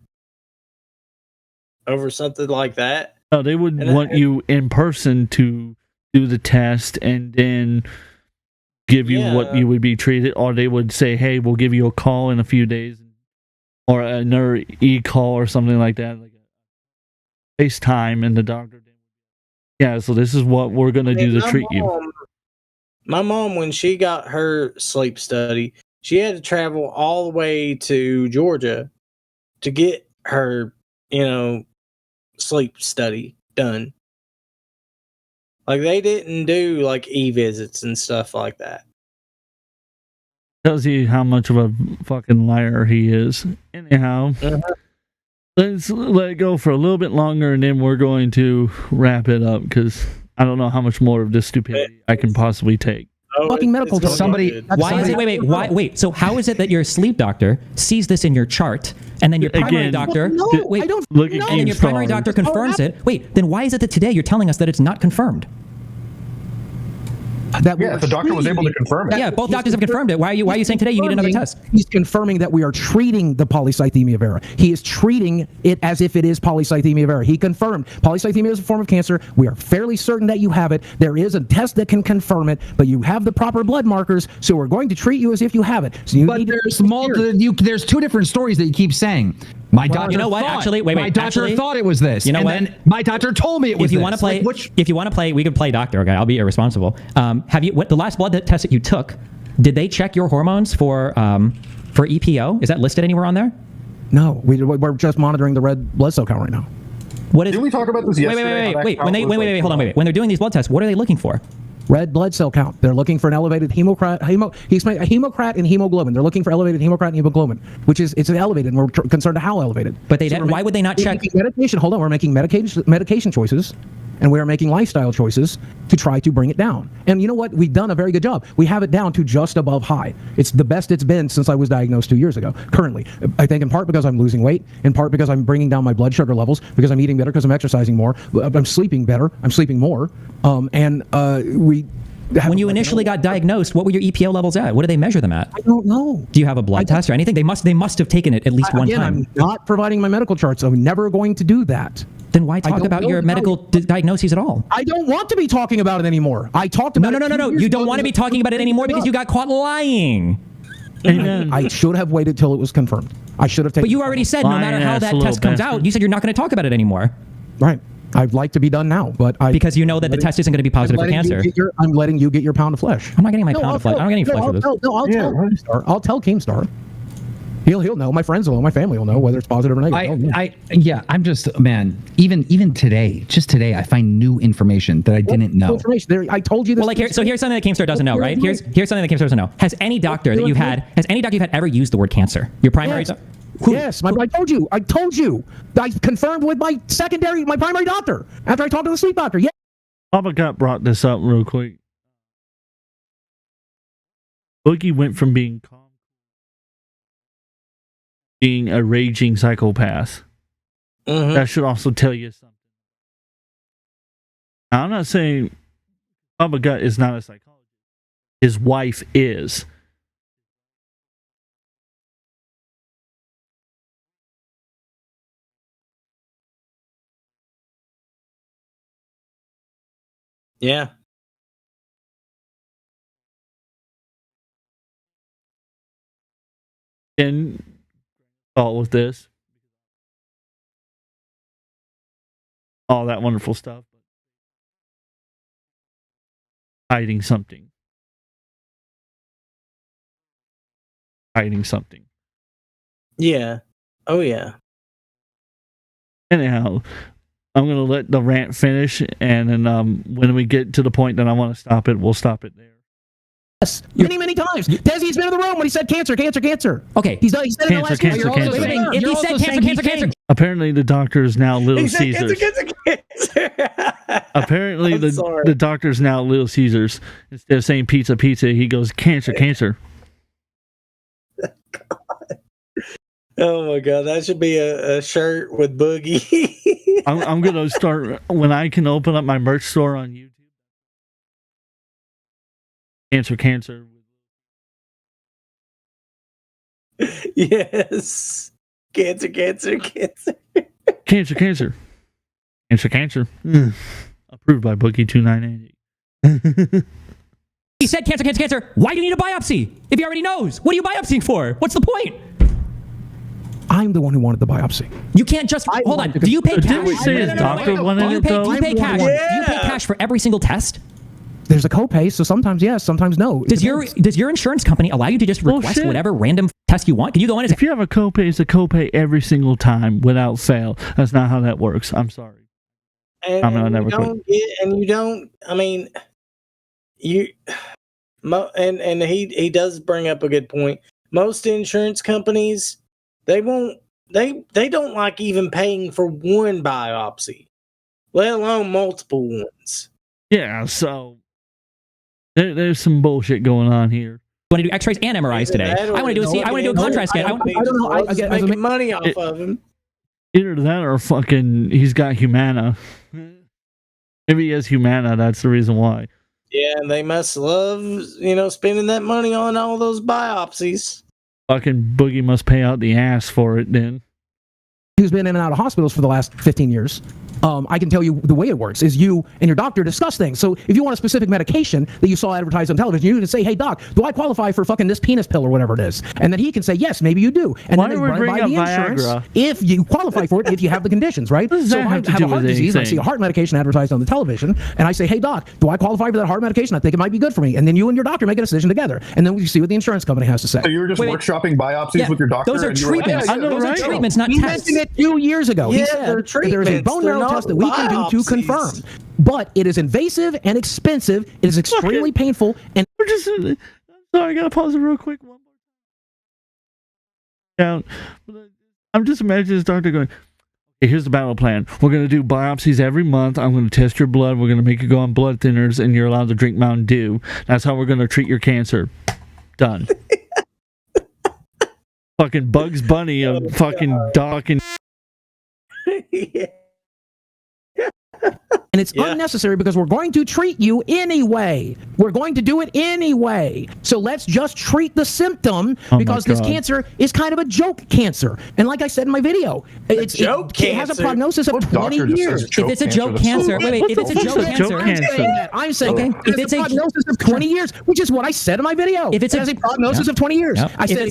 over something like that. No, they would want you in person to do the test and then give you what you would be treated, or they would say, "Hey, we'll give you a call in a few days." Or another e-call or something like that, like a FaceTime, and the doctor. Yeah, so this is what we're gonna do to treat you. My mom, when she got her sleep study, she had to travel all the way to Georgia to get her, sleep study done. Like they didn't do like e-visits and stuff like that. Tells you how much of a fucking liar he is. Anyhow, let's let it go for a little bit longer, and then we're going to wrap it up because I don't know how much more of this stupidity I can possibly take. Fucking medical. Somebody. Why is it? Wait. So how is it that your sleep doctor sees this in your chart, and then your primary doctor? I don't. Look at and then your primary doctor confirms it. Wait, then why is it that today you're telling us that it's not confirmed? The doctor was able to confirm it. Yeah, both doctors have confirmed it. Why are you saying today you need another test? He's confirming that we are treating the polycythemia vera. He is treating it as if it is polycythemia vera. He confirmed polycythemia is a form of cancer. We are fairly certain that you have it. There is a test that can confirm it, but you have the proper blood markers, so we're going to treat you as if you have it. So there's two different stories that you keep saying. My doctor. You know what? Actually, wait. My doctor thought it was this. You know what? Then my doctor told me it was. If you want to play, we could play doctor. Okay, I'll be irresponsible. Have you? The last blood test that you took? Did they check your hormones for EPO? Is that listed anywhere on there? No, we're just monitoring the red blood cell count right now. What is? Didn't we talk about this yesterday? Wait. Hold on. When they're doing these blood tests, what are they looking for? Red blood cell count. They're looking for an elevated hemocrat and hemoglobin. They're looking for elevated hemocrat and hemoglobin, which is elevated, and we're concerned to how elevated. But why would they not check medication? Hold on, we're making medication choices, and we are making lifestyle choices to try to bring it down. And you know what? We've done a very good job. We have it down to just above high. It's the best it's been since I was diagnosed 2 years ago. Currently, I think in part because I'm losing weight, in part because I'm bringing down my blood sugar levels, because I'm eating better, because I'm exercising more, I'm sleeping better, I'm sleeping more, When you initially got diagnosed, what were your EPO levels at? What do they measure them at? I don't know. Do you have a blood test or anything? They must have taken it at least one time. I'm not providing my medical charts. I'm never going to do that. Then why talk about your medical diagnoses at all? I don't want to be talking about it anymore. I talked about it. No. You don't want to be talking about it anymore because you got caught lying. I should have waited till it was confirmed. I should have taken. But you already said no matter how that test comes out, you said you're not going to talk about it anymore. Right. I'd like to be done now, but because you know that the test isn't going to be positive for cancer. I'm letting you get your pound of flesh. I'm not getting my pound of flesh. I'm not getting flesh for this. I'll tell Keemstar. He'll know. My friends will know. My family will know whether it's positive or negative. I'm just, man. Even today, I find new information that I didn't know. I told you this. Well, here's something that Keemstar doesn't know, right? Here's something that Keemstar doesn't know. Has any doctor that you've had ever used the word cancer? Your primary. Yes, I told you. I confirmed with my primary doctor after I talked to the sleep doctor. Yeah. Papa Gut brought this up real quick. Boogie went from being calm, being a raging psychopath. Mm-hmm. That should also tell you something. Now, I'm not saying Papa Gut is not a psychologist. His wife is. Yeah. And all with this, all that wonderful stuff, hiding something. Yeah. Oh yeah. Anyhow, I'm gonna let the rant finish, and then when we get to the point that I want to stop it, we'll stop it there. Yes, many times. Desi's been in the room when he said cancer. Okay. He said it in the last Cancer. If he said cancer. Apparently, the doctor's now Little Caesars. Apparently, the doctor's now Little Caesars. Instead of saying pizza, he goes cancer. Oh my god, that should be a shirt with Boogie. I'm gonna start when I can open up my merch store on YouTube. Cancer. Yes. Cancer. Cancer. Approved by Boogie 298. He said cancer. Why do you need a biopsy? If he already knows. What are you biopsying for? What's the point? I'm the one who wanted the biopsy. You can't just hold on. Do you pay cash? Did we say his doctor wanted it though? Do you pay cash? Yeah. Do you pay cash for every single test? There's a copay, so sometimes yes, sometimes no. Does your insurance company allow you to just request whatever random test you want? Can you go in and say, if you have a copay, it's a copay every single time without fail? That's not how that works. I'm sorry. And he does bring up a good point. Most insurance companies, they don't like even paying for one biopsy, let alone multiple ones. Yeah, so there's some bullshit going on here. I want to do X-rays and MRIs today. I want to do a contrast scan. I don't know. I get making money off of him. Either that or fucking he's got Humana. If he has Humana, that's the reason why. Yeah, they must love, spending that money on all those biopsies. Fucking Boogie must pay out the ass for it then. Who's been in and out of hospitals for the last 15 years. I can tell you the way it works is you and your doctor discuss things. So if you want a specific medication that you saw advertised on television, you can say, hey, doc, do I qualify for fucking this penis pill or whatever it is? And then he can say, yes, maybe you do. And why then do we bring up Viagra? If you qualify for it, if you have the conditions, right? So I have a heart disease, and I see a heart medication advertised on the television, and I say, hey, doc, do I qualify for that heart medication? I think it might be good for me. And then you and your doctor make a decision together. And then we see what the insurance company has to say. So you were just workshopping biopsies with your doctor? Those are treatments. Those are treatments, not tests. He mentioned it 2 years ago. Yeah, he said they're treatments. There's a bone marrow test that we can do to confirm. But it is invasive and expensive. It is extremely painful. And sorry, I gotta pause it real quick. I'm just imagining this doctor going, okay, here's the battle plan. We're going to do biopsies every month. I'm going to test your blood. We're going to make you go on blood thinners, and you're allowed to drink Mountain Dew. That's how we're going to treat your cancer. Done. Fucking Bugs Bunny of fucking Doc and... Yeah. And it's unnecessary because we're going to treat you anyway. We're going to do it anyway. So let's just treat the symptom because this cancer is kind of a joke cancer. And like I said in my video, it has a prognosis of 20 years. If it's a joke cancer, wait, if it's a joke cancer, I'm saying if it's a prognosis of 20 years, which is what I said in my video. If it's a prognosis of 20 years, I said,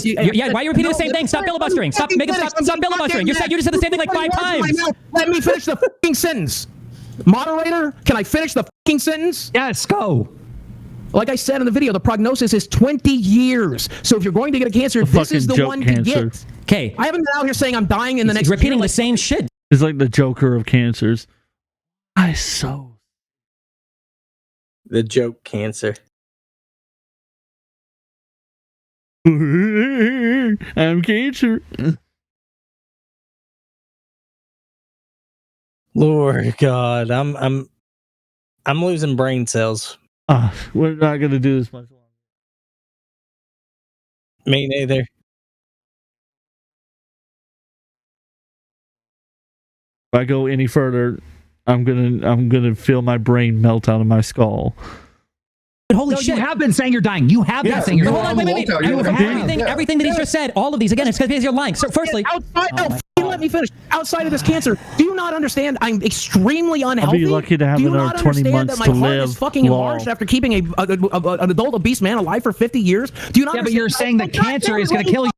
why are you repeating the same thing? Stop filibustering. Stop filibustering. You just said the same thing like 5 times. Let me finish the fucking sentence. Moderator, can I finish the fucking sentence? Yes, go. Like I said in the video, the prognosis is 20 years. So if you're going to get a cancer, this is the one to get. Okay. I haven't been out here saying I'm dying in the next repeating the same shit. It's like the Joker of cancers. The joke cancer. I'm cancer. Lord God, I'm losing brain cells. We're not gonna do this much longer. Me neither. If I go any further, I'm gonna feel my brain melt out of my skull. But holy shit! You have been saying you're dying. You have been saying you're dying. Hold on, wait. Everything that he just said, all of these again, it's because you're lying. So, firstly, let me finish. Outside of this cancer, do you not understand? I'm extremely unhealthy. I'll be lucky to have do you another not 20 understand months that to my heart live is fucking long. enlarged after keeping an adult obese man alive for 50 years? Do you not? Yeah, but you're saying that cancer is going to kill you.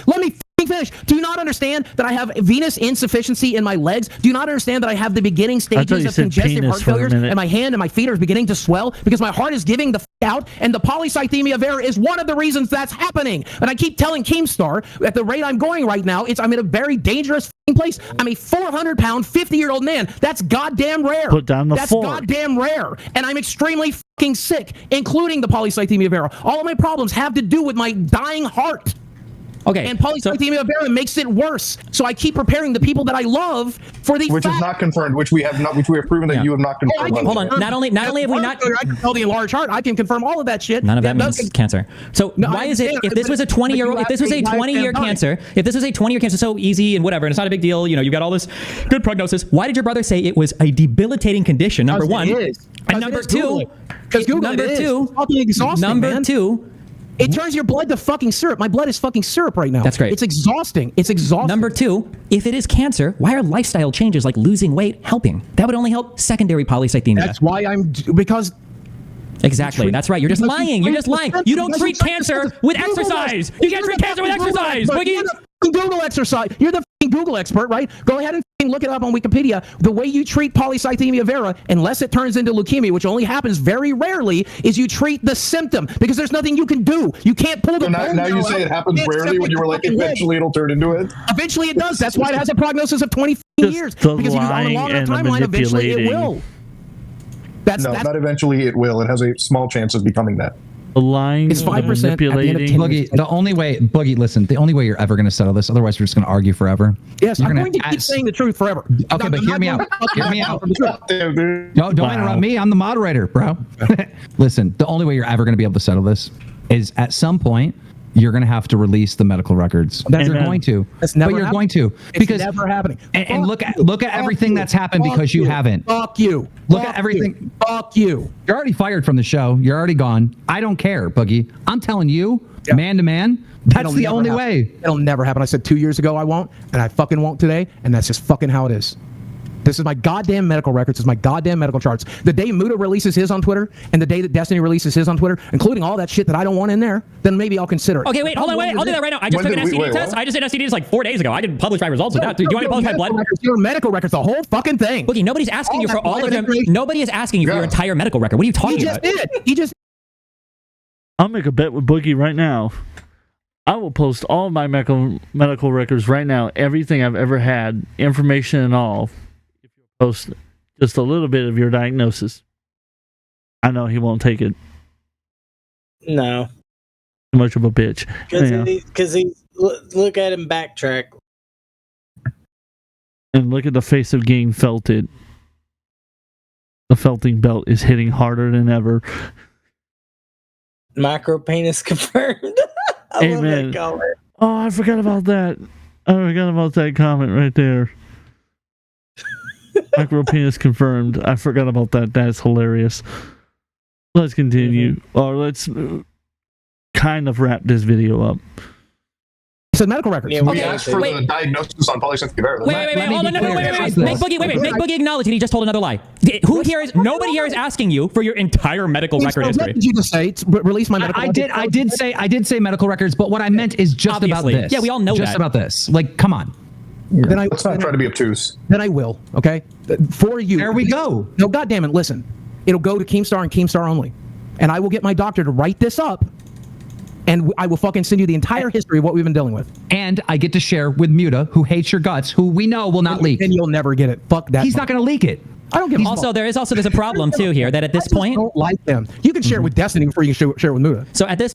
Let me finish. Do you not understand that I have venous insufficiency in my legs? Do you not understand that I have the beginning stages of congestive heart failures and my hand and my feet are beginning to swell because my heart is giving the out, and the polycythemia vera is one of the reasons that's happening. And I keep telling Keemstar, at the rate I'm going right now, I'm in a very dangerous place. I'm a 400-pound, 50-year-old man. That's goddamn rare. Put down the That's fork. goddamn rare. And I'm extremely fucking sick, including the polycythemia vera. All of my problems have to do with my dying heart. Okay. And polycythemia vera makes it worse. So I keep preparing the people that I love for the which is not confirmed, which we have proven that you have not confirmed. Hold on. Not only have we not, I can tell the enlarged heart. I can confirm all of that shit. none of that means cancer. So why is it if this was a 20-year, if this was a 20-year cancer, if this was a 20-year cancer, so easy and whatever, and it's not a big deal, you've got all this good prognosis. Why did your brother say it was a debilitating condition? Number one, and number two, number two. It turns your blood to fucking syrup. My blood is fucking syrup right now. That's great. It's exhausting. It's exhausting. Number two, if it is cancer, why are lifestyle changes like losing weight helping? That would only help secondary polycythemia. That's why because... Exactly. That's right. You're just lying. You're just lying. You don't treat cancer with exercise. You can't treat cancer with exercise. You're the Google exercise. You're the Google expert, right? Go ahead and look it up on Wikipedia. The way you treat polycythemia vera, unless it turns into leukemia, which only happens very rarely, is you treat the symptom because there's nothing you can do. You can't pull the. So now you say it happens rarely when you were like, eventually it'll turn into it. Eventually it does. That's why it has a prognosis of 20 years. Because if you on a longer timeline, eventually it will. That's not eventually it will. It has a small chance of becoming that. Lying, it's 5%. Manipulating. Boogie, the only way you're ever going to settle this, otherwise we're just going to argue forever. Yes, I'm going to keep saying the truth forever. Okay, but hear me out. Hear me out. No, don't interrupt me. I'm the moderator, bro. Listen, the only way you're ever going to be able to settle this is at some point you're going to have to release the medical records. You're going to. That's never but you're going to. Because it's never happening. And look at everything that's happened because you haven't. Fuck you. Look at everything. Fuck you. You're already fired from the show. You're already gone. I don't care, Boogie. I'm telling you, man to man, that's the only way. It'll never happen. I said 2 years ago I won't, and I fucking won't today, and that's just fucking how it is. This is my goddamn medical records. This is my goddamn medical charts. The day Muda releases his on Twitter, and the day that Destiny releases his on Twitter, including all that shit that I don't want in there, then maybe I'll consider it. Okay, wait, hold on, wait. I'll do that right now. I just took an STD test. I just did STDs like 4 days ago. I didn't publish my results with that. Do you want me to publish my blood? Your medical records, the whole fucking thing. Boogie, nobody's asking you for all of them. Nobody is asking you for your entire medical record. What are you talking about? He just. I'll make a bet with Boogie right now. I will post all of my medical records right now, everything I've ever had, information and all. If you post just a little bit of your diagnosis, I know he won't take it. No. Too much of a bitch. Because look at him backtrack. And look at the face of getting felted. The felting belt is hitting harder than ever. Micro penis confirmed. I love that comment. Oh, I forgot about that. I forgot about that comment right there. Micro penis confirmed. I forgot about that. That's hilarious. Let's continue. Or let's kind of wrap this video up. It's medical records. Yeah, we asked for the diagnosis on polycythemia vera. Wait. Hold on, no, wait. Make Boogie acknowledge that he just told another lie. Nobody here is asking you for your entire medical record history. What did you just say? Release my medical records? I did say medical records, but what I meant is just Obviously. about this. Yeah, we all know just that. about this. Like, come on. Let's not try to be obtuse. Then I will, okay? For you. There we go. No, goddamn it, listen. It'll go to Keemstar and Keemstar only. And I will get my doctor to write this up, and I will fucking send you the entire history of what we've been dealing with. And I get to share with Muta, who hates your guts, who we know will not leak. And you'll never get it. Fuck that. He's not going to leak it. I don't give a fuck. Also, there's a problem too here that at this point, don't like them. You can share it with Destiny before you can share it with Muta. So at this.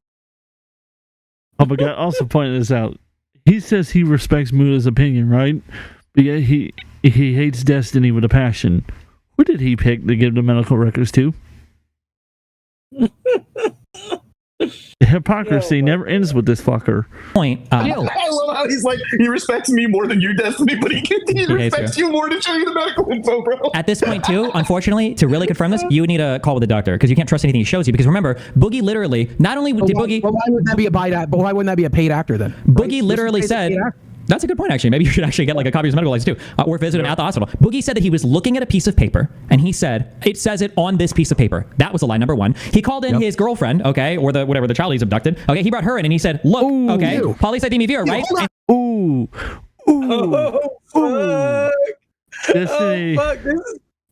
Oh, but God also pointed this out. He says he respects Muta's opinion, right? But yet he hates Destiny with a passion. Who did he pick to give the medical records to? Hypocrisy never ends with this fucker. Point. I love how he's like, he respects me more than you, Destiny, but he respects you more to show you the medical info, bro. At this point, too, unfortunately, to really confirm this, you would need a call with the doctor because you can't trust anything he shows you. Because remember, Boogie literally, not only did Boogie. Why wouldn't that be a paid actor then? Boogie literally said. That's a good point, actually. Maybe you should actually get like a copy of his medical license too, or visit him at the hospital. Boogie said that he was looking at a piece of paper, and he said, "It says it on this piece of paper." That was a lie number one. He called in his girlfriend, okay, or the whatever the child he's abducted. Okay, he brought her in, and he said, "Look, okay, polycythemia vera, right?" Ooh, Destiny. Oh, fuck.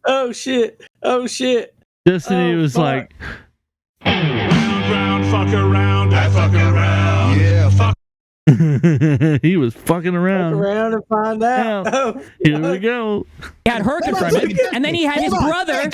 Oh shit. Oh shit. Destiny was like, Round, fuck around, I fuck around. Yeah, fuck. he was fucking around. Around and find out. Yeah. Oh, Here we go. He had her confirm it, and then he had his brother,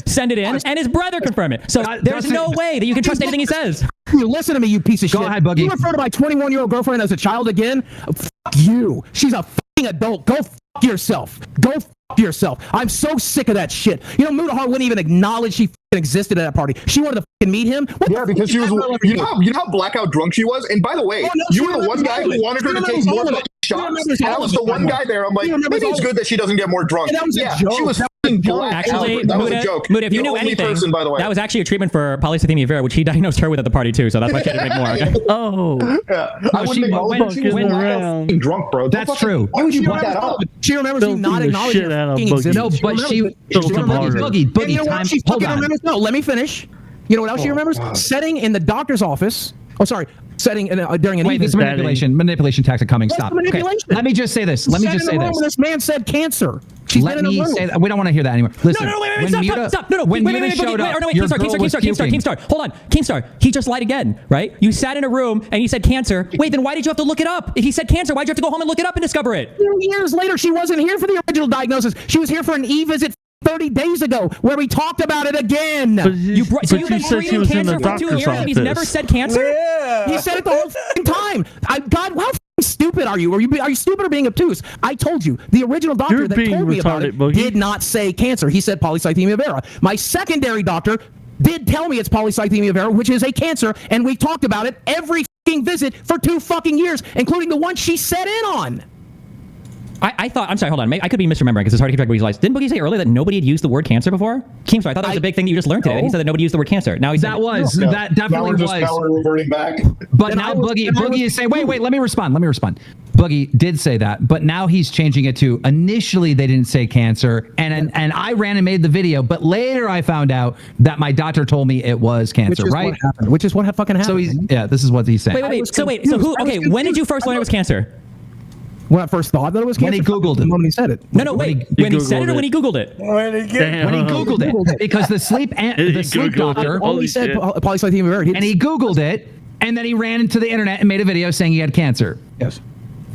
send it in, and his brother confirm it. So there's no way that you can trust anything he says. You listen to me, you piece of shit. Go ahead, Boogie. You refer to my 21-year-old girlfriend as a child again? Fuck you. She's a fucking adult. Go fuck yourself. Go fuck yourself. I'm so sick of that shit. You know, Mudahar wouldn't even acknowledge she existed at that party. She wanted to fucking meet him. Yeah, because she was. You know how blackout drunk she was. And by the way, you were the one guy who wanted her to take more shots. And I was the one guy there. I'm like, maybe it's good that she doesn't get more drunk. Yeah, she was black. Actually, that was a joke. Muda, if you knew anything, person, by the way. That was actually a treatment for polycythemia vera, which he diagnosed her with at the party too. So that's why she had to make more. Okay? Oh, yeah. I wouldn't acknowledge she was fucking drunk, bro. That's true. Why would you put that up? She remembers you not acknowledging her fucking existence. No, but she remembers Boogie. You know what? She fucking remembers. No, let me finish. You know what else she remembers? Sitting in the doctor's office. Oh, sorry. Setting during an this manipulation tactic coming. Stop. Okay. Let me just say this. This man said cancer. Let me say that. We don't want to hear that anymore. Listen. No, wait, stop. No, wait, Keemstar. Hold on. Keemstar, he just lied again, right? You sat in a room and he said cancer. Wait, then why did you have to look it up? If he said cancer, why'd you have to go home and look it up and discover it? 2 years later, she wasn't here for the original diagnosis. She was here for an e-visit 30 days ago where we talked about it again. You've been treating cancer for 2 years and he's never said cancer? Yeah. He said it the whole time. God, how stupid are you? Are you stupid or being obtuse? I told you, the original doctor that told me about it did not say cancer. He said polycythemia vera. My secondary doctor did tell me it's polycythemia vera, which is a cancer, and we talked about it every fucking visit for 2 fucking years, including the one she sat in on. I thought, I'm sorry, hold on. I could be misremembering because it's hard to keep track of Boogie's lies. Didn't Boogie say earlier that nobody had used the word cancer before? Keemstar, I thought that was a big thing that you just learned today. He said that nobody used the word cancer. Now he's that definitely was. Now we're reverting back. But now Boogie is saying, wait, let me respond. Boogie did say that, but now he's changing it to initially they didn't say cancer, and I ran and made the video, but later I found out that my doctor told me it was cancer, right? Which is what fucking happened. So this is what he's saying. Wait. So who? Okay, when did you first learn it was cancer? When I first thought that it was cancer. When he Googled it. When he said it. No, wait. When he said it or when he Googled it? When he Googled it. Because the sleep doctor only said polycythemia vera. And he Googled it, and then he ran into the internet and made a video saying he had cancer. Yes.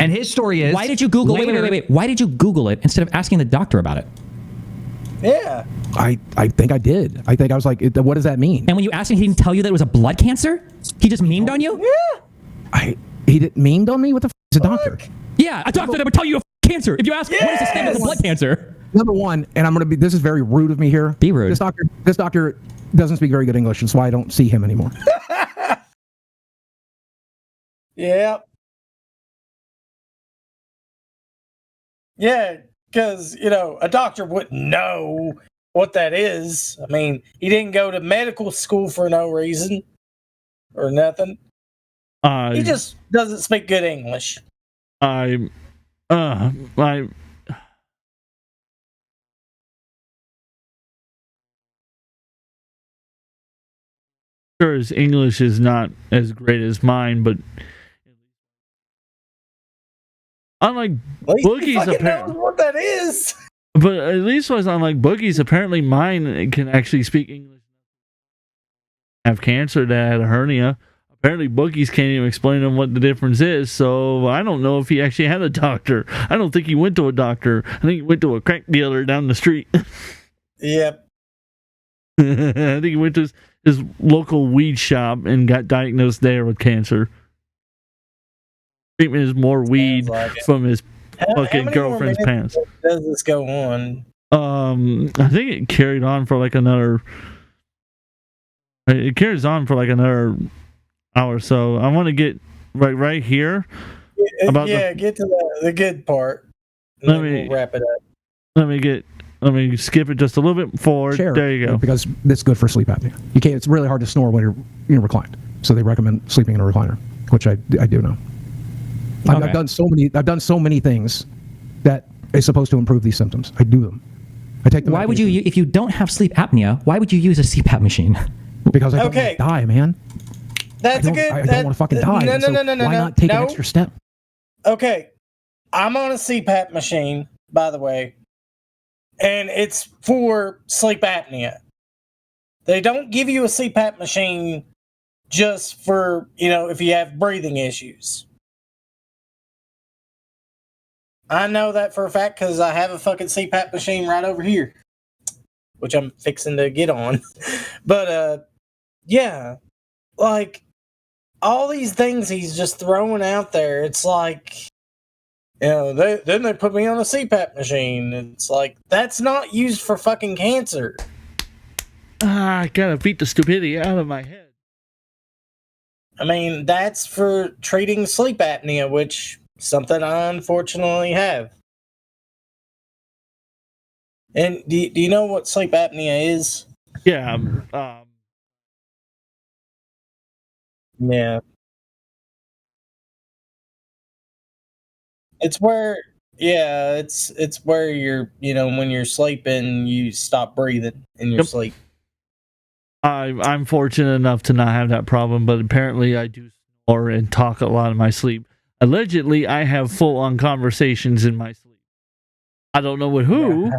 And his story is... Why did you Google... Wait. Why did you Google it instead of asking the doctor about it? Yeah. I think I did. I think I was like, what does that mean? And when you asked him, he didn't tell you that it was a blood cancer? He just memed on you? Yeah. He didn't memed on me? What the f*** is a doctor? Yeah, a doctor that would tell you cancer. If you ask, what is the state of blood cancer? Number one, and I'm going to be, this is very rude of me here. Be rude. This doctor doesn't speak very good English, and so I don't see him anymore. Yeah. Yeah, because, a doctor wouldn't know what that is. I mean, he didn't go to medical school for no reason or nothing. He just doesn't speak good English. Sure, his English is not as great as mine, but unlike Boogie's, apparently what that is. But at least was unlike Boogie's, apparently mine can actually speak English. Have cancer, that had a hernia. Apparently, Boogie's can't even explain to him what the difference is, so I don't know if he actually had a doctor. I don't think he went to a doctor. I think he went to a crack dealer down the street. Yep. I think he went to his local weed shop and got diagnosed there with cancer. Treatment is more weed from his fucking girlfriend's pants. Does this go on? I think it carried on for like another. It carries on for like another hour or so. I want to get right here. Get to the good part. We'll wrap it up. Let me skip it just a little bit forward. There you go. Because it's good for sleep apnea. You can't. It's really hard to snore when you're reclined. So they recommend sleeping in a recliner, which I do know. I've done so many things that is supposed to improve these symptoms. I do them. I take them. Why would you, if you don't have sleep apnea, why would you use a CPAP machine? Because I don't want to die, man. I don't want to fucking die. No. Why not take an extra step? Okay. I'm on a CPAP machine, by the way, and it's for sleep apnea. They don't give you a CPAP machine just for, if you have breathing issues. I know that for a fact because I have a fucking CPAP machine right over here, which I'm fixing to get on. But, yeah, like, all these things he's just throwing out there, it's like, then they put me on a CPAP machine. It's like, that's not used for fucking cancer. I gotta beat the stupidity out of my head. I mean, that's for treating sleep apnea, which something I unfortunately have. And do you know what sleep apnea is? Yeah. Yeah. It's where it's where you're, when you're sleeping, you stop breathing in your sleep. I'm fortunate enough to not have that problem, but apparently I do snore and talk a lot in my sleep. Allegedly, I have full-on conversations in my sleep. I don't know with who. Yeah.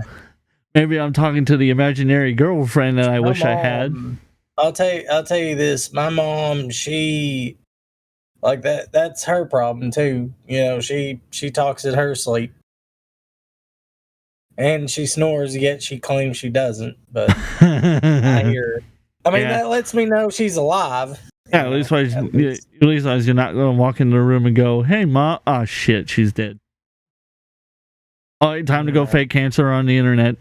Maybe I'm talking to the imaginary girlfriend that I wish I had. I'll tell you this. My mom, she like that. That's her problem too. She talks in her sleep, and she snores. Yet she claims she doesn't. But I hear her. I mean, that lets me know she's alive. Yeah, at least you're not going to walk into the room and go, "Hey, Ma, oh shit, she's dead." All right, time to go fake cancer on the internet.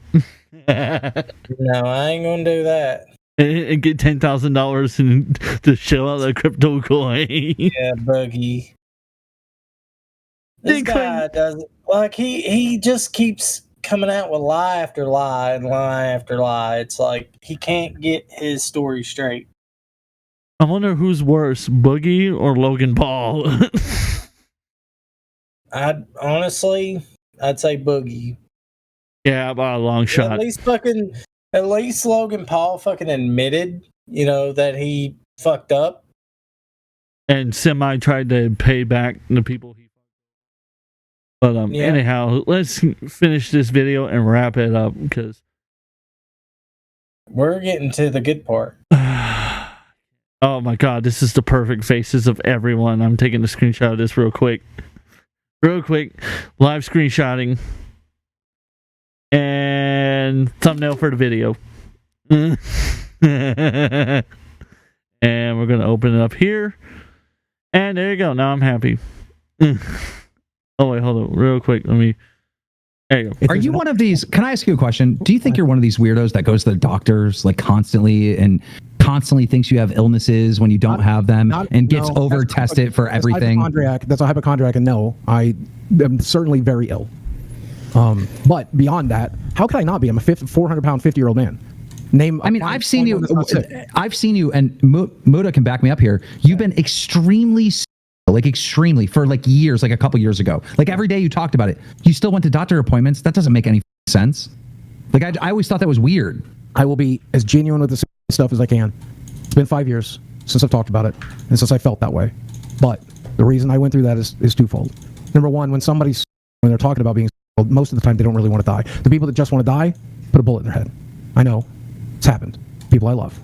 No, I ain't gonna do that. And get $10,000 to shell out a crypto coin. Yeah, Buggy. This guy does it. Like he just keeps coming out with lie after lie and lie after lie. It's like he can't get his story straight. I wonder who's worse, Boogie or Logan Paul. I'd say Boogie. Yeah, by a long shot. At least Logan Paul fucking admitted, that he fucked up. And semi tried to pay back the people he fucked. But anyhow, let's finish this video and wrap it up because we're getting to the good part. Oh my god, this is the perfect faces of everyone. I'm taking a screenshot of this real quick. Live screenshotting. And thumbnail for the video. And we're going to open it up here. And there you go. Now I'm happy. Oh, wait, hold on. Real quick. There you go. Are you one of these? Can I ask you a question? Do you think you're one of these weirdos that goes to the doctors like constantly and constantly thinks you have illnesses when you don't have them and gets over tested for everything? That's a hypochondriac, and no, I am certainly very ill. But beyond that, how could I not be? I'm a 400-pound, 50-year-old man. I've seen you, and Muda can back me up here. You've been extremely, for years, like a couple years ago. Like every day you talked about it. You still went to doctor appointments. That doesn't make any sense. Like I always thought that was weird. I will be as genuine with this stuff as I can. It's been 5 years since I've talked about it and since I felt that way. But the reason I went through that is twofold. Number one, when they're talking about being, most of the time they don't really want to die. The people that just want to die, put a bullet in their head. I know. It's happened. People I love.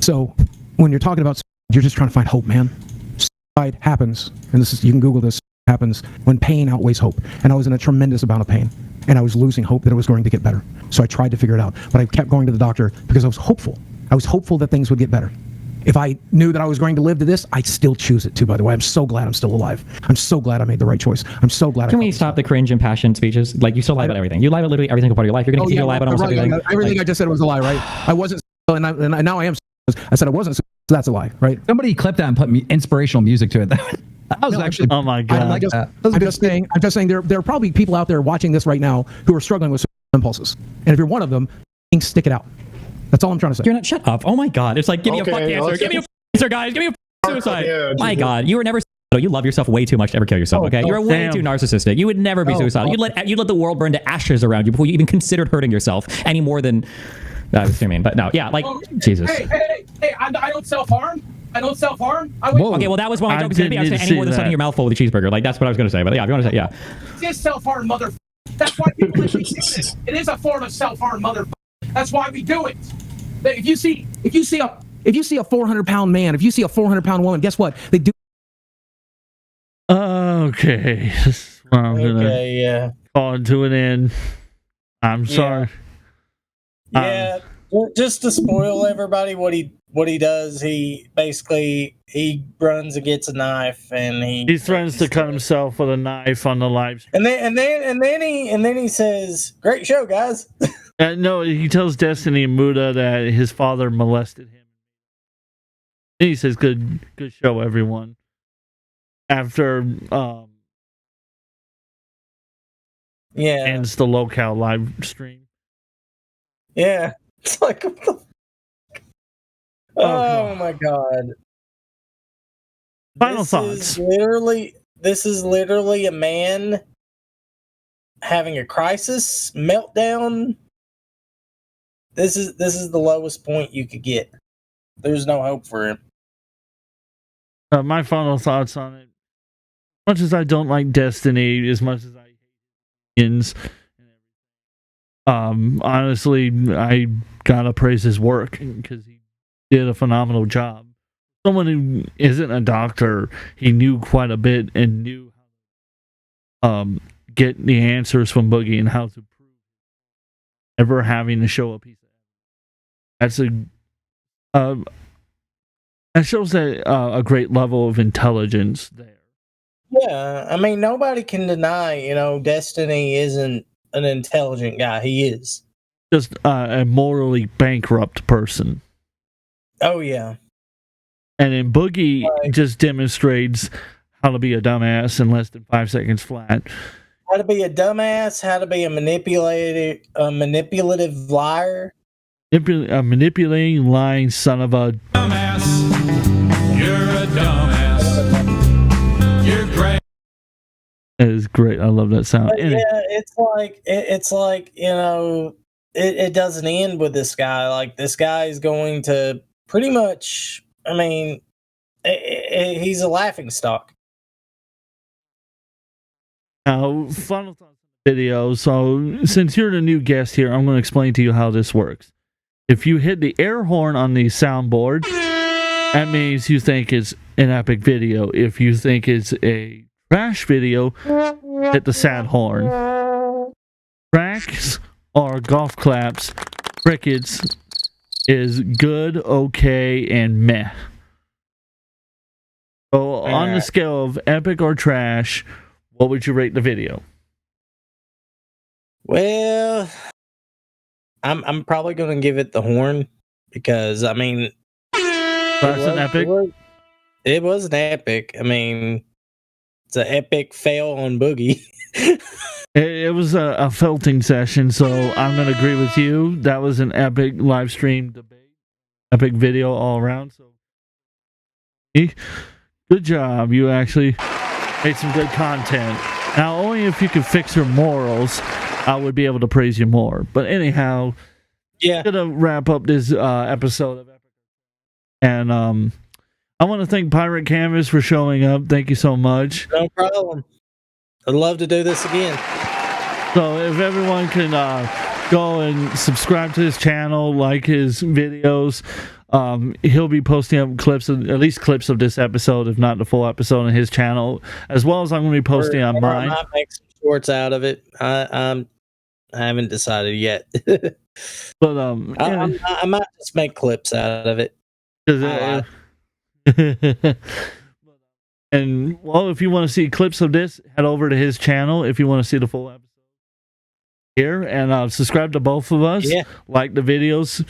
So when you're talking about, you're just trying to find hope, man. Suicide happens, and you can Google this, happens when pain outweighs hope. And I was in a tremendous amount of pain, and I was losing hope that it was going to get better. So I tried to figure it out, but I kept going to the doctor because I was hopeful. I was hopeful that things would get better. If I knew that I was going to live to this, I'd still choose it too, by the way. I'm so glad I'm still alive. I'm so glad I made the right choice. I'm so glad. Can we stop the cringe and passion speeches? Like, you still lie about everything. You lie about literally every single part of your life. You're going to continue to lie about almost everything. Everything I just said was a lie, right? I wasn't, and now I am. I said I wasn't, so that's a lie, right? Somebody clipped that and put inspirational music to it. That was actually. Oh my god! I'm just saying there are probably people out there watching this right now who are struggling with impulses, and if you're one of them, stick it out. That's all I'm trying to say. You're not. Shut up! Oh my god! It's like give me a fuck cancer. Give me a cancer, guys. Give me a suicide. My god, you were never No, you love yourself way too much to ever kill yourself. Okay, you're way too narcissistic. You would never be suicidal. You'd let the world burn to ashes around you before you even considered hurting yourself any more than. That was too mean, but no, yeah, like Jesus. Hey! I don't self-harm. I don't self-harm. Okay, well that was one of my jokes. Maybe I was saying any more than stuffing your mouth full with a cheeseburger. Like that's what I was going to say. But yeah, if you want to say, yeah. It's self-harm, motherfucker. That's why people like me do this. It is a form of self-harm, motherfucker. That's why we do it. If you see a 400-pound man, if you see a 400-pound woman, guess what? They do. Okay. Well, I'm gonna call it to an end. I'm sorry. Yeah, just to spoil everybody, what he does, he basically runs and gets a knife, and he threatens to cut himself with a knife on the live stream. And then he says, "Great show, guys." No, he tells Destiny and Muda that his father molested him. And he says, "Good show, everyone." After ends the locale live stream. Yeah, it's like, oh my god! Final thoughts. This is literally a man having a crisis meltdown. This is the lowest point you could get. There's no hope for him. My final thoughts on it. As much as I don't like Destiny, as much as I hate Indians. Honestly, I gotta praise his work because he did a phenomenal job. Someone who isn't a doctor, he knew quite a bit and knew how to get the answers from Boogie and how to prove ever having to show a piece of that shows a great level of intelligence there. Yeah, I mean, nobody can deny, Destiny isn't an intelligent guy. He is just a morally bankrupt person. Oh yeah, and then Boogie just demonstrates how to be a dumbass in less than 5 seconds flat. How to be a dumbass, how to be a manipulative liar, a manipulating, lying son of a dumbass. You're a dumbass. You're great. It is great. I love that sound. Yeah, it's like it doesn't end with this guy. Like this guy is going to pretty much. I mean, he's a laughingstock. Now, final thoughts on the video. So, since you're the new guest here, I'm going to explain to you how this works. If you hit the air horn on the soundboard, that means you think it's an epic video. If you think it's a trash video, hit the sad horn. Tracks or golf claps, crickets is good, okay, and meh. So on the scale of epic or trash, what would you rate the video? Well, I'm probably going to give it the horn because I mean, that's an epic. It was an epic. I mean, it's an epic fail on Boogie. It was a felting session, so I'm going to agree with you. That was an epic live stream debate, epic video all around. So, good job. You actually made some good content. Now, only if you could fix your morals, I would be able to praise you more. But anyhow, yeah, I'm going to wrap up this episode of Epic. And I want to thank Pirate Canvas for showing up. Thank you so much. No problem. I'd love to do this again. So if everyone can go and subscribe to his channel, like his videos, he'll be posting up clips, at least clips of this episode, if not the full episode on his channel, as well as I'm going to be posting on mine. I might make some shorts out of it. I haven't decided yet. But I might just make clips out of it. And well, if you want to see clips of this, head over to his channel. If you want to see the full episode here, and subscribe to both of us. Yeah. Like the videos,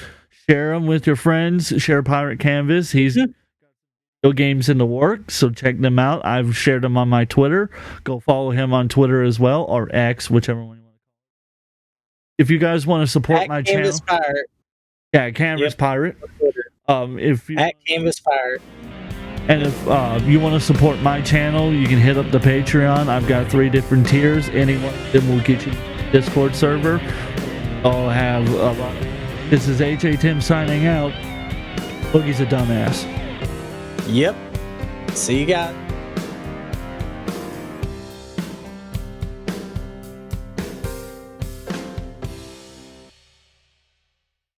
share them with your friends. Share Pirate Canvas. He's got games in the works, so check them out. I've shared them on my Twitter. Go follow him on Twitter as well, or X, whichever one you want to call it. If you guys want to support my Canvas channel, Pirate. yeah, Canvas Pirate. If you at Canvas Pirate. And if you want to support my channel, you can hit up the Patreon. I've got 3 different tiers. Any one of them will get you Discord server. I'll have a lot. This is AJ Tim signing out. Boogie's a dumbass. Yep. See you guys.